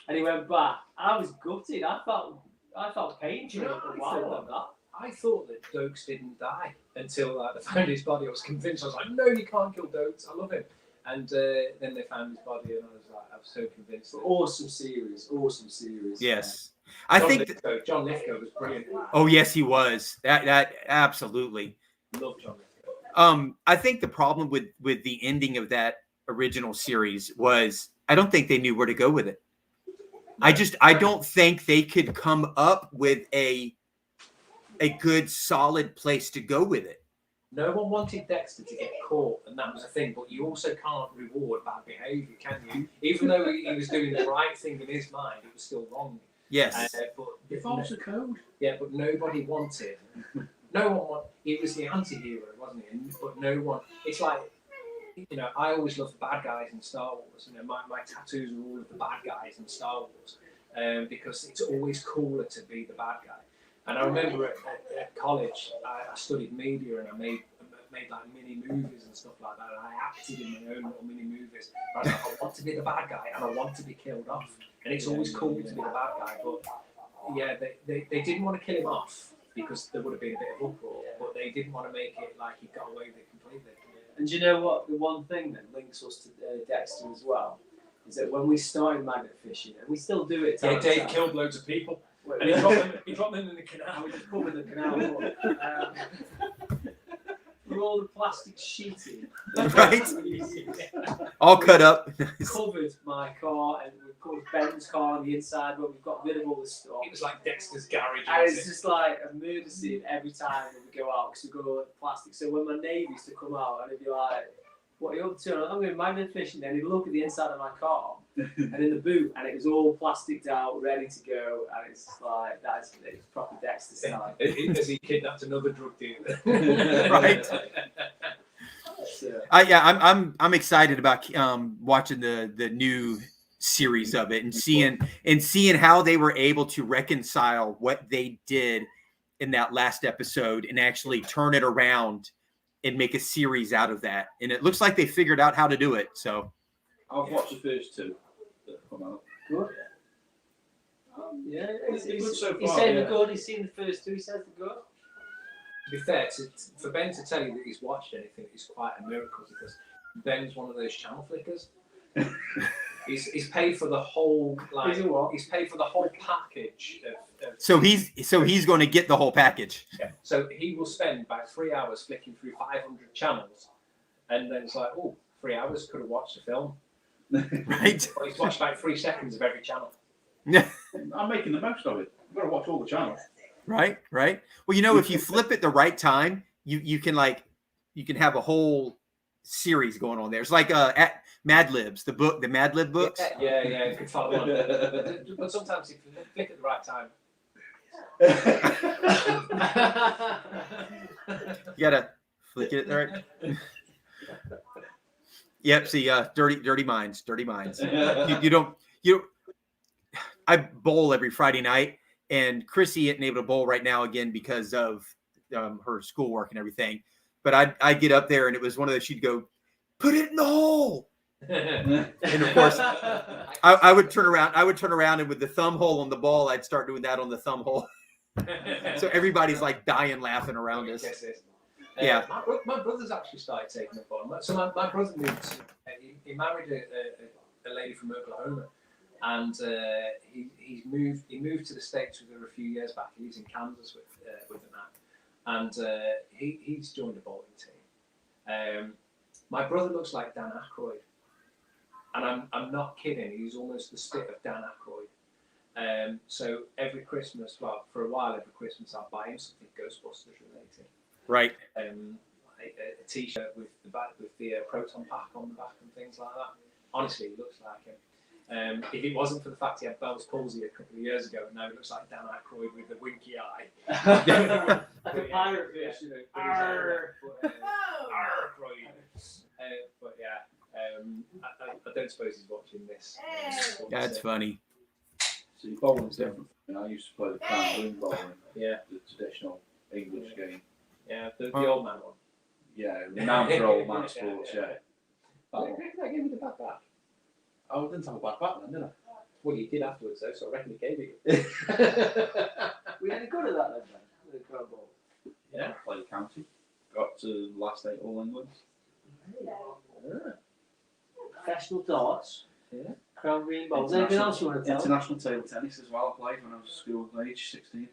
and he went back, I was gutted. I felt pain Do you know for a what I while thought? on that. I thought that Dokes didn't die until they found his body. I was convinced. I was like, no, you can't kill Dokes. I love him. And then they found his body, and I was so convinced. That Awesome series. Yes. I think John Lithgow was brilliant. oh yes, he was. That absolutely. Love John Lithgow. I think the problem with the ending of that original series was I don't think they knew where to go with it. I don't think they could come up with a good solid place to go with it. No one wanted Dexter to get caught, and that was the thing. But you also can't reward bad behaviour, can you? Even though he was doing the right thing in his mind, it was still wrong. Yes. But It follows the code. Yeah, but nobody wanted. No one wanted. He was the anti-hero, wasn't he? But no one. It's like, I always loved the bad guys in Star Wars. My tattoos are all of the bad guys in Star Wars because it's always cooler to be the bad guy. And I remember at college, I studied media and I made like mini movies and stuff like that. And I acted in my own little mini movies. I was like, I want to be the bad guy and I want to be killed off. And it's always cool to be the bad guy. But yeah, they didn't want to kill him off because there would have been a bit of uproar. But they didn't want to make it like he got away with it completely. And do you know what? The one thing that links us to Dexter as well is that when we started magnet fishing, and we still do it. Yeah, Dave killed loads of people. And he dropped them in the canal. We just put them in the canal. For all the plastic sheeting, Right? All cut up. covered my car and we covered Ben's car on the inside, but we've got rid of all the stuff. It was like Dexter's garage. And it's just like a murder scene every time when we go out because we've got all the plastic. So when my neighbour used to come out and he'd be like, "What are you up to?" And I'm going magnet fishing. Then he'd look at the inside of my car and in the boot, and it was all plasticed out, ready to go. And it's just like it's proper Dexter style. As he kidnapped another drug dealer. Right. So, I'm excited about watching the new series of it and seeing how they were able to reconcile what they did in that last episode and actually turn it around and make a series out of that. And it looks like they figured out how to do it. So I've watched the first 2 that have come out. good. Yeah, It's good so he far, said yeah. they're good. He's seen the first 2. He says they're good. To be fair, for Ben to tell you that he's watched anything is quite a miracle because Ben's one of those channel flickers. he's paid for the whole he's paid for the whole package of so he's going to get the whole package. yeah. So he will spend about 3 hours flicking through 500 channels, and then it's like, oh, 3 hours could have watched a film. Right? But he's watched about 3 seconds of every channel. Yeah. I'm making the most of it. I've got to watch all the channels. Right. Well, if you flip it the right time, you can have a whole series going on there. It's like at Mad Libs, the Mad Lib books. Yeah, you could follow on. But sometimes if you flick at the right time. You gotta flick it right. Yep. See, dirty minds. I bowl every Friday night, and Chrissy isn't able to bowl right now again because of her schoolwork and everything. But I get up there, and it was one of those. She'd go, "Put it in the hole," and of course, I would turn around, and with the thumb hole on the ball, I'd start doing that on the thumb hole. So everybody's like dying laughing around us. Yeah. My brother's actually started taking up on. So my brother moved. He married a lady from Oklahoma, and he moved to the States with her a few years back. He lives in Kansas with her now, and he's joined a bowling team. My brother looks like Dan Aykroyd, and I'm not kidding. He's almost the spit of Dan Aykroyd. So every Christmas, well, for a while every Christmas, I'll buy him something Ghostbusters related. Right. A T-shirt with the proton pack on the back and things like that. Honestly, he looks like him. If it wasn't for the fact he had Bell's palsy a couple of years ago, and now he looks like Dan Aykroyd with the winky eye. Like a pirate fish, you know. Arr! But yeah, I don't suppose he's watching this. That's funny. See, bowling's different. I used to play the crown green bowling. Yeah. The traditional English game. Yeah, the old man one. Yeah, renowned for old man sports, yeah. I gave you the back. Oh, I didn't have a bad back then, did I? Well, you did afterwards, though, so I reckon he gave it Were you any good at that then? The crown ball. Yeah, played county. Got to the last 8 All Englands. Professional darts. Yeah. Crown green balls. Anything else you want to tell? International table tennis as well. I played when I was school age, 16.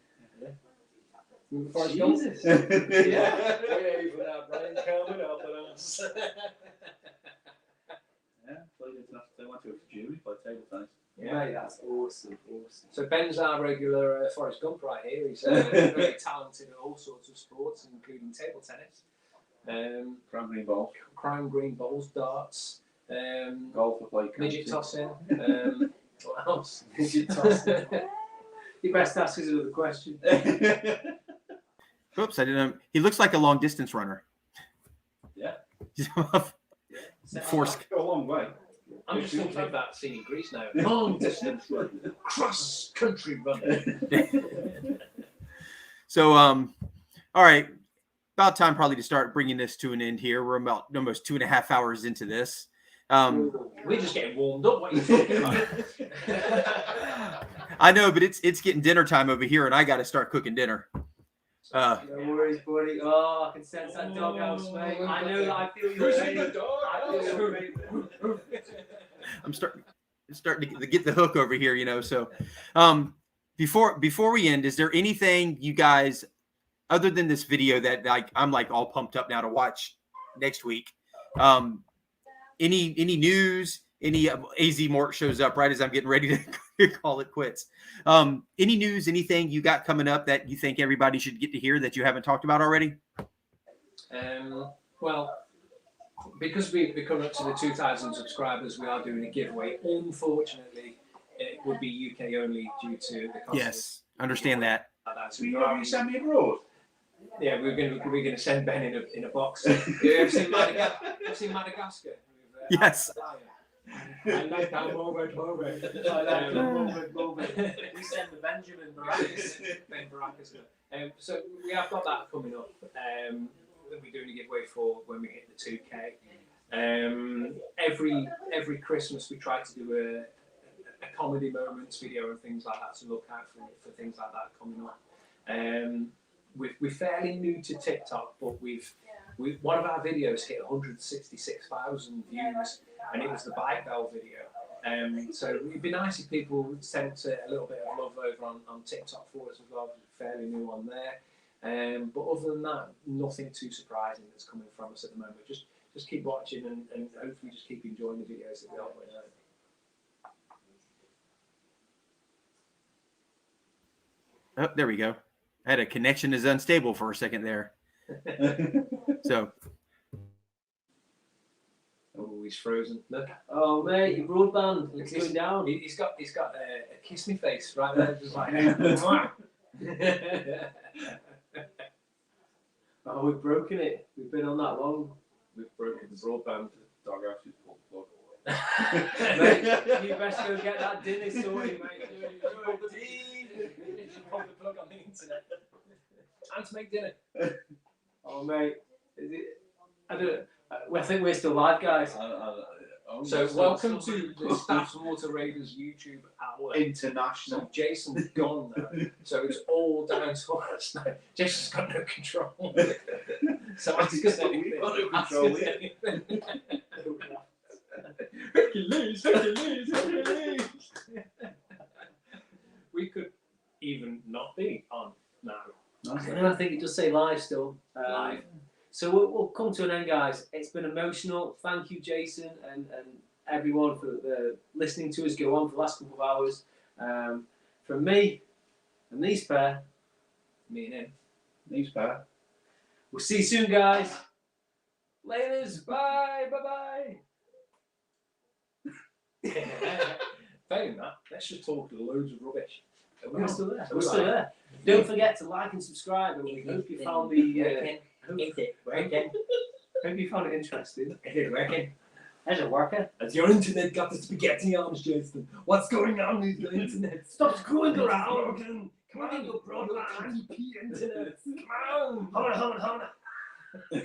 Jesus. Yeah. Wave without rain coming up on us. Yeah, played international table. Went to a jury, played table tennis. Yeah. Mate, that's awesome. So Ben's our regular Forrest Gump right here. He's very talented at all sorts of sports, including table tennis, Crown green ball. crown green bowls, darts, Golf, I played county. midget tossing. What else? Midget tossing. You best ask us another question. Oops, I didn't know. He looks like a long distance runner. Yeah. Force. Go a long way. I'm just thinking of that scene in Greece now. Long distance run, cross country running. So, all right, about time probably to start bringing this to an end here. We're about almost 2.5 hours into this. We're just getting warmed up. What are you talking about? I know, but it's getting dinner time over here, and I got to start cooking dinner. No worries, buddy. Oh, I can sense that doghouse, mate. I know that. I feel your pain. I'm starting to get the hook over here, you know. So, before we end, is there anything you guys, other than this video, that I'm like all pumped up now to watch next week? Any news? Any AZ Mort shows up right as I'm getting ready to call it quits. Any news, anything you got coming up that you think everybody should get to hear that you haven't talked about already? Well, because we've come up to the 2,000 subscribers, we are doing a giveaway. Unfortunately, it would be UK only due to the cost. Yes, understand that. So you send me abroad? Yeah, we're going to send Ben in a box. You've seen Madagascar? Yes. I like that moment. I like that moment. We send the Benjamin Baracus. Ben Baracus. So we have got that coming up. That we're doing a giveaway for when we hit the 2K. Every Christmas we try to do a comedy moments video and things like that. So look out for things like that coming up. We're fairly new to TikTok, but one of our videos hit 166,000 views, and it was the bike bell video. So it'd be nice if people sent a little bit of love over on TikTok for us as well. We're fairly new on there. But other than that, nothing too surprising that's coming from us at the moment. Just keep watching and hopefully just keep enjoying the videos that we are putting out. Oh, there we go. I had a connection is unstable for a second there. So. Oh, he's frozen. Look. Oh, mate, your broadband. It's going down. He's got a kiss me face right there, just like. Oh, we've broken it. We've been on that long. We've broken the broadband. Doghouse is pulled the plug. Mate, you best go get that dinner sorted, mate. Pull the plug on the internet. Time to make dinner. Oh, mate. Is it? I don't know. I think we're still live, guys. So welcome to the Staff's Water Raiders YouTube hour. International. So Jason's gone now. So it's all down to us now. Jason's got no control. So ask us anything. Got no Ask control us here. anything. Hercules, Hercules, Hercules. We could even not be on now. And I think it does say live still. Live. So we'll come to an end, guys. It's been emotional. Thank you, Jason, and everyone for listening to us go on for the last couple of hours. From me and these pair, Me and him. These pair. we'll see you soon, guys. Laters. Bye. Bye. Failing that, let's just talk loads of rubbish. We're still there. We're still there. Don't forget to like and subscribe. And we hope you found the. Is it working? Hope you found it interesting. Is it working? Is it working? Has your internet got the spaghetti arms, Jason? What's going on with your internet? Stop screwing around. Come on, your broadband, tiny P internet. Come on. Hold on.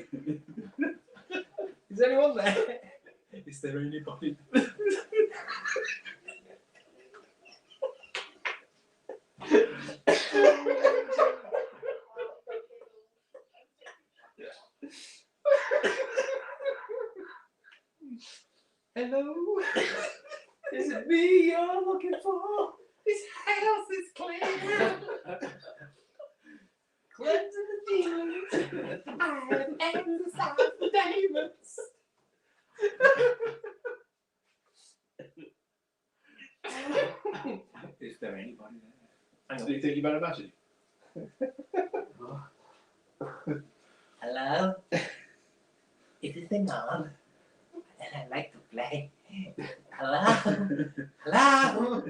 Is anyone there? Is there anybody? Hello? Is it me you're looking for? This house is clean. Cleansing the demons. I have exercised the demons. Is there anybody there? Hang Do on. you think you better message? Hello? Is this thing on? And I'd like to play. Hello? Hello?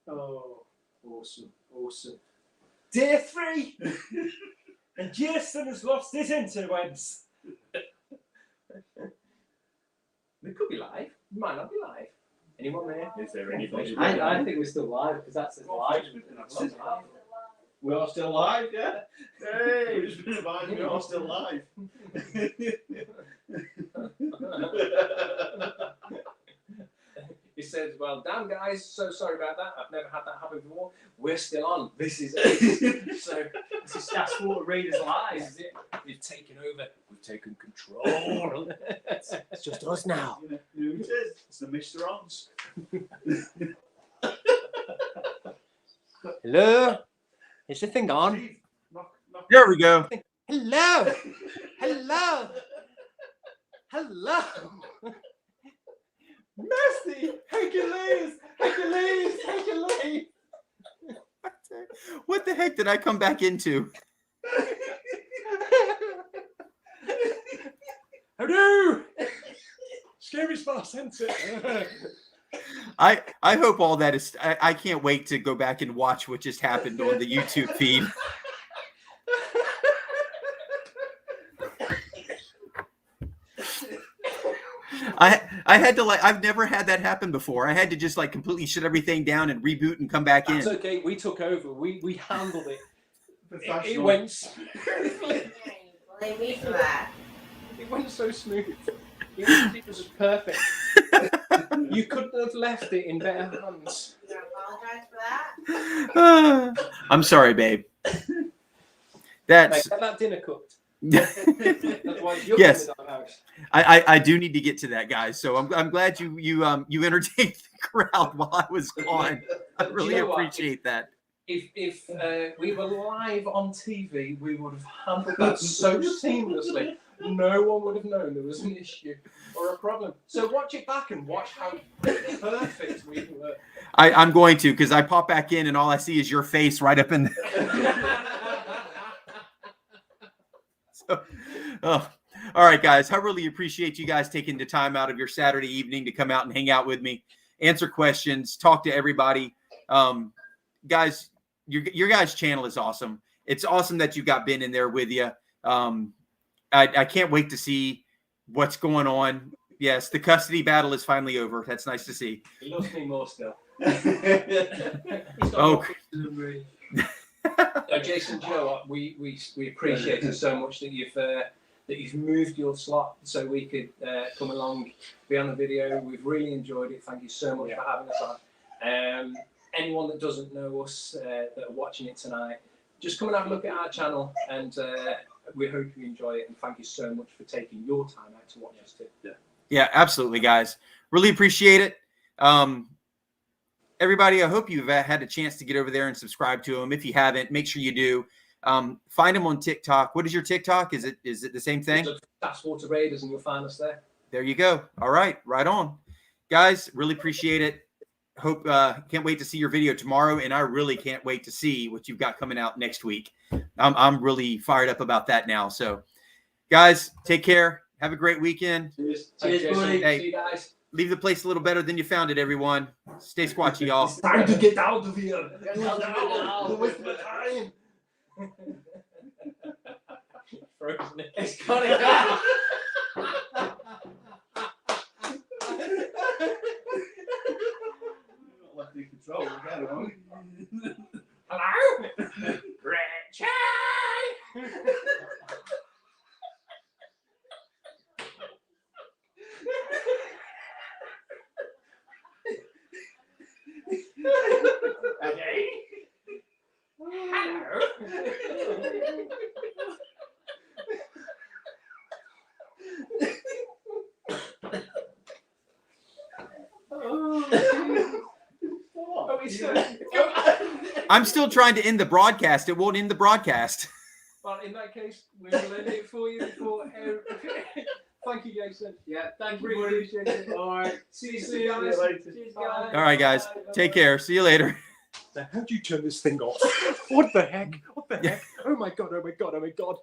Oh, awesome. Day 3! And Jason has lost his interwebs. We could be live. We might not be live. Anyone there? Is there anybody? I think we're still live because that says live. We are still live, yeah? Hey, we've just been advised we are still live. He says, well, damn guys, so sorry about that. I've never had that happen before. We're still on. This is it. So This is Stats Water Raiders live. this is it. We've taken over. We've taken control. It's just us now. You know who it is? It's the Mr. Ons. Hello? Is the thing on? Steve, knock. There we go. Hello? Hello? Hello? Mercy! Hercules! Hercules! Hercules! What the heck did I come back into? Hello! Scary Spa Center. I hope all that is. I can't wait to go back and watch what just happened on the YouTube feed. I had to I've never had that happen before. I had to just completely shut everything down and reboot and come back That's in. okay. We took over. We handled it. It Professional. went smoothly. Blame me for that. It went so smooth. It was perfect. You couldn't have left it in better hands. You gonna apologize for that? I'm sorry, babe. Mate, That's get that dinner cooked. That's why you're Yes. in the house. I do need to get to that, guys. So I'm glad you entertained the crowd while I was gone. I really know what? appreciate that. If we were live on TV, we would have handled that so seamlessly. No one would have known there was an issue or a problem. So watch it back and watch how perfect we were. I'm going to, because I pop back in and all I see is your face right up in there. So, oh. All right, guys. I really appreciate you guys taking the time out of your Saturday evening to come out and hang out with me, answer questions, talk to everybody. Guys, your guys' channel is awesome. It's awesome that you got Ben in there with you. I can't wait to see what's going on. Yes, the custody battle is finally over. That's nice to see. He loves me more still. Oh, Jason, Joe, we appreciate it so much that you've moved your slot so we could come along, be on the video. We've really enjoyed it. Thank you so much for having us on. Anyone that doesn't know us that are watching it tonight, just come and have a look at our channel, and we hope you enjoy it. And thank you so much for taking your time out to watch us too. Yeah, absolutely, guys. Really appreciate it. Everybody, I hope you've had a chance to get over there and subscribe to him. If you haven't, make sure you do. Find him on TikTok. What is your TikTok? Is it the same thing? That's Water Raiders, and you'll find us there. There you go. All right, right on, guys. Really appreciate it. Hope can't wait to see your video tomorrow, and I really can't wait to see what you've got coming out next week. I'm really fired up about that now. So, guys, take care. Have a great weekend. Cheers. Cheers, buddy. Hey. See you guys. Leave the place a little better than you found it, everyone. Stay squatchy, y'all. It's time to get out of here. Get out of here now. Don't waste my time. Frozen. It's got it down. Left in control again, are we? Hello? Richie! Okay. Hello? Oh, we still. I'm still trying to end the broadcast. It won't end the broadcast. Well, in that case, we will end it for you before. Thank you, Jason. Yeah, thank you, Really buddy. appreciate it. All right. See you soon, guys. Cheers, guys. All right, guys. Bye. Take care. See you later. Now, how do you turn this thing off? What the heck? What the heck? Oh my god, oh my god, oh my god.